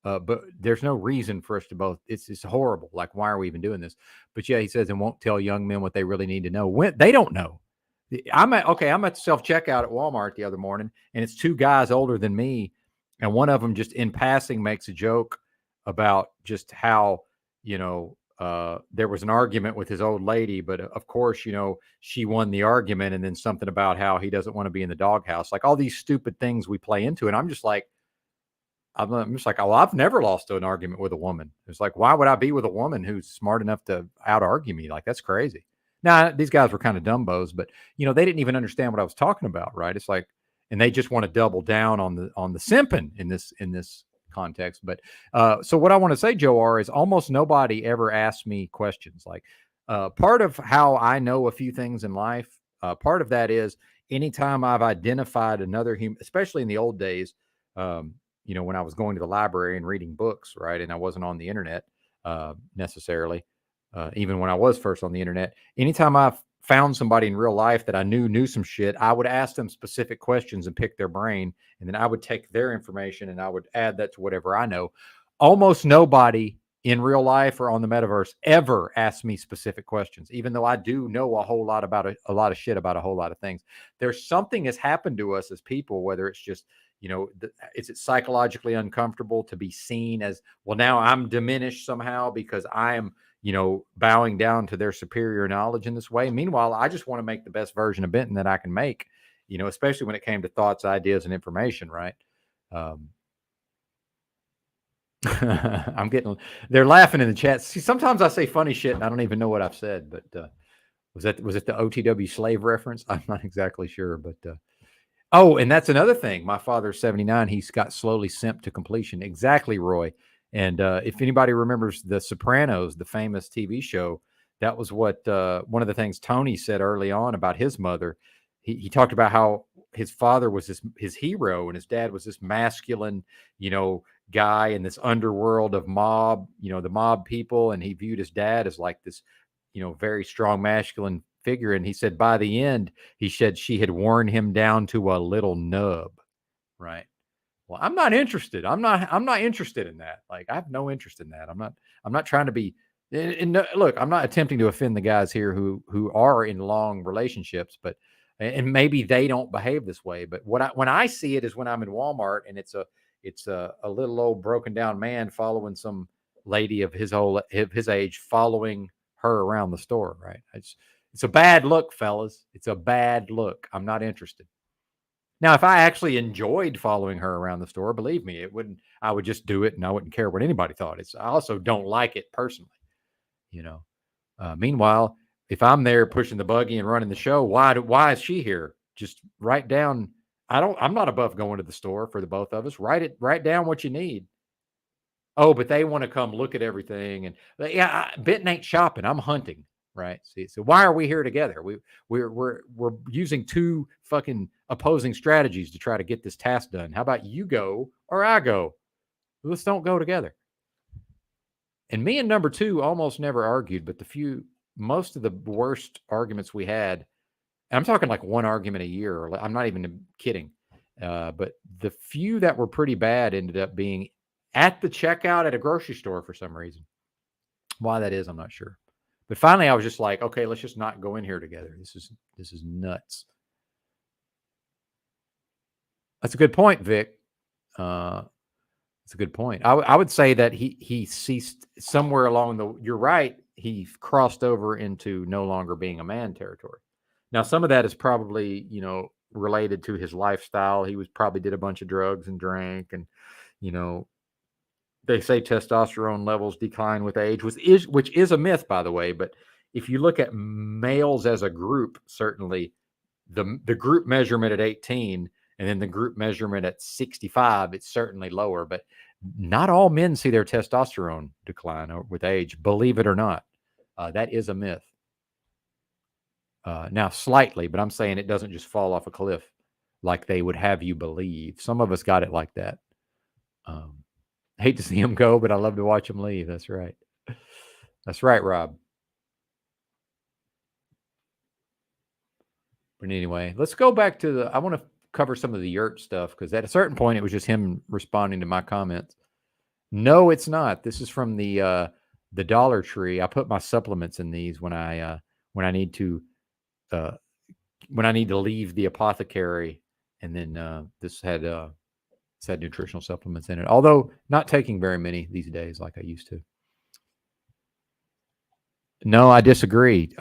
But there's no reason for us to both. It's horrible. Like, why are we even doing this? But yeah, he says, and won't tell young men what they really need to know. When they don't know. I'm at the self checkout at Walmart the other morning, and it's two guys older than me, and one of them just in passing makes a joke about just how there was an argument with his old lady, but of course she won the argument, and then something about how he doesn't want to be in the doghouse, like all these stupid things we play into, and I'm just like, oh, I've never lost an argument with a woman. It's like, why would I be with a woman who's smart enough to out argue me? Like, that's crazy. Now, these guys were kind of dumbos, but they didn't even understand what I was talking about, right? It's like, and they just want to double down on the simping in this context. But so what I want to say, Joe R, is almost nobody ever asks me questions. Like, part of how I know a few things in life, part of that is anytime I've identified another human, especially in the old days, when I was going to the library and reading books, right? And I wasn't on the internet necessarily, even when I was first on the internet. Anytime I found somebody in real life that I knew some shit, I would ask them specific questions and pick their brain. And then I would take their information and I would add that to whatever I know. Almost nobody in real life or on the metaverse ever asks me specific questions, even though I do know a whole lot about a lot of shit about a whole lot of things. There's something has happened to us as people, whether it's just, is it psychologically uncomfortable to be seen as, well, now I'm diminished somehow because I am, bowing down to their superior knowledge in this way. Meanwhile, I just want to make the best version of Benton that I can make, especially when it came to thoughts, ideas, and information, right? They're laughing in the chat. See, sometimes I say funny shit and I don't even know what I've said, but was it the OTW slave reference? I'm not exactly sure, but oh, and that's another thing. My father's 79. He's got slowly simped to completion. Exactly, Roy. And if anybody remembers The Sopranos, the famous TV show, that was what one of the things Tony said early on about his mother. He talked about how his father was his hero and his dad was this masculine, guy in this underworld of mob, the mob people. And he viewed his dad as like this, very strong masculine figure. And he said by the end, he said she had worn him down to a little nub. Right. Well, I'm not interested. I'm not interested in that. Like, I have no interest in that. I'm not trying to be, and look, I'm not attempting to offend the guys here who are in long relationships, but, and maybe they don't behave this way. But when I see it is when I'm in Walmart and it's a little old broken down man following some lady of his age, following her around the store. Right. It's a bad look, fellas. It's a bad look. I'm not interested. Now, if I actually enjoyed following her around the store, believe me, I would just do it and I wouldn't care what anybody thought. I also don't like it personally, meanwhile, if I'm there pushing the buggy and running the show, why is she here? Just write down. I'm not above going to the store for the both of us. Write down what you need. Oh, but they want to come look at everything. And yeah, Benton ain't shopping. I'm hunting. Right. See, so why are we here together? We're using two fucking opposing strategies to try to get this task done. How about you go or I go? Let's don't go together. And me and number two almost never argued, but most of the worst arguments we had, I'm talking like one argument a year. I'm not even kidding. But the few that were pretty bad ended up being at the checkout at a grocery store for some reason. Why that is, I'm not sure. But finally, I was just like, okay, let's just not go in here together. This is nuts. That's a good point, Vic. That's a good point. I would say that he ceased somewhere along you're right. He crossed over into no longer being a man territory. Now, some of that is probably, related to his lifestyle. He probably did a bunch of drugs and drank and, they say testosterone levels decline with age, which is a myth, by the way. But if you look at males as a group, certainly the group measurement at 18 and then the group measurement at 65, it's certainly lower. But not all men see their testosterone decline with age, believe it or not. That is a myth. Now, slightly, but I'm saying it doesn't just fall off a cliff like they would have you believe. Some of us got it like that. Hate to see him go, but I love to watch him leave. That's right. That's right, Rob. But anyway, let's go back to I want to cover some of the yurt stuff because at a certain point it was just him responding to my comments. No, it's not. This is from the Dollar Tree. I put my supplements in these when I need to leave the apothecary, and then this had nutritional supplements in it. Although not taking very many these days like I used to. No, I disagree.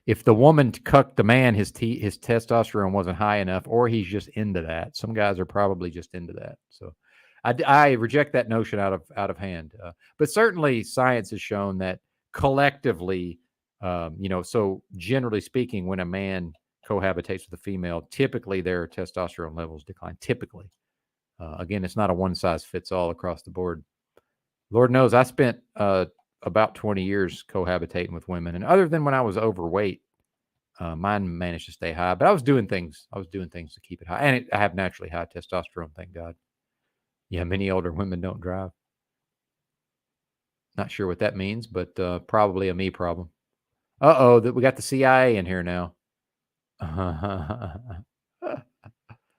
If the woman cucked the man, his testosterone wasn't high enough, or he's just into that. Some guys are probably just into that. So I reject that notion out of hand. But certainly science has shown that collectively, so generally speaking, when a man cohabitates with a female, typically their testosterone levels decline. Typically. Again, it's not a one size fits all across the board. Lord knows I spent about 20 years cohabitating with women, and other than when I was overweight, mine managed to stay high. But I was doing things to keep it high, and I have naturally high testosterone, thank God. Yeah, many older women don't drive. Not sure what that means, but probably a me problem. That we got the CIA in here now.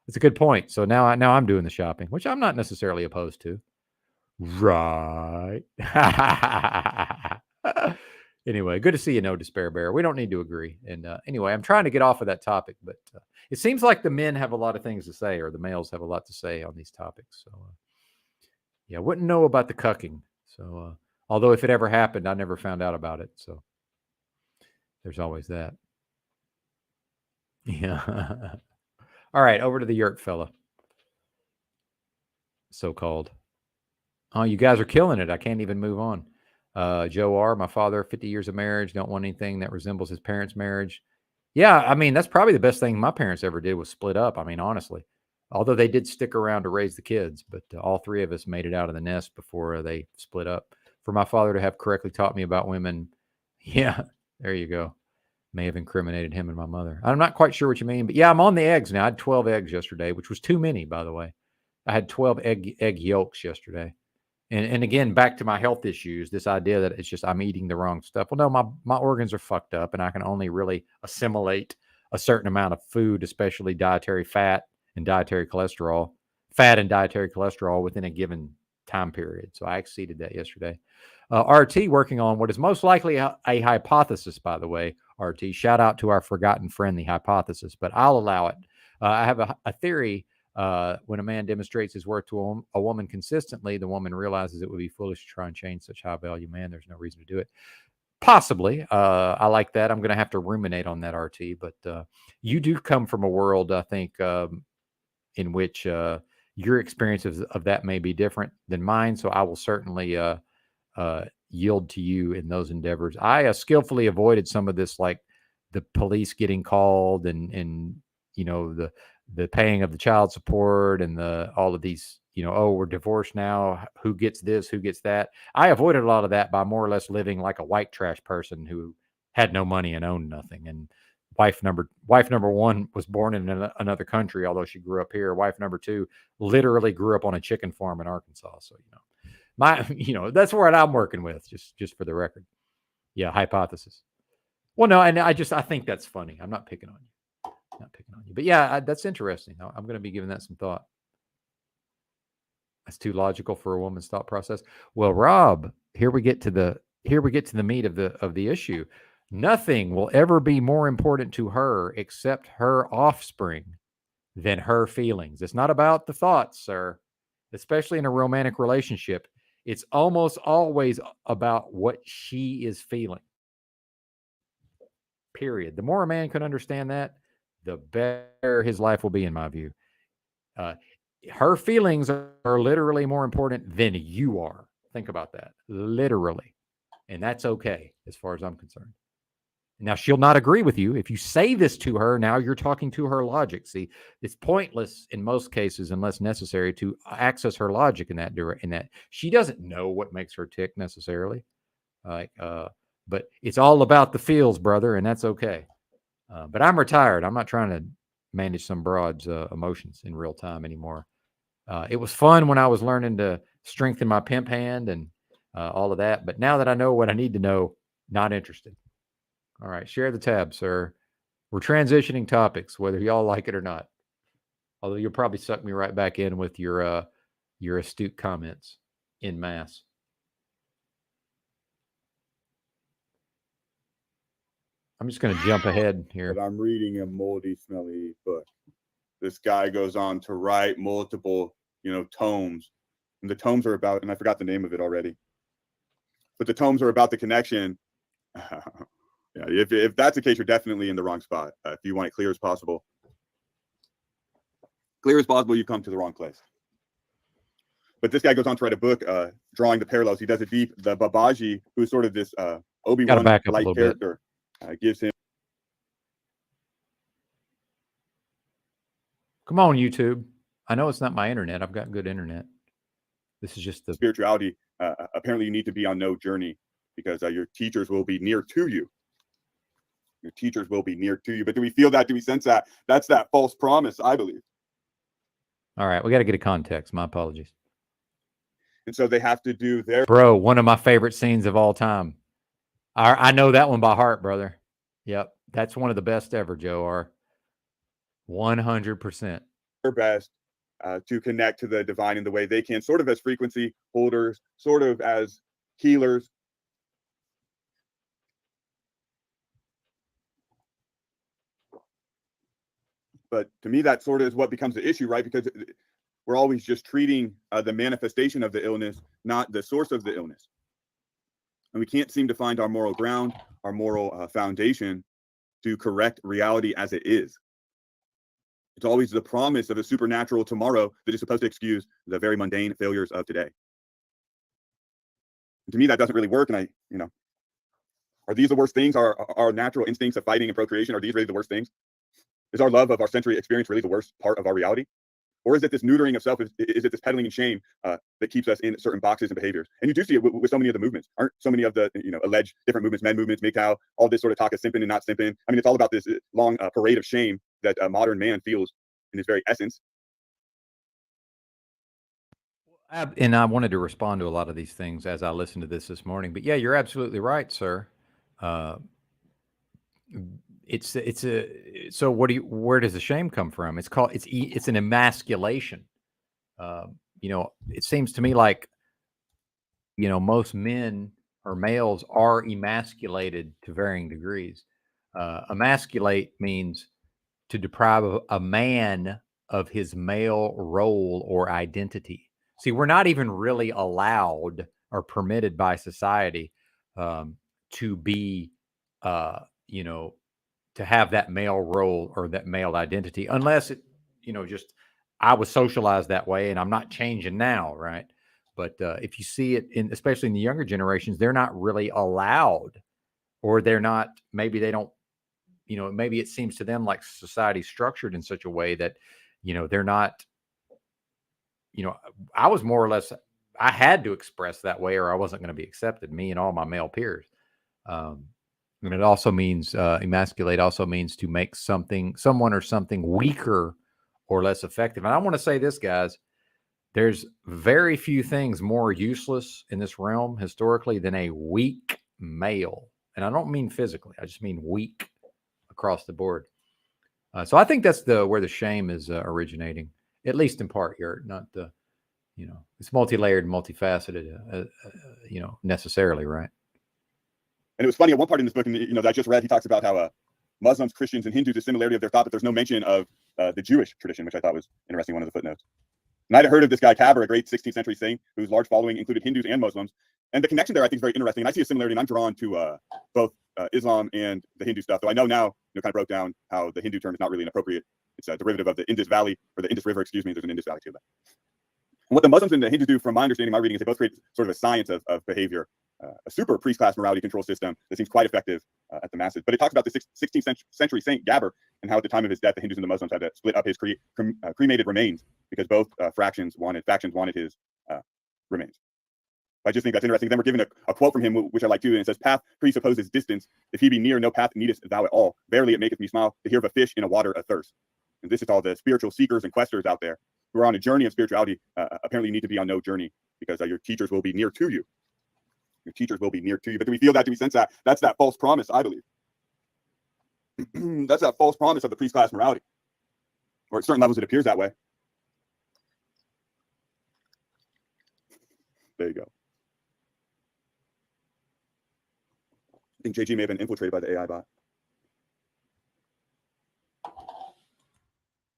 It's a good point. So now I'm doing the shopping, which I'm not necessarily opposed to. Right. Anyway, good to see you, No Despair Bear. We don't need to agree. And anyway, I'm trying to get off of that topic, but it seems like the men have a lot of things to say, or the males have a lot to say on these topics. So, yeah, wouldn't know about the cucking. So, although if it ever happened, I never found out about it. So, there's always that. Yeah. All right, over to the yurt fella. So-called. Oh, you guys are killing it. I can't even move on. Joe R., my father, 50 years of marriage, don't want anything that resembles his parents' marriage. Yeah, I mean, that's probably the best thing my parents ever did was split up. I mean, honestly. Although they did stick around to raise the kids, but all three of us made it out of the nest before they split up. For my father to have correctly taught me about women, yeah, there you go. May have incriminated him and my mother. I'm not quite sure what you mean, but yeah, I'm on the eggs now. I had 12 eggs yesterday, which was too many, by the way. I had 12 egg yolks yesterday. And again, back to my health issues, this idea that it's just I'm eating the wrong stuff. Well, no, my organs are fucked up, and I can only really assimilate a certain amount of food, especially dietary fat and dietary cholesterol, within a given time period. So I exceeded that yesterday. RT working on what is most likely a hypothesis, by the way. RT, shout out to our forgotten friend, the hypothesis, but I'll allow it. I have a theory. When a man demonstrates his worth to a woman consistently, the woman realizes it would be foolish to try and change such high value man. There's no reason to do it. Possibly. I like that. I'm going to have to ruminate on that, RT. But you do come from a world, I think, in which your experiences of that may be different than mine. So I will certainly yield to you in those endeavors. I skillfully avoided some of this, like the police getting called and the paying of the child support and all of these, we're divorced now. Who gets this? Who gets that? I avoided a lot of that by more or less living like a white trash person who had no money and owned nothing. And wife number one was born in another country, although she grew up here. Wife number two literally grew up on a chicken farm in Arkansas. So, that's what I'm working with, just for the record. Yeah, hypothesis. Well, no, and I think that's funny. I'm not picking on you. But yeah, that's interesting. I'm going to be giving that some thought. That's too logical for a woman's thought process. Well, Rob, here we get to the meat of the issue. Nothing will ever be more important to her except her offspring than her feelings. It's not about the thoughts, sir. Especially in a romantic relationship, it's almost always about what she is feeling. Period. The more a man can understand that, the better his life will be, in my view. Her feelings are literally more important than you are. Think about that. Literally. And that's okay, as far as I'm concerned. Now, she'll not agree with you. If you say this to her, now you're talking to her logic. See, it's pointless in most cases, unless necessary, to access her logic in that. She doesn't know what makes her tick necessarily. But it's all about the feels, brother, and that's okay. But I'm retired. I'm not trying to manage some broad's emotions in real time anymore. It was fun when I was learning to strengthen my pimp hand and all of that. But now that I know what I need to know, not interested. All right, share the tab, sir. We're transitioning topics, whether y'all like it or not. Although you'll probably suck me right back in with your astute comments in mass. I'm just going to jump ahead here. But I'm reading a moldy, smelly book. This guy goes on to write multiple, tomes, and the tomes are about, and I forgot the name of it already, but the tomes are about the connection. Yeah, if that's the case, you're definitely in the wrong spot. If you want it clear as possible, you've come to the wrong place. But this guy goes on to write a book drawing the parallels. He does it deep. The Babaji, who's sort of this Obi-Wan light character, gives him. Come on, YouTube. I know it's not my internet. I've got good internet. This is just the spirituality. Apparently, you need to be on no journey because your teachers will be near to you. Your teachers will be near to you. But do we feel that? Do we sense that? That's that false promise, I believe. All right. We got to get a context. My apologies. And so they have to do their. Bro, one of my favorite scenes of all time. I know that one by heart, brother. Yep. That's one of the best ever, Joe R. 100%. Their best to connect to the divine in the way they can, sort of as frequency holders, sort of as healers. But to me, that sort of is what becomes the issue, right? Because we're always just treating the manifestation of the illness, not the source of the illness. And we can't seem to find our moral ground, our moral foundation to correct reality as it is. It's always the promise of a supernatural tomorrow that is supposed to excuse the very mundane failures of today. And to me, that doesn't really work. And are these the worst things? Our natural instincts of fighting and procreation, are these really the worst things? Is our love of our sensory experience really the worst part of our reality? Or is it this neutering of self? Is it this peddling in shame that keeps us in certain boxes and behaviors? And you do see it with so many of the movements. Aren't so many of the alleged different movements, men movements, MGTOW, all this sort of talk of simping and not simping? I mean, it's all about this long parade of shame that modern man feels in his very essence. And I wanted to respond to a lot of these things as I listened to this morning. But yeah, you're absolutely right, sir. So where does the shame come from? It's an emasculation. It seems to me like, most men or males are emasculated to varying degrees. Emasculate means to deprive a man of his male role or identity. See, we're not even really allowed or permitted by society to be, to have that male role or that male identity, unless it, just I was socialized that way and I'm not changing now, right? But if you see it especially in the younger generations, they're not really allowed, or maybe they don't, maybe it seems to them like society's structured in such a way that, they're not, I was more or less, I had to express that way or I wasn't going to be accepted, me and all my male peers. And it also means emasculate also means to make someone or something weaker or less effective. And I want to say this, guys, there's very few things more useless in this realm historically than a weak male. And I don't mean physically, I just mean weak across the board. So I think that's where the shame is originating, at least in part here, not the, it's multi-layered and multifaceted, necessarily, right? And it was funny at one part in this book, and that I just read, he talks about how Muslims, Christians, and Hindus, the similarity of their thought, but there's no mention of the Jewish tradition, which I thought was interesting, one of the footnotes. And I'd heard of this guy Kabir, a great 16th century saint whose large following included Hindus and Muslims. And the connection there I think is very interesting. And I see a similarity, and I'm drawn to both Islam and the Hindu stuff. Though I know now, kind of broke down how the Hindu term is not really an appropriate. It's a derivative of the Indus Valley, or the Indus River, excuse me. There's an Indus Valley too. And what the Muslims and the Hindus do, from my understanding, my reading, is they both create sort of a science of behavior, a super priest class morality control system that seems quite effective at the masses. But it talks about the 16th century saint Gabir, and how at the time of his death, the Hindus and the Muslims had to split up his cremated remains because both factions wanted his remains. I just think that's interesting. Then we're given a quote from him, which I like too, and it says, "Path presupposes distance. If he be near, no path needest thou at all. Verily, it maketh me smile to hear of a fish in a water athirst." And this is all the spiritual seekers and questers out there who are on a journey of spirituality. Apparently, need to be on no journey because your teachers will be near to you. Your teachers will be near to you. But do we feel that? Do we sense that? That's that false promise, I believe. That's that false promise of the priest class morality, or at certain levels, it appears that way. There you go. I think JG may have been infiltrated by the AI bot.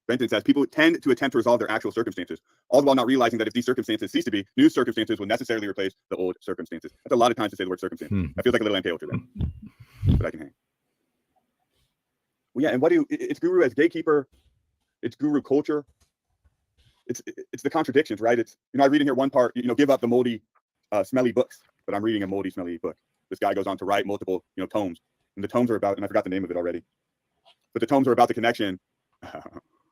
Benton says, people tend to attempt to resolve their actual circumstances, all the while not realizing that if these circumstances cease to be, new circumstances will necessarily replace the old circumstances. That's a lot of times to say the word circumstances. I feel like a little MK Ultra there, but I can hang. Well, yeah, and it's guru as gatekeeper, it's guru culture. It's the contradictions, right? It's, I read in here one part, give up the moldy, smelly books, but I'm reading a moldy, smelly book. This guy goes on to write multiple, tomes, and the tomes are about, and I forgot the name of it already, but the tomes are about the connection.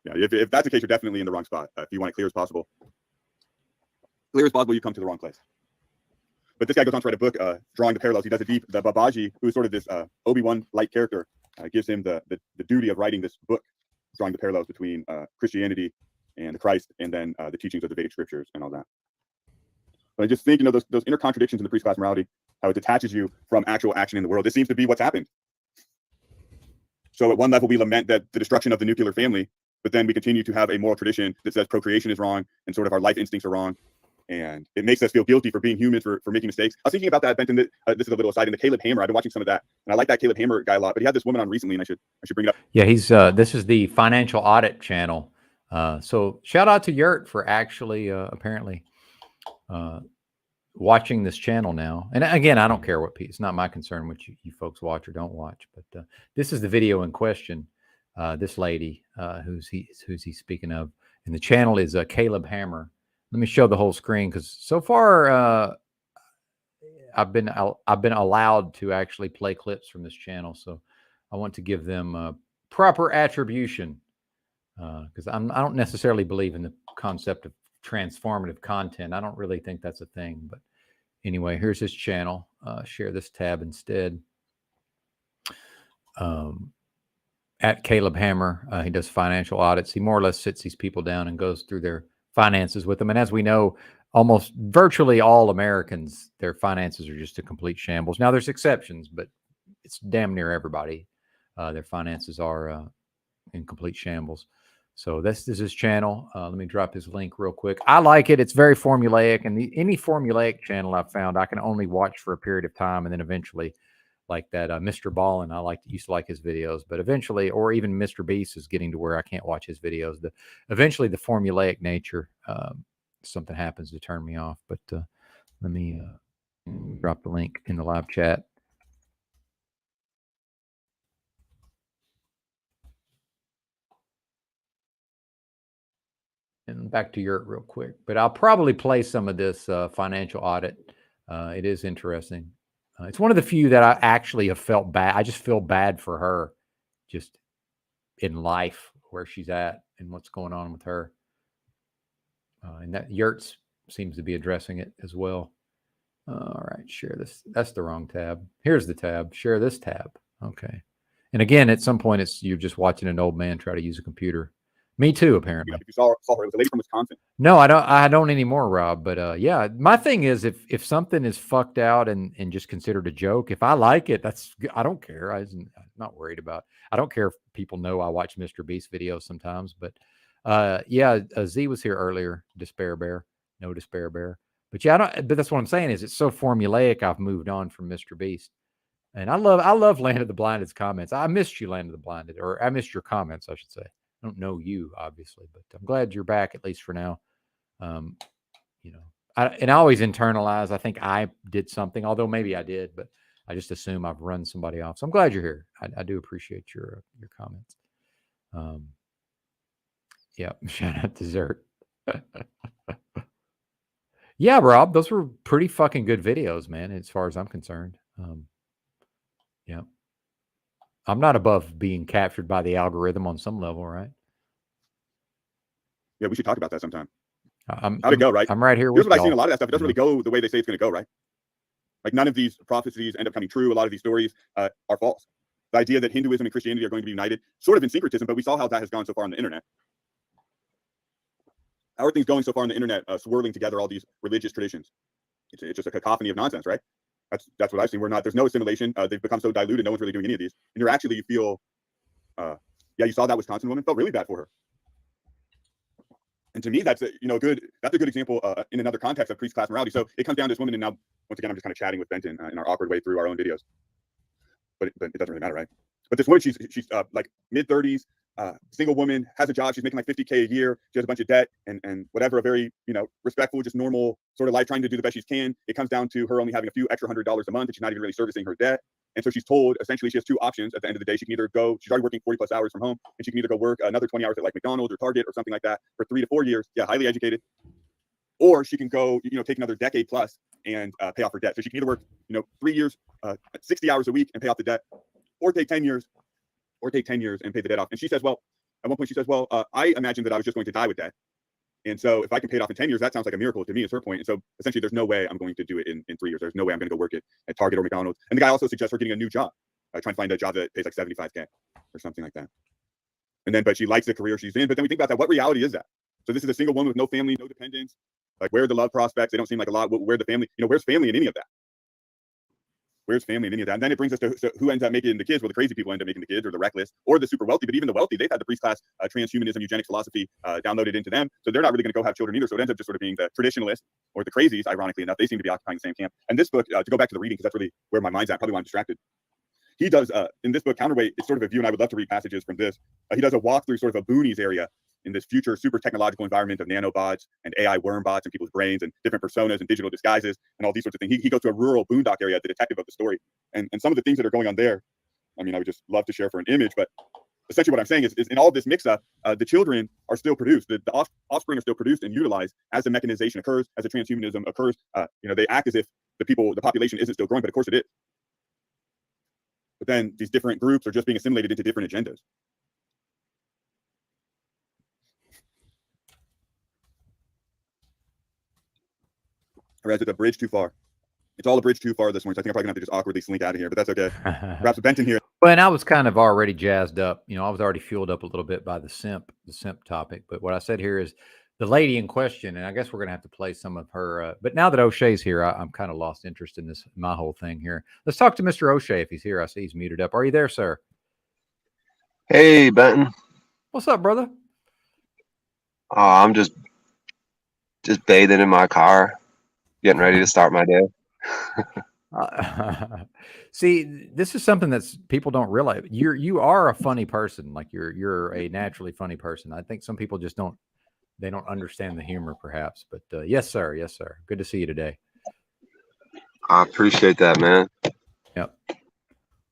Yeah, if that's the case, you're definitely in the wrong spot. If you want it clear as possible, you come to the wrong place. But this guy goes on to write a book, drawing the parallels. He does the Babaji, who's sort of this Obi-Wan-like character, gives him the duty of writing this book, drawing the parallels between Christianity and the Christ, and then the teachings of the Vedic scriptures and all that. But I just think, those inner contradictions in the priest class morality, how it detaches you from actual action in the world. This seems to be what's happened. So at one level, we lament that the destruction of the nuclear family, but then we continue to have a moral tradition that says procreation is wrong and sort of our life instincts are wrong. And it makes us feel guilty for being human, for making mistakes. I was thinking about that, Benton, this is a little aside, in the Caleb Hammer. I've been watching some of that, and I like that Caleb Hammer guy a lot, but he had this woman on recently, and I should bring it up. Yeah, he's this is the financial audit channel. So shout out to Yurt for actually apparently watching this channel now. And again, I don't care it's not my concern what you folks watch or don't watch, but this is the video in question. This lady, who's he speaking of, and the channel is Caleb Hammer. Let me show the whole screen, because so far I've been allowed to actually play clips from this channel, so I want to give them proper attribution, because I don't necessarily believe in the concept of transformative content. I don't really think that's a thing. But anyway, here's his channel. Share this tab instead. At Caleb Hammer, he does financial audits. He more or less sits these people down and goes through their finances with them. And as we know, almost virtually all Americans, their finances are just a complete shambles. Now, there's exceptions, but it's damn near everybody. Their finances are in complete shambles. So this is his channel. Let me drop his link real quick. I like it. It's very formulaic, and any formulaic channel I've found, I can only watch for a period of time, and then eventually, like that Mr. Ballin, used to like his videos, but eventually, or even Mr. Beast is getting to where I can't watch his videos. Eventually, the formulaic nature, something happens to turn me off. But let me drop the link in the live chat. And back to Yurt real quick, but I'll probably play some of this financial audit. It is interesting. It's one of the few that I actually have felt bad. I just feel bad for her, just in life, where she's at and what's going on with her. And that Yurt seems to be addressing it as well. All right, share this. That's the wrong tab. Here's the tab. Share this tab. Okay. And again, at some point, you're just watching an old man try to use a computer. Me too, apparently. If you saw her, it was a lady from Wisconsin. No, I don't anymore, Rob. But yeah, my thing is, if something is fucked out and just considered a joke, if I like it, I don't care. I'm not worried about. I don't care if people know I watch Mr. Beast videos sometimes. But yeah, Z was here earlier. Despair Bear, no Despair Bear. But yeah, but that's what I'm saying is it's so formulaic. I've moved on from Mr. Beast, and I love Land of the Blinded's comments. I missed you, Land of the Blinded, or I missed your comments, I should say. I don't know you, obviously, but I'm glad you're back, at least for now. I always internalize, I think I did something, although maybe I did, but I just assume I've run somebody off. So I'm glad you're here. I do appreciate your comments. Yeah, shout out to Zert. Yeah, Rob, those were pretty fucking good videos, man, as far as I'm concerned. Yeah. I'm not above being captured by the algorithm on some level, right? Yeah, we should talk about that sometime. How'd it go, right? I'm right here Here's with what I've seen. A y'all. lot of that stuff, it doesn't really go the way they say it's going to go, right? Like none of these prophecies end up coming true. A lot of these stories are false. The idea that Hinduism and Christianity are going to be united, sort of in syncretism, but we saw how that has gone so far on the internet. How are things going so far on the internet, swirling together all these religious traditions? It's just a cacophony of nonsense, right? That's what I've seen. There's no assimilation. They've become so diluted. No one's really doing any of these. And you feel, yeah, you saw that Wisconsin woman, felt really bad for her. And to me, that's a good example in another context of priest class morality. So it comes down to this woman, and now once again, I'm just kind of chatting with Benton in our awkward way through our own videos, but it doesn't really matter, right? But this woman, she's like mid-30s, single woman, has a job. She's making like $50K a year. She has a bunch of debt and whatever, a very respectful, just normal sort of life, trying to do the best she can. It comes down to her only having a few extra $100 a month, and she's not even really servicing her debt. And so she's told, essentially, she has two options at the end of the day. She can either go, she's already working 40 plus hours from home, and she can either go work another 20 hours at like McDonald's or Target or something like that for 3 to 4 years. Yeah, highly educated. Or she can go, take another decade plus and pay off her debt. So she can either work, 3 years, 60 hours a week and pay off the debt, or take 10 years, and pay the debt off. And she says, well, at one point she says, well, I imagined that I was just going to die with debt. And so if I can pay it off in 10 years, that sounds like a miracle to me, is her point. And so essentially there's no way I'm going to do it in 3 years. There's no way I'm going to go work at Target or McDonald's. And the guy also suggests her getting a new job, trying to find a job that pays like 75K or something like that. And then, but she likes the career she's in. But then we think about that. What reality is that? So this is a single woman with no family, no dependents. Like, where are the love prospects? They don't seem like a lot. Where the family? Where's family in any of that? Where's family in any of that? And then it brings us to who ends up making the kids. Well, the crazy people end up making the kids, or the reckless, or the super wealthy. But even the wealthy, they've had the priest class transhumanism, eugenics philosophy downloaded into them. So they're not really going to go have children either. So it ends up just sort of being the traditionalists or the crazies, ironically enough. They seem to be occupying the same camp. And this book, to go back to the reading, because that's really where my mind's at, probably why I'm distracted. He does, in this book, Counterweight, it's sort of a view, and I would love to read passages from this. He does a walkthrough sort of a boonies area in this future super technological environment of nanobots and AI worm bots and people's brains and different personas and digital disguises and all these sorts of things. He goes to a rural boondock area, the detective of the story. And some of the things that are going on there, I mean, I would just love to share for an image, but essentially what I'm saying is in all of this mix-up, the children are still produced. The offspring are still produced and utilized as the mechanization occurs, as the transhumanism occurs. They act as if the population isn't still growing, but of course it is. But then these different groups are just being assimilated into different agendas. Or is it a bridge too far? It's all a bridge too far this morning. So I think I'm probably gonna have to just awkwardly slink out of here, but that's okay. Perhaps with Benton here. Well, and I was kind of already jazzed up. I was already fueled up a little bit by the simp topic. But what I said here is the lady in question, and I guess we're going to have to play some of her. But now that O'Shea's here, I'm kind of lost interest in my whole thing here. Let's talk to Mr. O'Shea if he's here. I see he's muted up. Are you there, sir? Hey, Benton. What's up, brother? I'm just bathing in my car, getting ready to start my day. See, this is something that's people don't realize. You are a funny person. Like you're a naturally funny person. I think some people just don't understand the humor, perhaps. But yes, sir. Good to see you today. I appreciate that, man. Yep.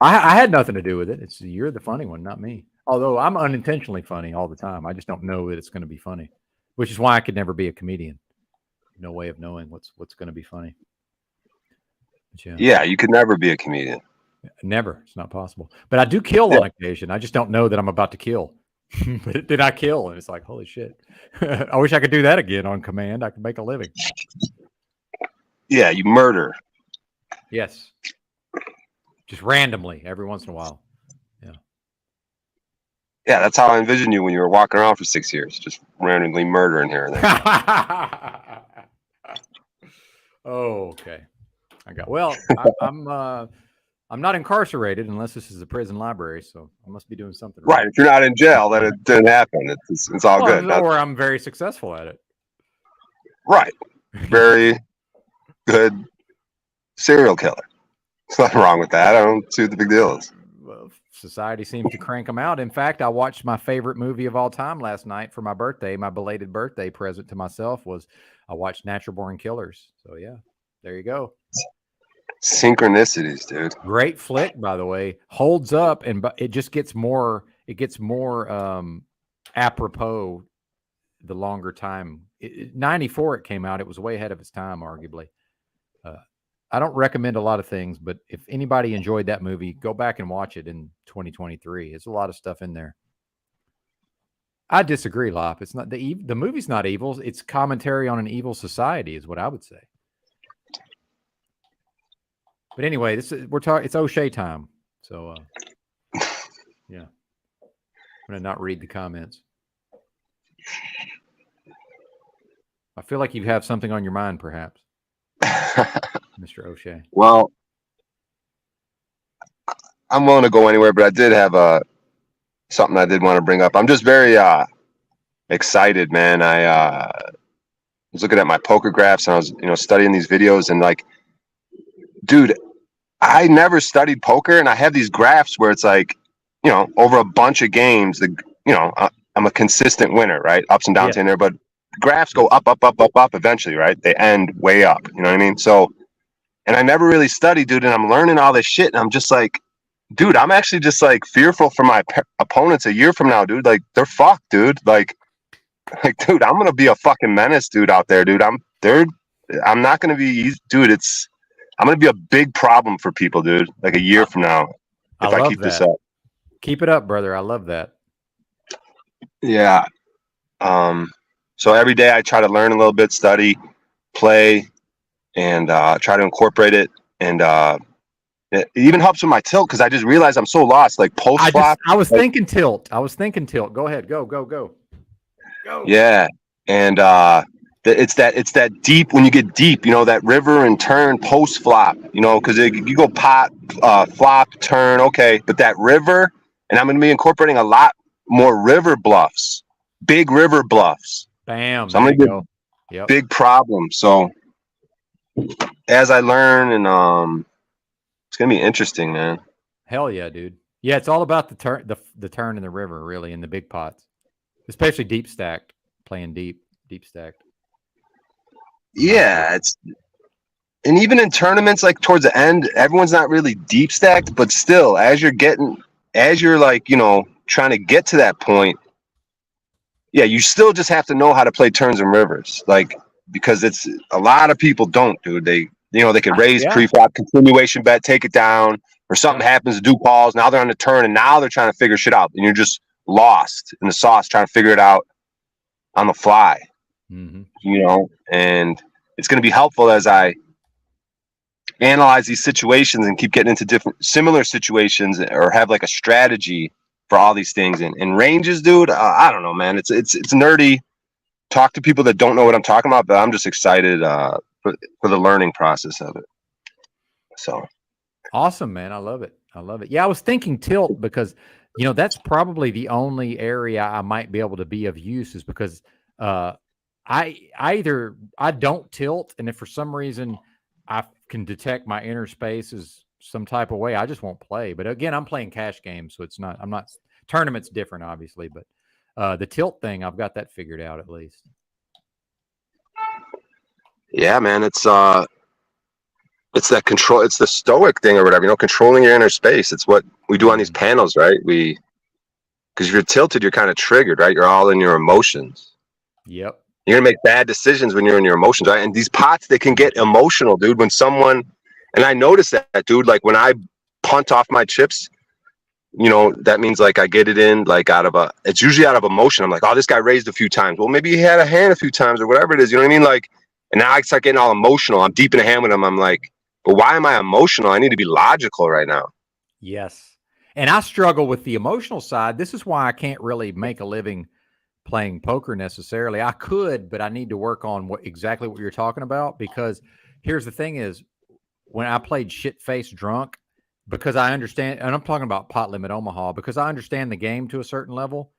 I had nothing to do with it. You're the funny one, not me. Although I'm unintentionally funny all the time. I just don't know that it's going to be funny, which is why I could never be a comedian. No way of knowing what's going to be funny. Yeah, you could never be a comedian. Never. It's not possible. But I do kill on occasion. I just don't know that I'm about to kill. But did I kill? And it's like, holy shit. I wish I could do that again on command. I could make a living. Yeah, you murder. Yes. Just randomly every once in a while. Yeah. Yeah, that's how I envisioned you when you were walking around for 6 years, just randomly murdering here and there. Oh, okay. I'm not incarcerated unless this is a prison library, so I must be doing something right. If you're not in jail, then it didn't happen. It's all good. Or I'm very successful at it. Right. Very good serial killer. There's nothing wrong with that. I don't see what the big deal is. Well, society seems to crank them out. In fact, I watched my favorite movie of all time last night for my birthday. My belated birthday present to myself was I watched Natural Born Killers. So yeah, there you go. Synchronicities, dude. Great flick, by the way. Holds up, and it just gets more. It gets more apropos the longer time. 94 it came out. It was way ahead of its time, arguably. I don't recommend a lot of things, but if anybody enjoyed that movie, go back and watch it in 2023. There's a lot of stuff in there. I disagree, Lop. It's not the movie's not evil. It's commentary on an evil society, is what I would say. But anyway, it's O'Shea time. So yeah. I'm gonna not read the comments. I feel like you have something on your mind, perhaps, Mr. O'Shea. Well, I'm willing to go anywhere, but I did have something I did want to bring up. I'm just very excited, man. I was looking at my poker graphs and I was studying these videos and like, dude, I never studied poker and I have these graphs where it's like, over a bunch of games, I'm a consistent winner, right? Ups and downs in there, but graphs go up, up, up, up, up eventually, right? They end way up. You know what I mean? So, and I never really studied, dude, and I'm learning all this shit and I'm just like, dude, I'm actually just like fearful for my opponents a year from now, dude. Like they're fucked, dude. Like, dude, I'm gonna be a fucking menace, dude, out there, dude. I'm not gonna be, dude. I'm gonna be a big problem for people, dude. Like a year from now, if I keep this up. Keep it up, brother. I love that. Yeah. So every day I try to learn a little bit, study, play, and try to incorporate it. And it even helps with my tilt because I just realized I'm so lost. Like post flop. I was thinking tilt. Go ahead. Go. Yeah. And it's that deep when you get deep, that river and turn post flop, because you go pot, flop, turn, okay, but that river, and I'm going to be incorporating a lot more river bluffs, big river bluffs. Bam. So I'm going to get big problems. So as I learn, and it's going to be interesting, man. Hell yeah, dude. Yeah, it's all about the turn in the river, really, in the big pots, especially deep stacked, playing deep stacked. Yeah, and even in tournaments, like towards the end, everyone's not really deep stacked, but still, as you're like, trying to get to that point, yeah, you still just have to know how to play turns and rivers, like, because it's a lot of people don't, dude. They can raise pre-flop, continuation bet, take it down, or something happens, do calls. Now they're on the turn, and now they're trying to figure shit out, and you're just lost in the sauce trying to figure it out on the fly. Mm-hmm. And it's going to be helpful as I analyze these situations and keep getting into different similar situations, or have like a strategy for all these things. And ranges, dude, I don't know, man. It's nerdy. Talk to people that don't know what I'm talking about, but I'm just excited for the learning process of it. So awesome, man. I love it. Yeah, I was thinking tilt because that's probably the only area I might be able to be of use, is because I don't tilt, and if for some reason I can detect my inner space as some type of way, I just won't play. But again, I'm playing cash games, so I'm not tournaments different, obviously, but the tilt thing, I've got that figured out at least. Yeah, man, it's that control. It's the stoic thing or whatever, controlling your inner space. It's what we do on these panels, right? Because if you're tilted, you're kind of triggered, right? You're all in your emotions. Yep. You're gonna make bad decisions when you're in your emotions, right? And these pots, they can get emotional, dude. When someone, and I noticed that, dude, like when I punt off my chips, that means like I get it in like it's usually out of emotion. I'm like, oh, this guy raised a few times. Well, maybe he had a hand a few times or whatever it is. You know what I mean? Like, and now I start getting all emotional. I'm deep in the hand with him. I'm like, but why am I emotional? I need to be logical right now. Yes. And I struggle with the emotional side. This is why I can't really make a living playing poker necessarily. I could, but I need to work on exactly what you're talking about, because here's the thing is, when I played shit-faced drunk, because I understand, and I'm talking about Pot Limit Omaha, because I understand the game to a certain level,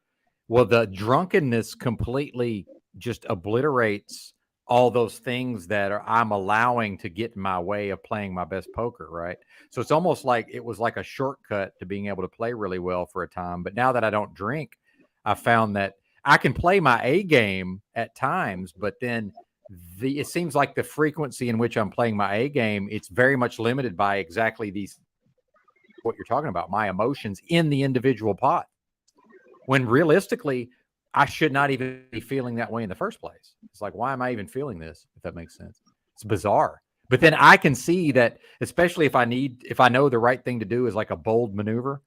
well, the drunkenness completely just obliterates all those things that I'm allowing to get in my way of playing my best poker, right? So it's almost like it was like a shortcut to being able to play really well for a time. But now that I don't drink, I found that I can play my A game at times, but then it seems like the frequency in which I'm playing my A game, it's very much limited by exactly what you're talking about, my emotions in the individual pot. When realistically, I should not even be feeling that way in the first place. It's like, why am I even feeling this? If that makes sense. It's bizarre. But then I can see that, especially if I know the right thing to do is like a bold maneuver,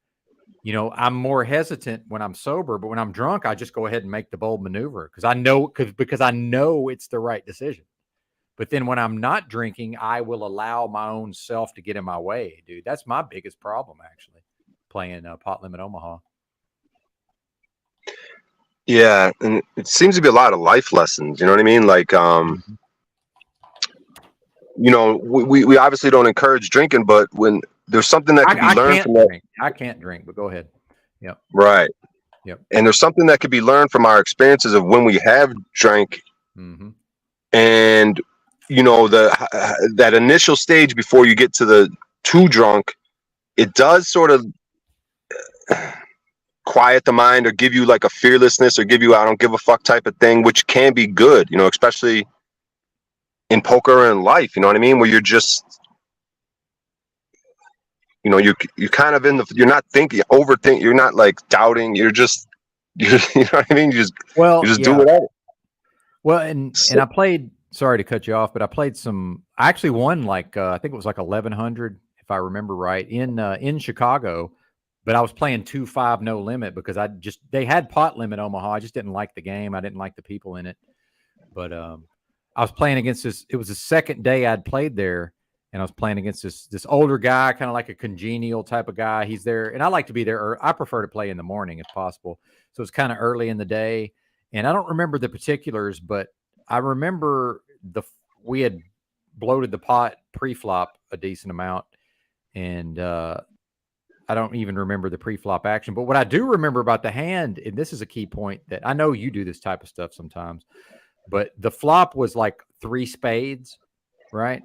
You know, I'm more hesitant when I'm sober, but when I'm drunk, I just go ahead and make the bold maneuver because I know it's the right decision. But then when I'm not drinking, I will allow my own self to get in my way, dude. That's my biggest problem, actually, playing Pot Limit Omaha. Yeah, and it seems to be a lot of life lessons. You know what I mean? Like, you know, we obviously don't encourage drinking, but when there's something that could be learned from that, I can't drink, but go ahead. Yep. right? Yep. And there's something that could be learned from our experiences of when we have drank, and you know, that initial stage before you get to the too drunk, it does sort of quiet the mind or give you like a fearlessness or give you I don't give a fuck type of thing, which can be good, you know, especially in poker and life, you know what I mean, where you're just, you know, you're kind of you're not thinking, overthink, you're not like doubting, you know what I mean, you just do whatever. Well, and I played, sorry to cut you off, but I played I actually won like I think it was like 1,100 if I remember right in Chicago. But I was playing 2-5 no limit because they had Pot Limit Omaha. I just didn't like the game. I didn't like the people in it. But I was playing against this. It was the second day I'd played there, and I was playing against this older guy, kind of like a congenial type of guy. He's there, and I like to be there. I prefer to play in the morning if possible. So it's kind of early in the day, and I don't remember the particulars, but I remember we had bloated the pot pre-flop a decent amount, and I don't even remember the pre-flop action, but what I do remember about the hand, and this is a key point that I know you do this type of stuff sometimes, but the flop was like 3 spades, right?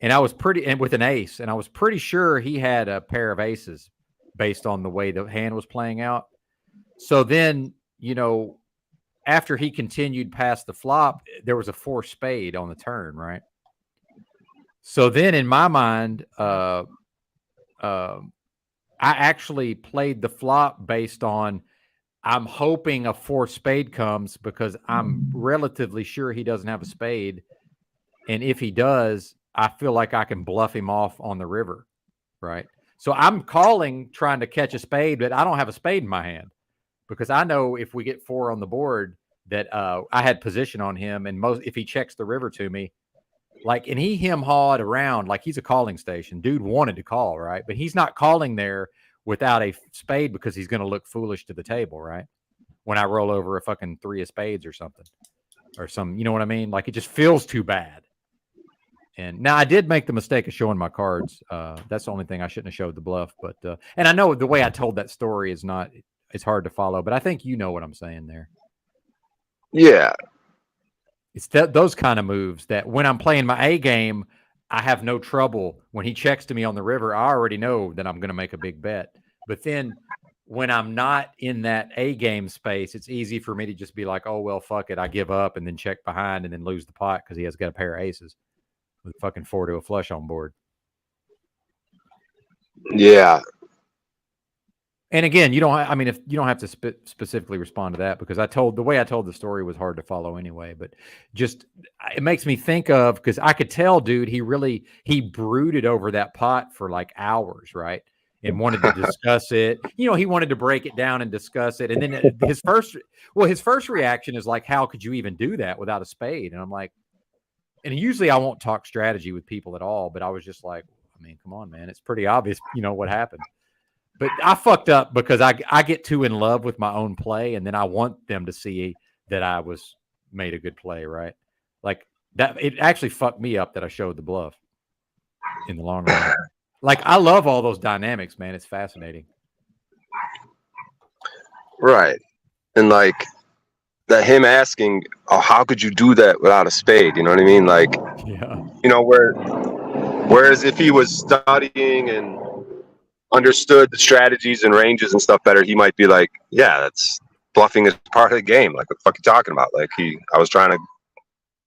And and with an ace, and I was pretty sure he had a pair of aces based on the way the hand was playing out. So then, you know, after he continued past the flop, there was a 4 spade on the turn, right? So then in my mind, I actually played the flop based on I'm hoping a 4 spade comes because I'm relatively sure he doesn't have a spade. And if he does, I feel like I can bluff him off on the river, right? So I'm calling trying to catch a spade, but I don't have a spade in my hand because I know if we get 4 on the board that I had position on him, and if he checks the river to me, like, and he hawed around like he's a calling station. Dude wanted to call, right? But he's not calling there without a spade because he's going to look foolish to the table, right? When I roll over a fucking 3 of spades or something, or some, you know what I mean? Like, it just feels too bad. And now I did make the mistake of showing my cards. That's the only thing I shouldn't have showed the bluff. But and I know the way I told that story it's hard to follow, but I think you know what I'm saying there. Yeah. It's those kind of moves that when I'm playing my A game, I have no trouble. When he checks to me on the river, I already know that I'm going to make a big bet. But then when I'm not in that A game space, it's easy for me to just be like, oh, well, fuck it. I give up and then check behind and then lose the pot because he has got a pair of aces with fucking 4 to a flush on board. Yeah. And again, you don't have to specifically respond to that because the way I told the story was hard to follow anyway, but just, it makes me think of, because I could tell, dude, he brooded over that pot for like hours, right? And wanted to discuss it. You know, he wanted to break it down and discuss it. And then his first reaction is like, how could you even do that without a spade? And I'm like, and usually I won't talk strategy with people at all, but I was just like, I mean, come on, man. It's pretty obvious, you know, what happened. But I fucked up because I get too in love with my own play, and then I want them to see that I made a good play, right? Like that, it actually fucked me up that I showed the bluff in the long run. Like, I love all those dynamics, man. It's fascinating. Right. And like that, him asking, oh, how could you do that without a spade? You know what I mean? Like, yeah. You know, whereas if he was studying and understood the strategies and ranges and stuff better, he might be like, yeah, that's bluffing is part of the game. Like, what the fuck are you talking about? Like, I was trying to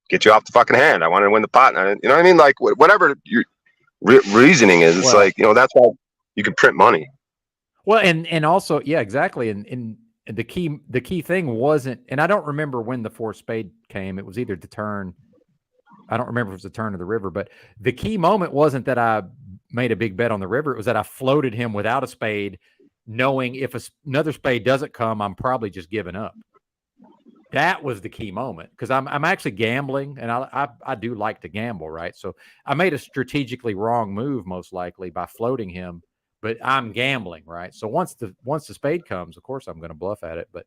get you off the fucking hand. I wanted to win the pot. And you know what I mean? Like, whatever your reasoning is, it's like, you know, that's why you can print money. Well, and also, yeah, exactly. And the key thing wasn't, and I don't remember when the 4 spade came. It was either the turn. I don't remember if it was the turn of the river, but the key moment wasn't that I made a big bet on the river. It was that I floated him without a spade, knowing if another spade doesn't come, I'm probably just giving up. That was the key moment because I'm actually gambling, and I do like to gamble, right? So I made a strategically wrong move, most likely by floating him, but I'm gambling, right? So once the spade comes, of course I'm going to bluff at it. But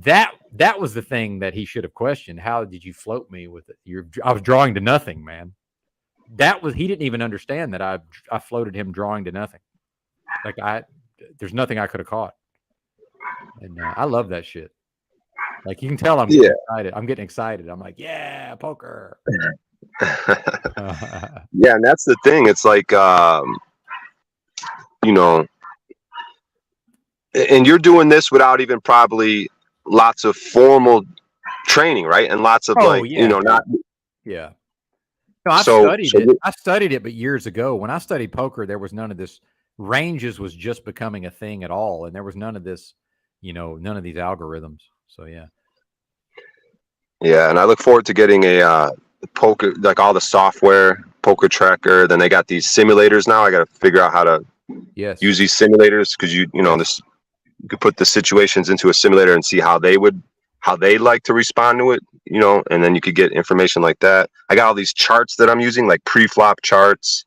that was the thing that he should have questioned. How did you float me with it? I was drawing to nothing, man. He didn't even understand that I floated him drawing to nothing. Like there's nothing I could have caught, and I love that shit. Like you can tell I'm getting excited. I'm getting excited. I'm like, yeah, poker. Yeah, and that's the thing. It's like, you know, and you're doing this without even probably lots of formal training, right? And lots of not. Yeah. No, I studied it. I studied it, but years ago when I studied poker, there was none of this. Ranges was just becoming a thing at all, and there was none of this, none of these algorithms. So yeah. Yeah, and I look forward to getting a poker, like all the software, poker tracker. Then they got these simulators now. I got to figure out how to use these simulators because you could put the situations into a simulator and see how they like to respond to it, and then you could get information like that. I got all these charts that I'm using, like pre-flop charts,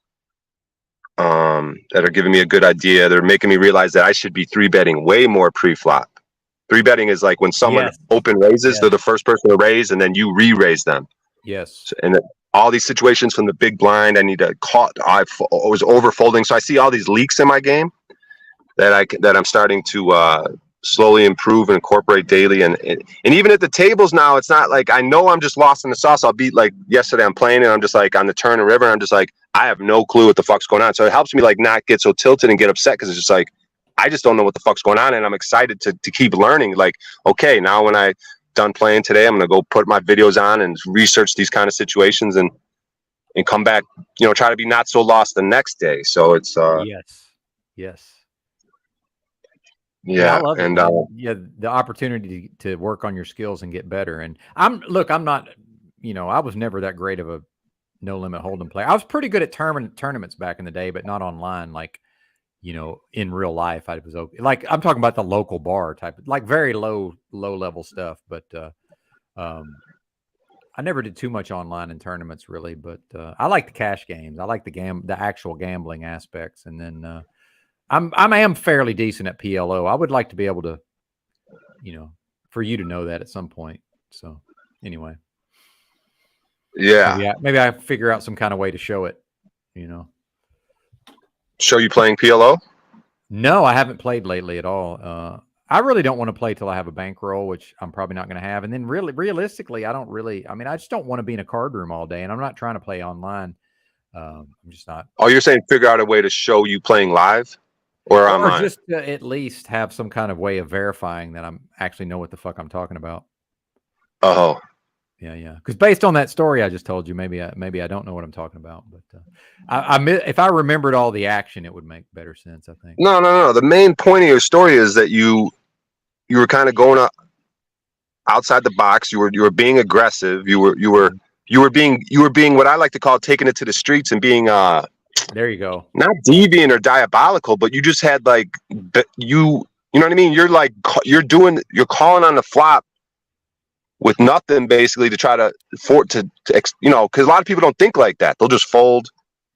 that are giving me a good idea. They're making me realize that I should be 3-betting way more pre-flop. 3-betting is like when someone open raises, they're the first person to raise, and then you re-raise them. Yes. And all these situations from the big blind, I need to call. I was overfolding, so I see all these leaks in my game that I'm starting to slowly improve and incorporate daily. And even at the tables now, it's not like I know I'm just lost in the sauce. I'll be like yesterday, I'm playing and I'm just like on the turn and river. And I'm just like, I have no clue what the fuck's going on. So it helps me like not get so tilted and get upset because it's just like, I just don't know what the fuck's going on. And I'm excited to keep learning. Like, okay, now when I done playing today, I'm going to go put my videos on and research these kind of situations and come back, try to be not so lost the next day. So it's, Yes. Yeah, I love and it. The opportunity to work on your skills and get better. And I'm not, I was never that great of a no limit hold'em player. I was pretty good at tournaments back in the day, but not online. Like, in real life, I was okay. Like I'm talking about the local bar type, like very low level stuff. But I never did too much online in tournaments really. But I like the cash games. I like the actual gambling aspects, and then. I am fairly decent at PLO. I would like to be able to, for you to know that at some point. So anyway. Yeah. Maybe I figure out some kind of way to show it, Show you playing PLO? No, I haven't played lately at all. I really don't want to play till I have a bankroll, which I'm probably not going to have. And then realistically, I just don't want to be in a card room all day, and I'm not trying to play online. I'm just not. Oh, you're saying figure out a way to show you playing live? Or just to at least have some kind of way of verifying that I'm actually know what the fuck I'm talking about. Oh, yeah. Because based on that story I just told you, maybe I don't know what I'm talking about. But if I remembered all the action, it would make better sense. I think. No. The main point of your story is that you were kind of going outside the box. You were being aggressive. You were being what I like to call taking it to the streets and being there you go. Not deviant or diabolical, but you just had like you know what I mean? You're like you're calling on the flop with nothing basically to try to because a lot of people don't think like that. They'll just fold.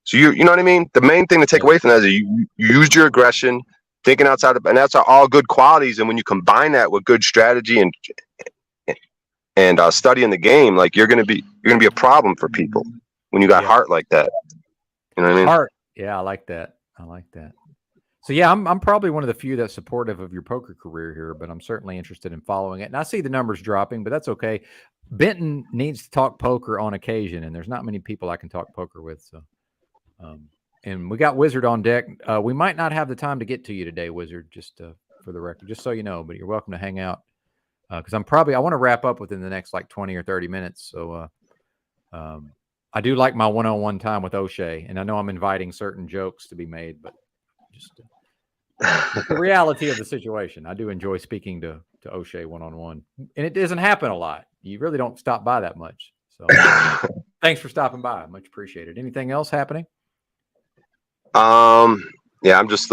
So you know what I mean? The main thing to take away from that is you used your aggression, thinking outside and that's all good qualities. And when you combine that with good strategy and studying the game, like you're gonna be a problem for people when you got heart like that. You know what I mean? Heart. Yeah, I like that. So yeah, I'm probably one of the few that's supportive of your poker career here, but I'm certainly interested in following it. And I see the numbers dropping, but that's okay. Benton needs to talk poker on occasion, and there's not many people I can talk poker with. So, and we got Wizard on deck. We might not have the time to get to you today, Wizard, just for the record, just so you know. But you're welcome to hang out because I want to wrap up within the next like 20 or 30 minutes. So. I do like my one-on-one time with O'Shea, and I know I'm inviting certain jokes to be made, but just the reality of the situation. I do enjoy speaking to O'Shea one-on-one, and it doesn't happen a lot. You really don't stop by that much. So thanks for stopping by. Much appreciated. Anything else happening? Yeah, I'm just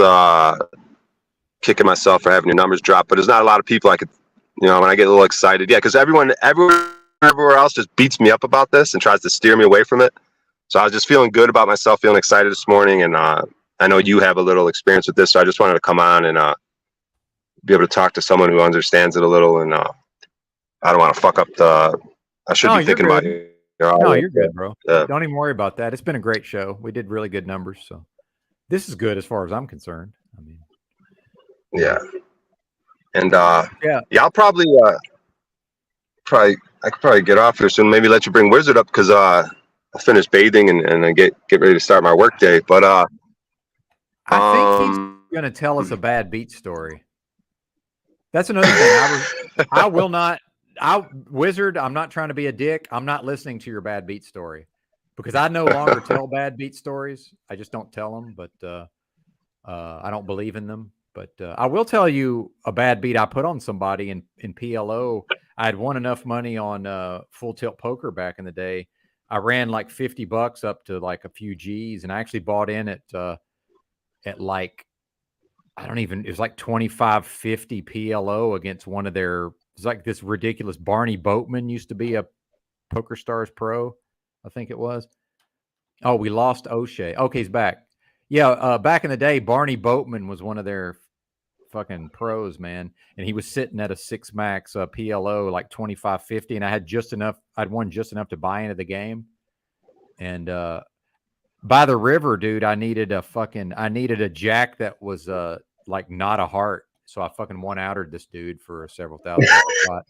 kicking myself for having your numbers drop, but there's not a lot of people I could, when I get a little excited. Yeah, because everywhere else just beats me up about this and tries to steer me away from it. So I was just feeling good about myself, feeling excited this morning. And I know you have a little experience with this, so I just wanted to come on and be able to talk to someone who understands it a little. And I don't want to fuck up I should be thinking about you. No, you're good, bro. Yeah. Don't even worry about that. It's been a great show. We did really good numbers, so this is good as far as I'm concerned. I mean, yeah, and I'll probably I could probably get off here soon. Maybe let you bring Wizard up because I finished bathing and I get ready to start my work day. But I think he's going to tell us a bad beat story. That's another thing. I will not. Wizard, I'm not trying to be a dick. I'm not listening to your bad beat story because I no longer tell bad beat stories. I just don't tell them, but I don't believe in them. But I will tell you a bad beat I put on somebody in PLO. I had won enough money on full tilt poker back in the day. I ran like $50 up to like a few G's, and I actually bought in at like, it was like 25.50 PLO against one of their. It's like this ridiculous Barney Boatman used to be a Poker Stars pro, I think it was. Oh, we lost O'Shea. Okay, he's back. Yeah, back in the day, Barney Boatman was one of their fucking pros, man. And he was sitting at a 6 max PLO, like 25.50, and I had just enough. I'd won just enough to buy into the game. And by the river, dude, I needed a jack that was like not a heart. So I fucking one-outered this dude for a several thousand spot.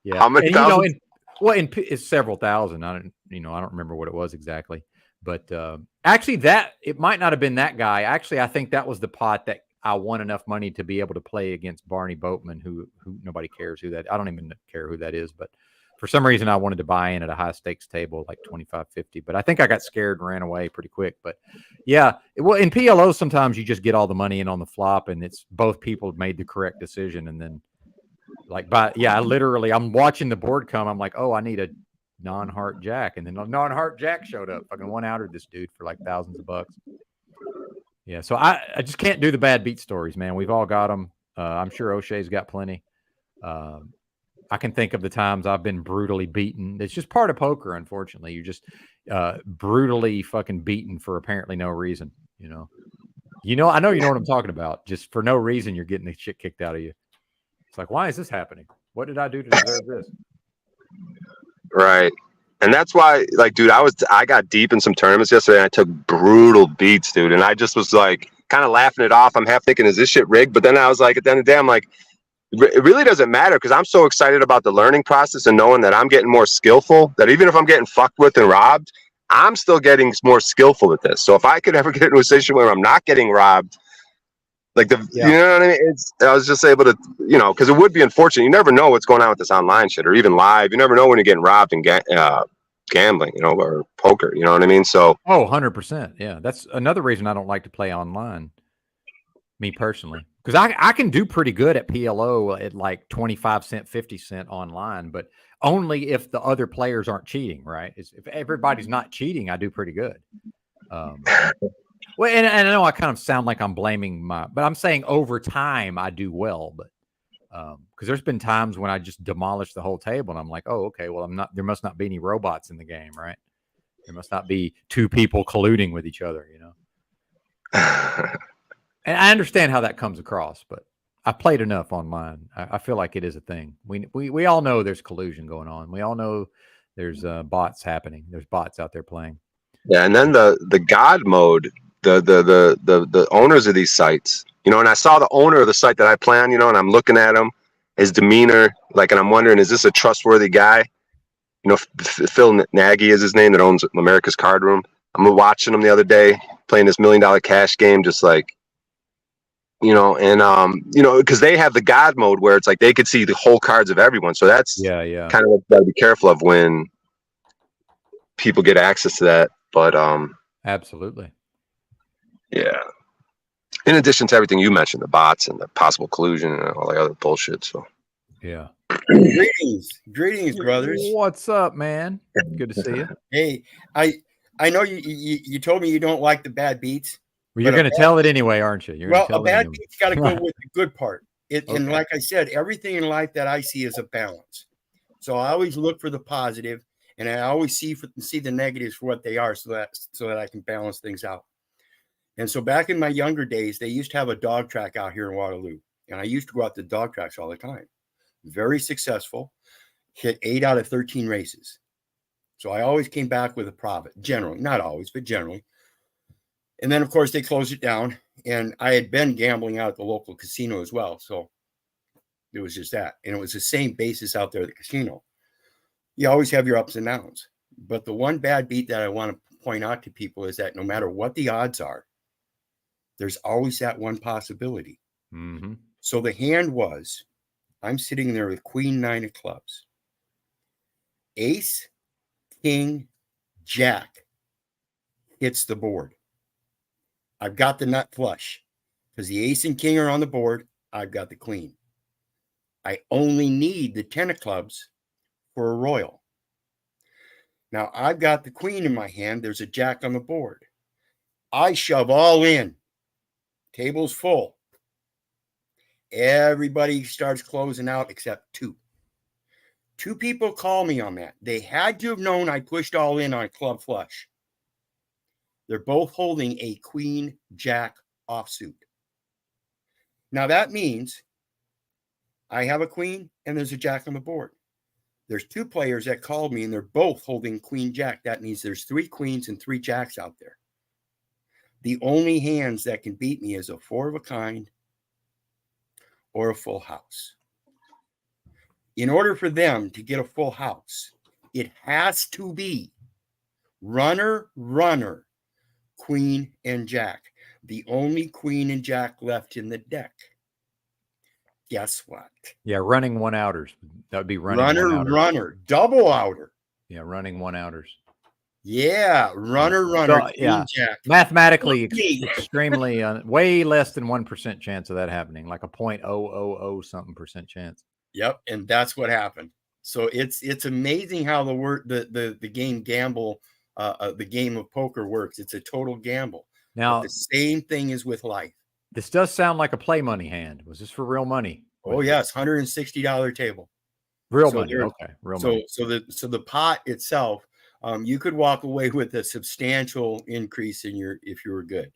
Yeah. How many thousand? It's several thousand. I don't remember what it was exactly. But actually it might not have been that guy. Actually, I think that was the pot that I won enough money to be able to play against Barney Boatman, who nobody cares who that. I don't even care who that is, but for some reason I wanted to buy in at a high stakes table, like 25.50, but I think I got scared and ran away pretty quick. But yeah, well, in PLO, sometimes you just get all the money in on the flop and it's both people made the correct decision. And then I'm watching the board come. I'm like, oh, I need a non-heart jack. And then a non-heart jack showed up. Fucking one-outered this dude for like thousands of bucks. Yeah. So I just can't do the bad beat stories, man. We've all got them. I'm sure O'Shea's got plenty. I can think of the times I've been brutally beaten. It's just part of poker, unfortunately. You're just brutally fucking beaten for apparently no reason. I know you know what I'm talking about. Just for no reason, you're getting the shit kicked out of you. It's like, why is this happening? What did I do to deserve this? Right. And that's why, like, dude, I got deep in some tournaments yesterday and I took brutal beats, dude. And I just was like kind of laughing it off. I'm half thinking, is this shit rigged? But then I was like, at the end of the day, I'm like, it really doesn't matter because I'm so excited about the learning process and knowing that I'm getting more skillful, that even if I'm getting fucked with and robbed, I'm still getting more skillful at this. So if I could ever get into a situation where I'm not getting robbed, like you know what I mean? I was just able to, because it would be unfortunate. You never know what's going on with this online shit or even live. You never know when you're getting robbed and gambling, or poker. You know what I mean? So 100%. Yeah, that's another reason I don't like to play online. Me personally, because I can do pretty good at PLO at like 25 cent, 50 cent online, but only if the other players aren't cheating, right? If everybody's not cheating, I do pretty good. Well, and I know I kind of sound like I'm blaming but I'm saying over time I do well, but because there's been times when I just demolish the whole table and I'm like, oh, okay, well, there must not be any robots in the game, right? There must not be two people colluding with each other, And I understand how that comes across, but I played enough online. I feel like it is a thing. We all know there's collusion going on. We all know there's bots happening. There's bots out there playing. Yeah, and then the God mode, the owners of these sites, and I saw the owner of the site that I play on, and I'm looking at him, his demeanor, and I'm wondering, is this a trustworthy guy? Phil Nagy is his name, that owns America's Card Room. I'm watching him the other day playing this $1 million cash game, just like, because they have the God mode where it's like they could see the whole cards of everyone. So that's kind of what you gotta be careful of when people get access to that. But absolutely. Yeah. In addition to everything you mentioned, the bots and the possible collusion and all the other bullshit. So yeah. Greetings, brothers. What's up, man? Good to see you. Hey, I know you told me you don't like the bad beats. Well, you're But a going to bad tell it anyway, aren't you? You're going Well, to a tell it bad anyway. beat's got to go with the good part. And Okay. like I said, everything in life that I see is a balance. So I always look for the positive, and I always see the negatives for what they are, so that I can balance things out. And so back in my younger days, they used to have a dog track out here in Waterloo, and I used to go out to dog tracks all the time. Very successful, hit 8 out of 13 races. So I always came back with a profit, generally, not always, but generally. And then, of course, they closed it down, and I had been gambling out at the local casino as well. So it was just that. And it was the same basis out there at the casino. You always have your ups and downs. But the one bad beat that I want to point out to people is that no matter what the odds are, there's always that one possibility. Mm-hmm. So the hand was, I'm sitting there with Queen 9 of clubs, Ace, King, Jack hits the board. I've got the nut flush because the Ace and King are on the board. I've got the Queen. I only need the 10 of clubs for a royal. Now I've got the Queen in my hand. There's a Jack on the board. I shove all in. Table's full. Everybody starts closing out except two. Two people call me on that. They had to have known I pushed all in on club flush. They're both holding a Queen Jack offsuit. Now that means I have a Queen and there's a Jack on the board. There's two players that called me and they're both holding Queen Jack. That means there's 3 Queens and 3 Jacks out there. The only hands that can beat me is a 4 of a kind or a full house. In order for them to get a full house, it has to be runner, Queen and Jack. The only Queen and Jack left in the deck. Guess what? Yeah, running one outers. That would be running runner, double outer. Yeah, running one outers. Yeah, runner, So, Queen yeah, Jack. mathematically extremely way less than 1% chance of that happening, like a 0.000 something percent chance. Yep, and that's what happened. So it's amazing how the game gamble, the game of poker works. It's a total gamble. Now but the same thing is with life. This does sound like a play money hand. Was this for real money? Oh yes, $160 table. Real money. Okay, real money. So the pot itself, you could walk away with a substantial increase in if you were good.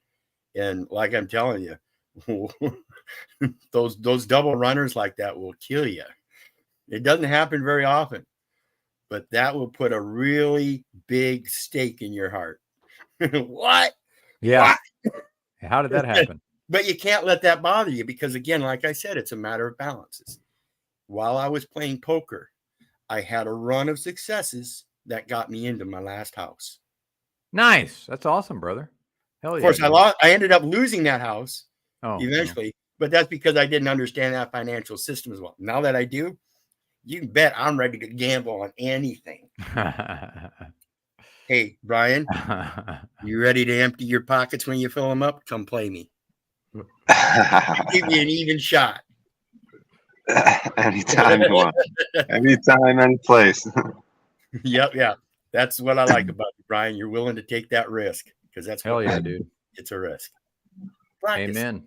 And like I'm telling you, those double runners like that will kill you. It doesn't happen very often, but that will put a really big stake in your heart. What? Yeah. What? How did that happen? But you can't let that bother you because, again, like I said, it's a matter of balances. While I was playing poker, I had a run of successes that got me into my last house. Nice. That's awesome, brother. Hell yeah. Of course, I ended up losing that house eventually, but that's because I didn't understand that financial system as well. Now that I do, you can bet I'm ready to gamble on anything. Hey, Brian, you ready to empty your pockets when you fill them up? Come play me. Give me an even shot. Anytime you want. Anytime, any place. Yep, yeah. That's what I like about you, Brian. You're willing to take that risk because that's hell yeah, dude. It's a risk. Practice. Amen.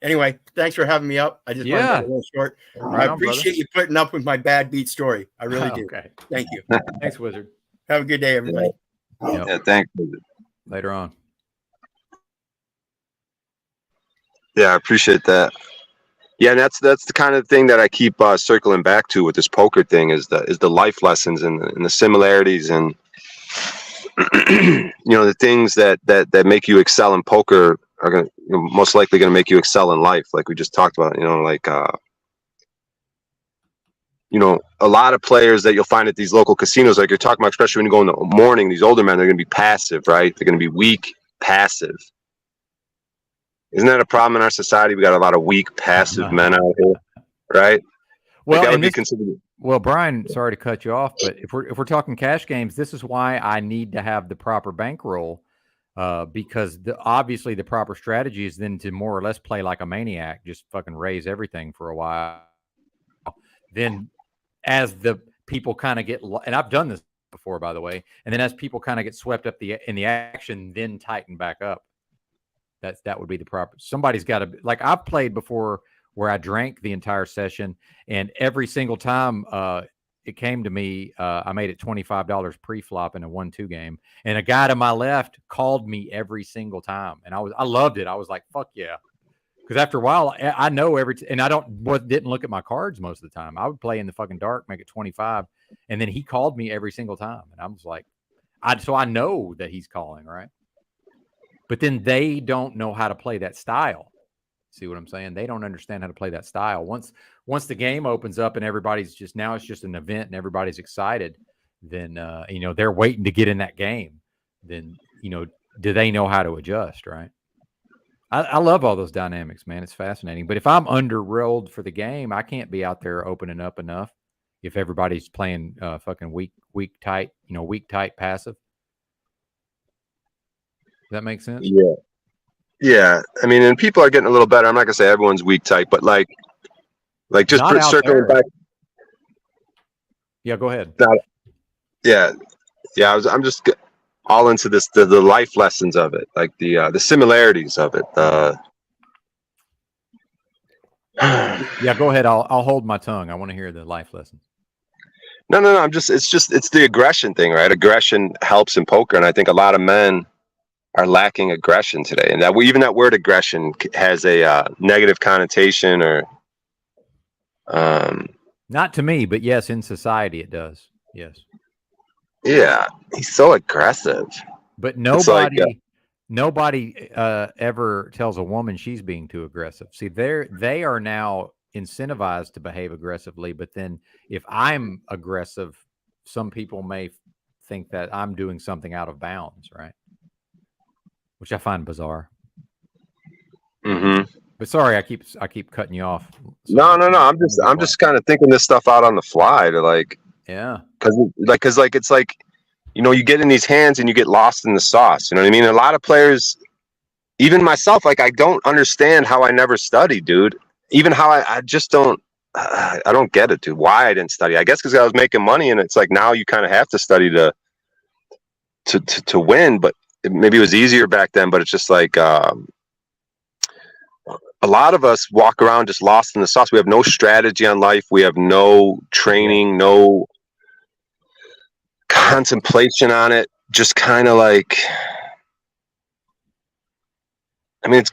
Anyway, thanks for having me up. I just wanted to make it a little short. I appreciate you putting up with my bad beat story. I really do. Okay. Thank you. Thanks, Wizard. Have a good day, everybody. Yeah, thanks. Later on. Yeah, I appreciate that. Yeah, and that's the kind of thing that I keep circling back to with this poker thing is the life lessons and the similarities and the things that make you excel in poker are going most likely going to make you excel in life, like we just talked about. A lot of players that you'll find at these local casinos, like you're talking about, especially when you go in the morning, these older men, they're going to be passive, right? They're going to be weak, passive. Isn't that a problem in our society? We got a lot of weak, passive men out here, right? Well, that would be considered. Well, Brian, sorry to cut you off, but if we're talking cash games, this is why I need to have the proper bankroll, because obviously the proper strategy is then to more or less play like a maniac, just fucking raise everything for a while. Then, as the people kind of get, and I've done this before, by the way, and then as people kind of get swept up in the action, then tighten back up. That would be the proper. Somebody's got to, like, I've played before where I drank the entire session, and every single time it came to me, I made it $25 pre-flop in a 1-2 game, and a guy to my left called me every single time, and I loved it. I was like, fuck yeah. Because after a while, I know and I didn't look at my cards most of the time. I would play in the fucking dark, make it 25, and then he called me every single time, and I was like, so I know that he's calling, right? But then they don't know how to play that style. See what I'm saying? They don't understand how to play that style. Once the game opens up and everybody's now it's just an event and everybody's excited, then they're waiting to get in that game. Then do they know how to adjust, right? I love all those dynamics, man. It's fascinating. But if I'm under-rolled for the game, I can't be out there opening up enough if everybody's playing fucking weak tight passive. Does that make sense? Yeah. Yeah. I mean, and people are getting a little better. I'm not gonna say everyone's weak tight, but like just circling back. Yeah, go ahead. Yeah. I'm just all into this, the life lessons of it, like the similarities of it. Yeah, go ahead. I'll hold my tongue. I want to hear the life lessons. No. It's the aggression thing, right? Aggression helps in poker, and I think a lot of men are lacking aggression today, and even that word aggression has a negative connotation, or not to me, but yes, in society it does. Yes. Yeah, he's so aggressive. But nobody ever tells a woman she's being too aggressive. See, they are now incentivized to behave aggressively, but then if I'm aggressive, some people may think that I'm doing something out of bounds, right? Which I find bizarre. Mm-hmm. But sorry, I keep cutting you off. So no. I'm just kind of thinking this stuff out on the fly to like. Yeah. Because it's like, you get in these hands and you get lost in the sauce. You know what I mean? A lot of players, even myself, like I don't understand how I never studied, dude. Even how I just don't. I don't get it, dude. Why I didn't study? I guess because I was making money, and it's like now you kind of have to study to win. But maybe it was easier back then. But it's just like a lot of us walk around just lost in the sauce. We have no strategy on life. We have no training, no contemplation on it. Just kind of like, I mean,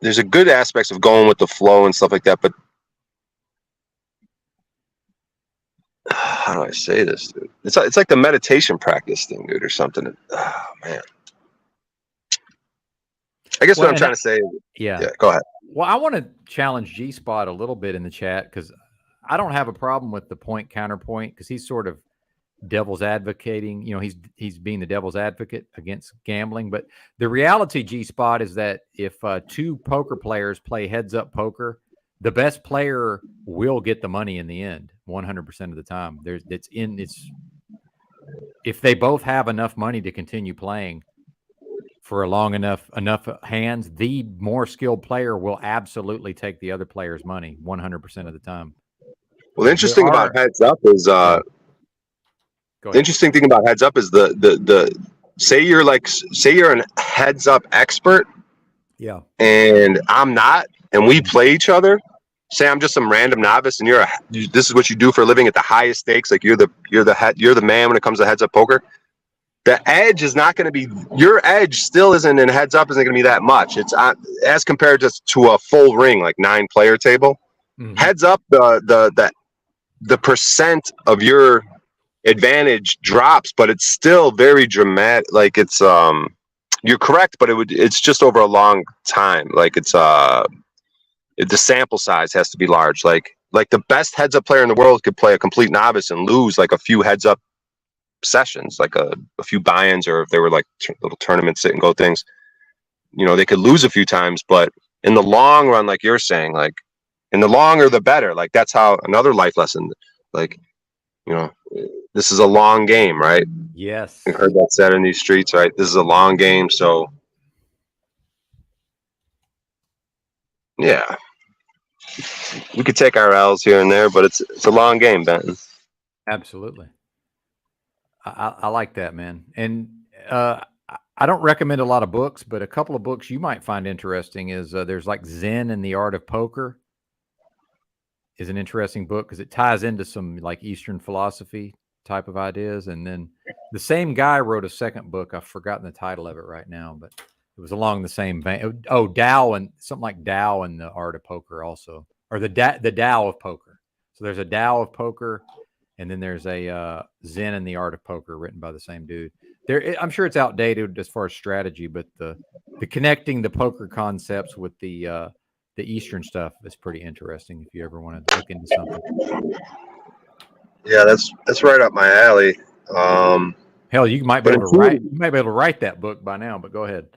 there's a good aspects of going with the flow and stuff like that, but how do I say this, dude? It's like the meditation practice thing, dude, or something. Oh man. I guess what I'm trying to say. Yeah, go ahead. Well, I want to challenge G Spot a little bit in the chat, because I don't have a problem with the point counterpoint, because he's sort of devil's advocating. He's being the devil's advocate against gambling. But the reality, G Spot, is that if two poker players play heads up poker, the best player will get the money in the end 100% of the time. If they both have enough money to continue playing for a long enough hands, the more skilled player will absolutely take the other player's money 100% of the time. Well, the interesting thing about heads up is the interesting thing about heads up is the say you're an heads up expert, yeah, and I'm not, and we play each other. Say I'm just some random novice, and this is what you do for a living at the highest stakes. Like you're the man when it comes to heads up poker. The edge is not going to be, your edge still isn't in heads up, isn't going to be that much. It's as compared to a full ring, like 9-player table. Mm-hmm. Heads up, the percent of your advantage drops, but it's still very dramatic. Like it's you're correct, but it's just over a long time. Like it's the sample size has to be large. Like the best heads up player in the world could play a complete novice and lose like a few heads up sessions, like a few buy-ins, or if they were like little tournament sit and go things, they could lose a few times. But in the long run, like you're saying, like in the longer the better. Like that's how another life lesson, like this is a long game, right? Yes, you heard that said in these streets, right? This is a long game, so yeah, we could take our L's here and there, but it's a long game, Benton. Absolutely. I like that, man. And I don't recommend a lot of books, but a couple of books you might find interesting is there's like Zen and the Art of Poker is an interesting book because it ties into some like Eastern philosophy type of ideas. And then the same guy wrote a second book. I've forgotten the title of it right now, but it was along the same vein. Oh, Tao and something like Tao and the Art of Poker also, or the Tao of Poker. So there's a Tao of Poker, and then there's a Zen and the Art of Poker written by the same dude. I'm sure it's outdated as far as strategy, but the connecting the poker concepts with the Eastern stuff is pretty interesting if you ever want to look into something. Yeah, that's right up my alley. Hell, you might be able to write. You might be able to write that book by now. But go ahead.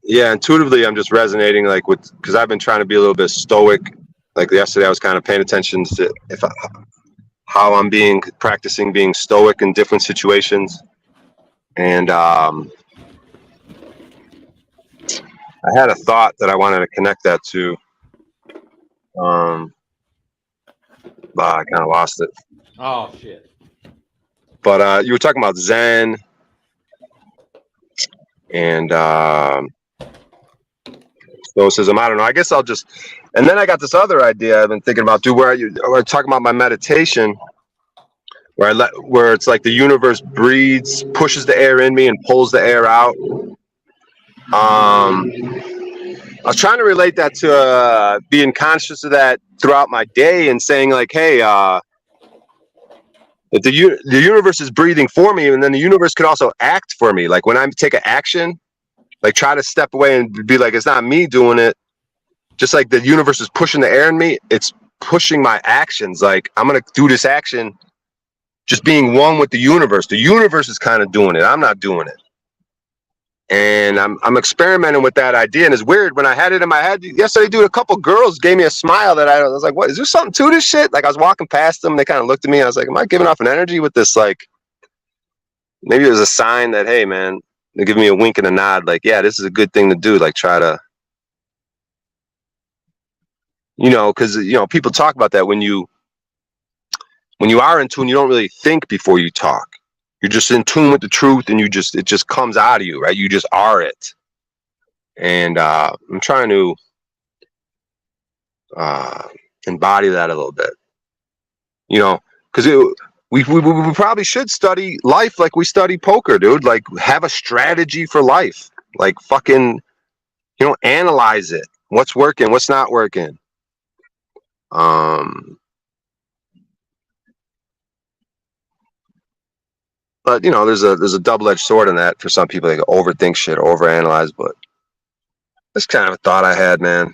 Yeah, intuitively, I'm just resonating like with because I've been trying to be a little bit stoic. Like yesterday, I was kind of paying attention to how I'm practicing being stoic in different situations, and I had a thought that I wanted to connect that to. I kind of lost it. Oh shit! But you were talking about Zen and stoicism. I don't know. I guess I'll just. And then I got this other idea I've been thinking about. Where I talking about my meditation, where it's like the universe breathes, pushes the air in me, and pulls the air out. I was trying to relate that to being conscious of that throughout my day and saying like, hey, if the universe is breathing for me, and then the universe could also act for me. Like when I take an action, like try to step away and be like, it's not me doing it. Just like the universe is pushing the air in me, it's pushing my actions. Like I'm going to do this action, just being one with the universe. The universe is kind of doing it. I'm not doing it. And I'm experimenting with that idea. And it's weird when I had it in my head yesterday, dude, a couple girls gave me a smile that I was like, what, is there something to this shit? Like I was walking past them and they kind of looked at me and I was like, am I giving off an energy with this? Like, maybe it was a sign that, hey man, they're giving me a wink and a nod. Like, yeah, this is a good thing to do. Like try to, cause people talk about that when you are in tune, you don't really think before you talk. You're just in tune with the truth and it just comes out of you, right? You just are it. And I'm trying to embody that a little bit, because we probably should study life like we study poker, dude. Like have a strategy for life, like fucking, analyze it. What's working, what's not working. But there's a double-edged sword in that for some people. They overthink shit, overanalyze. But that's kind of a thought I had, man.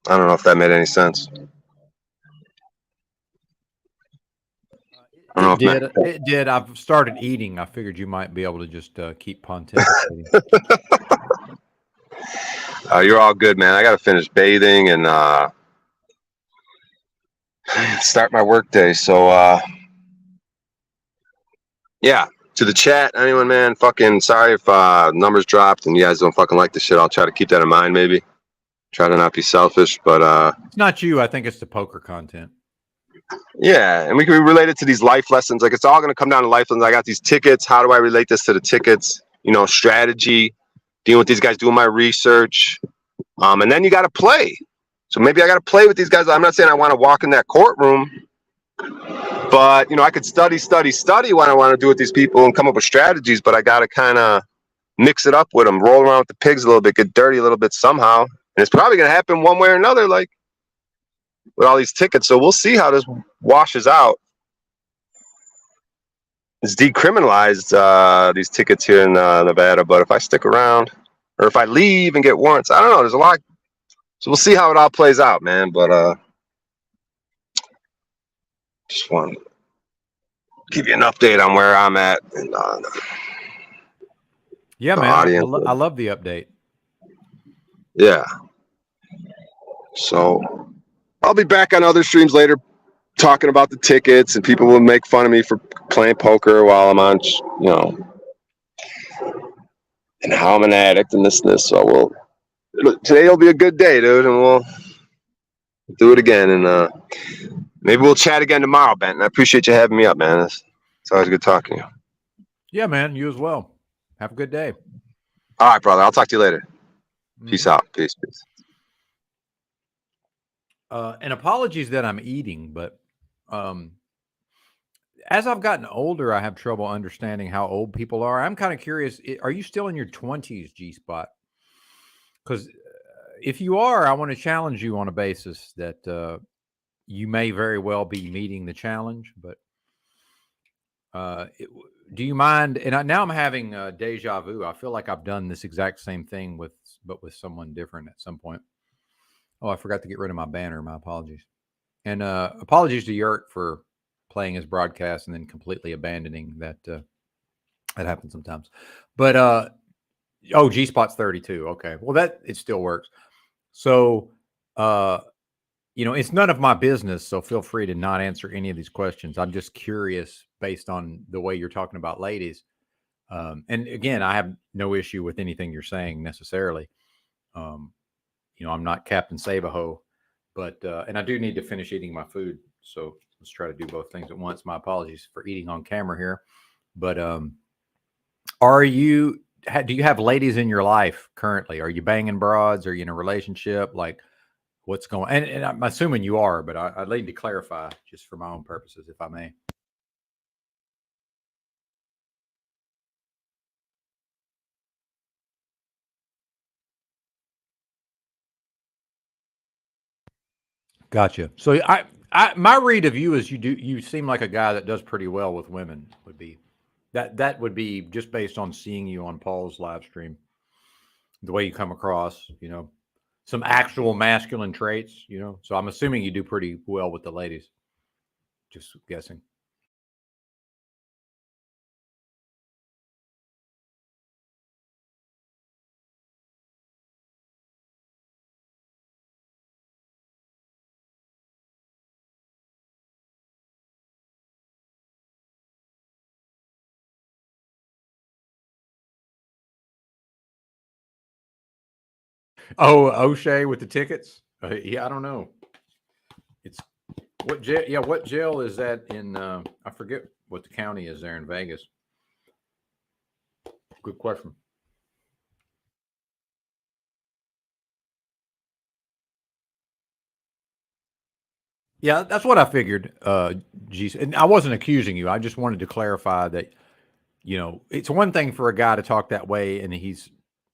I don't know if that made any sense. It did. I've started eating. I figured you might be able to just keep pontificating. You're all good, man. I got to finish bathing and start my work day. So, yeah. To the chat, anyone, man, fucking sorry if numbers dropped and you guys don't fucking like the shit. I'll try to keep that in mind, maybe. Try to not be selfish, but it's not you. I think it's the poker content. Yeah, and we can relate it to these life lessons. Like it's all going to come down to life lessons. I got these tickets. How do I relate this to the tickets? Strategy, dealing with these guys, doing my research, and then you got to play. So maybe I got to play with these guys. I'm not saying I want to walk in that courtroom, but I could study what I want to do with these people and come up with strategies. But I got to kind of mix it up with them, roll around with the pigs a little bit, get dirty a little bit somehow. And it's probably going to happen one way or another, like with all these tickets. So we'll see how this washes out. It's decriminalized, these tickets here in Nevada. But if I stick around or if I leave and get warrants, I don't know. There's a lot. So we'll see how it all plays out, man. But just want to give you an update on where I'm at. And yeah, man. I love the update. Yeah. So I'll be back on other streams later talking about the tickets, and people will make fun of me for playing poker while I'm on, and how I'm an addict and this. So today will be a good day, dude, and we'll do it again. And maybe we'll chat again tomorrow, Benton. I appreciate you having me up, man. It's always good talking to you. Yeah, man. You as well. Have a good day. All right, brother. I'll talk to you later. Peace out. Peace. And apologies that I'm eating, but as I've gotten older, I have trouble understanding how old people are. I'm kind of curious. Are you still in your 20s, G Spot? Because if you are, I want to challenge you on a basis that you may very well be meeting the challenge. But do you mind? And now I'm having deja vu. I feel like I've done this exact same thing with someone different at some point. Oh, I forgot to get rid of my banner. My apologies. And apologies to Yurt for playing his broadcast and then completely abandoning that. That happens sometimes. But G Spot's 32. Okay. Well, it still works. So it's none of my business, so feel free to not answer any of these questions. I'm just curious based on the way you're talking about ladies. And again, I have no issue with anything you're saying necessarily. I'm not Captain Sabaho, but and I do need to finish eating my food. So let's try to do both things at once. My apologies for eating on camera here. But do you have ladies in your life currently? Are you banging broads? Are you in a relationship? Like, what's going on? And I'm assuming you are, but I'd need to clarify just for my own purposes, if I may. Gotcha. So my read of you is you seem like a guy that does pretty well with women. Would be that would be just based on seeing you on Paul's live stream, the way you come across, some actual masculine traits, So I'm assuming you do pretty well with the ladies. Just guessing. Oh, O'Shea with the tickets. Yeah, I don't know. It's what jail? Yeah, what jail is that in? I forget what the county is there in Vegas. Good question. Yeah, that's what I figured. Geez, and I wasn't accusing you. I just wanted to clarify that. It's one thing for a guy to talk that way, and he's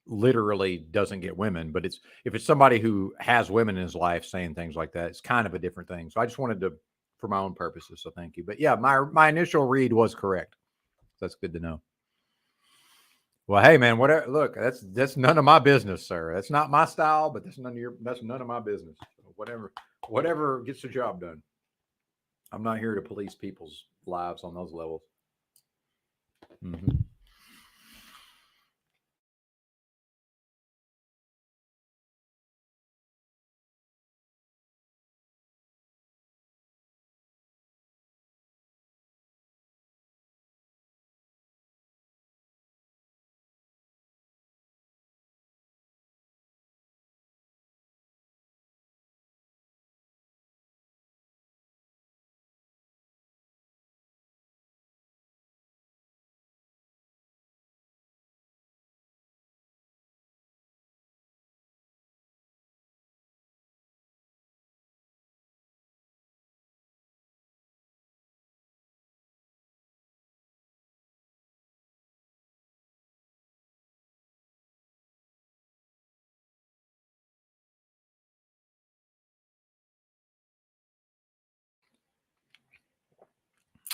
literally doesn't get women. But if it's somebody who has women in his life saying things like that, it's kind of a different thing. So I just wanted to, for my own purposes. So thank you. But yeah, my initial read was correct. That's good to know. Well, hey man, whatever. Look, that's none of my business, sir. That's not my style, but that's none of my business. Whatever gets the job done. I'm not here to police people's lives on those levels. Mm-hmm.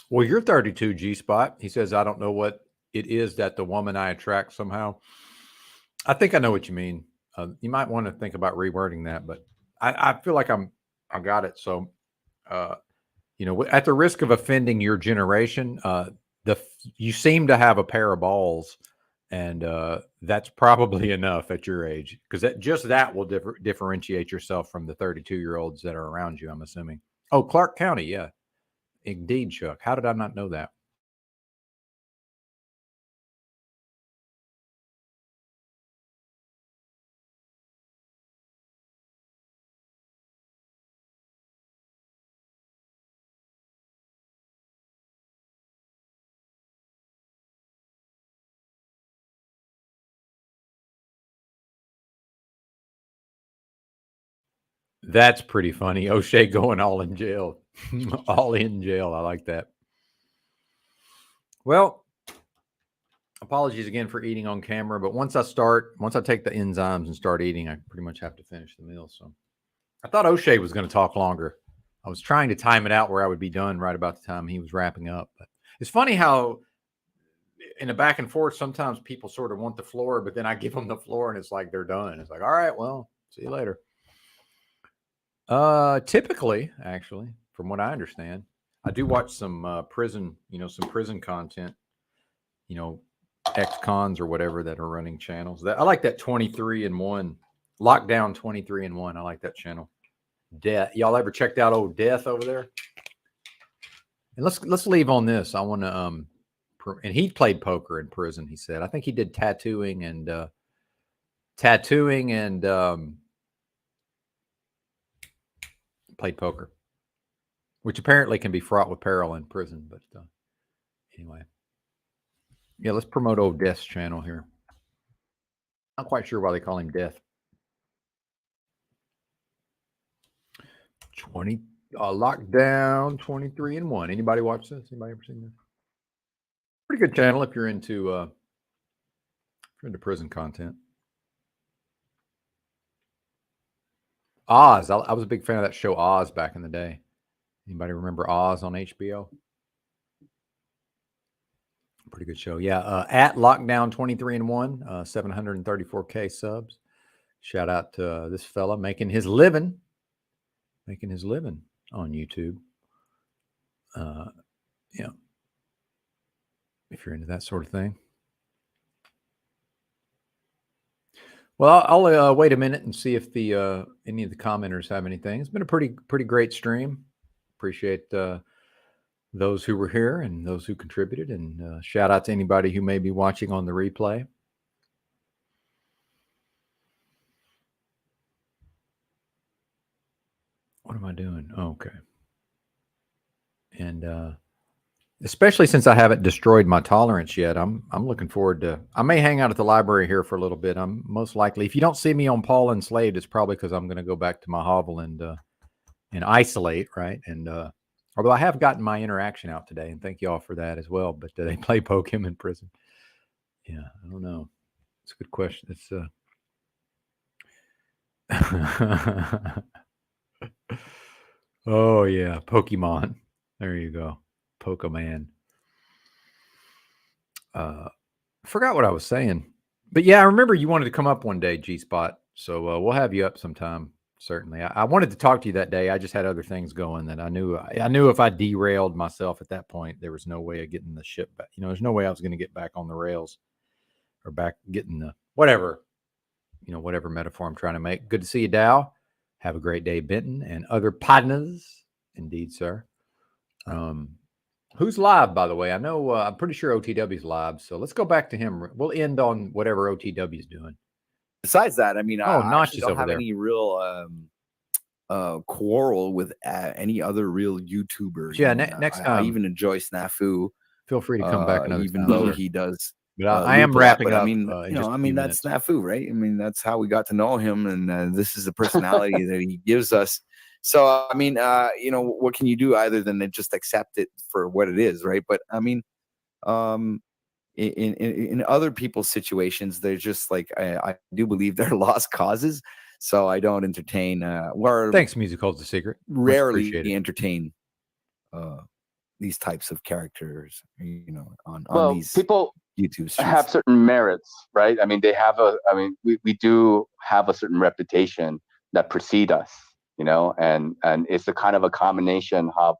Well, you're 32, G Spot. He says, I don't know what it is that the woman I attract somehow. I think I know what you mean. You might want to think about rewording that, but I feel like I got it. So, at the risk of offending your generation, you seem to have a pair of balls, and that's probably enough at your age, because that will differentiate yourself from the 32-year-olds that are around you. I'm assuming. Oh, Clark County, yeah. Indeed, Chuck. How did I not know that? That's pretty funny. O'Shea going all in jail. All in jail. I like that. Well, apologies again for eating on camera, but once I take the enzymes and start eating, I pretty much have to finish the meal. So I thought O'Shea was going to talk longer. I was trying to time it out where I would be done right about the time he was wrapping up. But it's funny how in a back and forth, sometimes people sort of want the floor, but then I give them the floor and it's like they're done. It's like, all right, well, see you later. Typically, actually, from what I understand, I do watch some prison, some prison content, ex-cons or whatever that are running channels. That I like that 23-in-1, Lockdown 23-in-1. I like that channel. Death. Y'all ever checked out old Death over there? And let's leave on this. I want to and he played poker in prison. He said, I think he did tattooing and played poker, which apparently can be fraught with peril in prison. But anyway, yeah, let's promote old Death's channel here. Not quite sure why they call him Death. 20 Lockdown 23-in-1. Anybody watch this? Anybody ever seen this? Pretty good channel if you're into prison content. Oz. I was a big fan of that show Oz back in the day. Anybody remember Oz on HBO? Pretty good show. Yeah. At Lockdown 23-in-1, 734K subs. Shout out to this fella making his living on YouTube. Yeah. If you're into that sort of thing. Well, I'll wait a minute and see if the any of the commenters have anything. It's been a pretty great stream. Appreciate those who were here and those who contributed, and shout out to anybody who may be watching on the replay. What am I doing? Oh, okay. And especially since I haven't destroyed my tolerance yet, I'm looking forward to. I may hang out at the library here for a little bit. I'm most likely, if you don't see me on Paul Enslaved, it's probably because I'm going to go back to my hovel and isolate, right? And although I have gotten my interaction out today, and thank you all for that as well. But they play Pokemon in prison. Yeah, I don't know. It's a good question. It's oh yeah, Pokemon. There you go. Pokemon. Forgot what I was saying, but yeah, I remember you wanted to come up one day, G Spot. So we'll have you up sometime. Certainly, I wanted to talk to you that day. I just had other things going that I knew if I derailed myself at that point, there was no way of getting the ship back. There's no way I was going to get back on the rails or back getting the whatever metaphor I'm trying to make. Good to see you, Dow. Have a great day, Benton and other partners. Indeed, sir. Who's live, by the way? I know I'm pretty sure OTW's live, so let's go back to him. We'll end on whatever OTW's doing. Besides that, I mean, I Notch actually is don't over have there. any real quarrel with any other real YouTubers. Yeah, I mean, next I time, even enjoy Snafu. Feel free to come back another even time, though sir. he does. But I am wrapping up. I mean, that's Snafu, right? I mean, that's how we got to know him, and this is the personality that he gives us. So, I mean, what can you do other than just accept it for what it is, right? But I mean, in other people's situations, they're just like I do believe they're lost causes, so I don't entertain. Thanks, Music Holds the Secret. Rarely entertain these types of characters, on these people YouTube streams. Have certain merits, right? I mean, we do have a certain reputation that precede us, and it's a kind of a combination of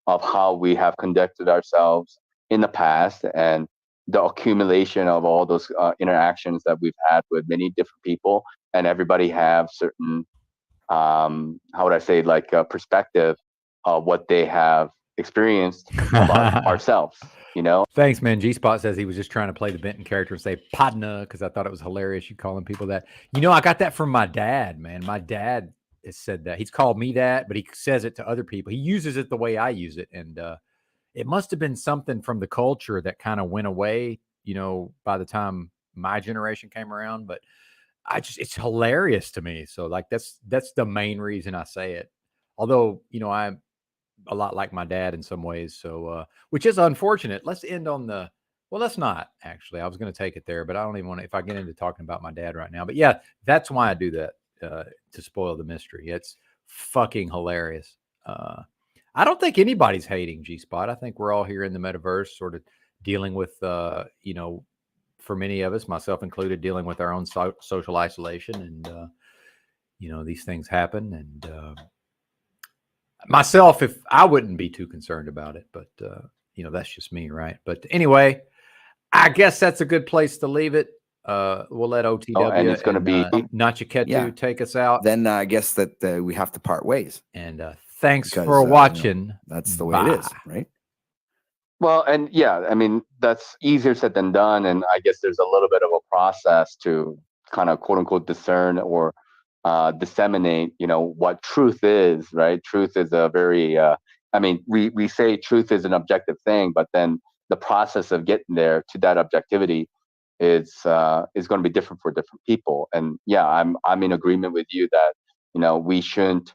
how we have conducted ourselves in the past and the accumulation of all those interactions that we've had with many different people, and everybody have certain, how would I say, like a perspective of what they have experienced about ourselves. Thanks, man. G Spot says he was just trying to play the Benton character and say Padna because I thought it was hilarious. You calling people that. I got that from my dad, man. My dad has said that. He's called me that, but he says it to other people. He uses it the way I use it, and it must have been something from the culture that kind of went away, by the time my generation came around. But it's hilarious to me. So like that's the main reason I say it. Although, I'm a lot like my dad in some ways. So, which is unfortunate. Let's end on well, let's not actually. I was going to take it there, but I don't even want to, if I get into talking about my dad right now. But yeah, that's why I do that, to spoil the mystery. It's fucking hilarious. I don't think anybody's hating G Spot. I think we're all here in the metaverse sort of dealing with, for many of us, myself included, dealing with our own social isolation. And, these things happen. And, myself, if I wouldn't be too concerned about it, but that's just me, right? But anyway, I guess that's a good place to leave it. We'll let OTW and it's going to be Nachiketu take us out. Then I guess that we have to part ways. And thanks for watching. That's the way it is, right? Well, and yeah, I mean, that's easier said than done. And I guess there's a little bit of a process to kind of quote unquote discern or disseminate, what truth is, right? Truth is a very, we say truth is an objective thing, but then the process of getting there to that objectivity is going to be different for different people. And yeah, I'm in agreement with you that, we shouldn't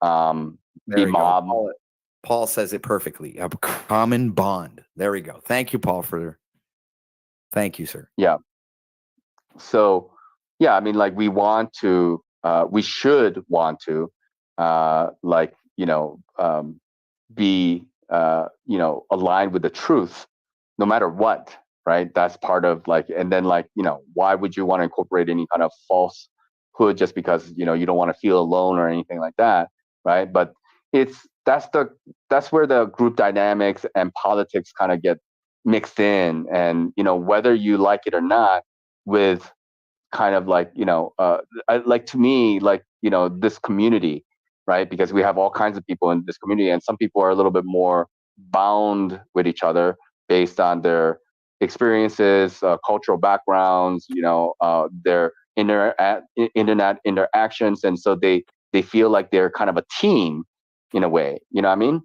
be mob. Paul says it perfectly. A common bond. There we go. Thank you, Paul, thank you, sir. Yeah. So, yeah, I mean, like we should want to, be, aligned with the truth, no matter what, right? That's part of and then why would you want to incorporate any kind of falsehood just because, you don't want to feel alone or anything like that, right? But that's where the group dynamics and politics kind of get mixed in, and whether you like it or not, with kind of to me, this community, right? Because we have all kinds of people in this community, and some people are a little bit more bound with each other based on their experiences, cultural backgrounds, their internet interactions, and so they feel like they're kind of a team in a way, you know what I mean?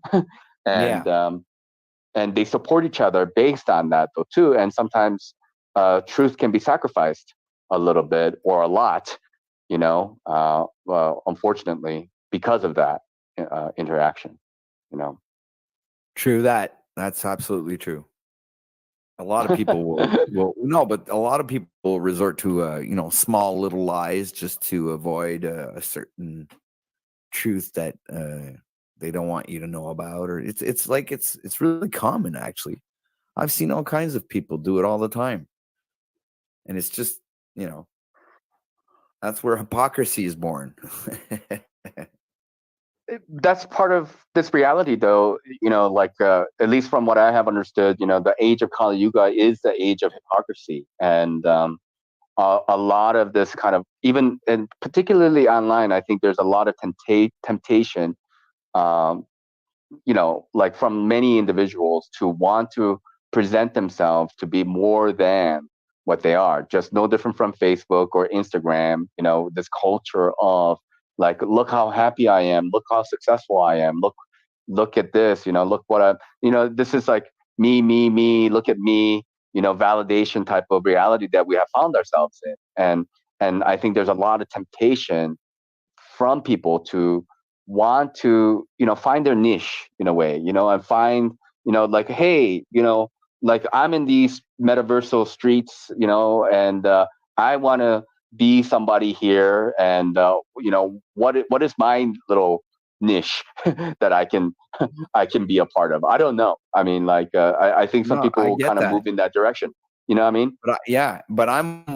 And they support each other based on that though too. And sometimes truth can be sacrificed a little bit or a lot, unfortunately, because of that interaction, True that. That's absolutely true. A lot of people will no, but a lot of people will resort to small little lies just to avoid a certain truth that they don't want you to know about, or it's really common actually. I've seen all kinds of people do it all the time, and it's just that's where hypocrisy is born. That's part of this reality though, at least from what I have understood, the age of Kali Yuga is the age of hypocrisy. And a lot of this kind of, even and particularly online, I think there's a lot of temptation, from many individuals to want to present themselves to be more than what they are. Just no different from Facebook or Instagram, this culture of look how happy I am, look how successful I am, look at this, look what this is me, look at me, validation type of reality that we have found ourselves in. And I think there's a lot of temptation from people to want to, find their niche in a way, and find, hey, I'm in these metaversal streets, and I want to be somebody here, and what is my little niche that I can be a part of? I don't know. I mean, I think some people kind of move in that direction. You know what I mean? But I'm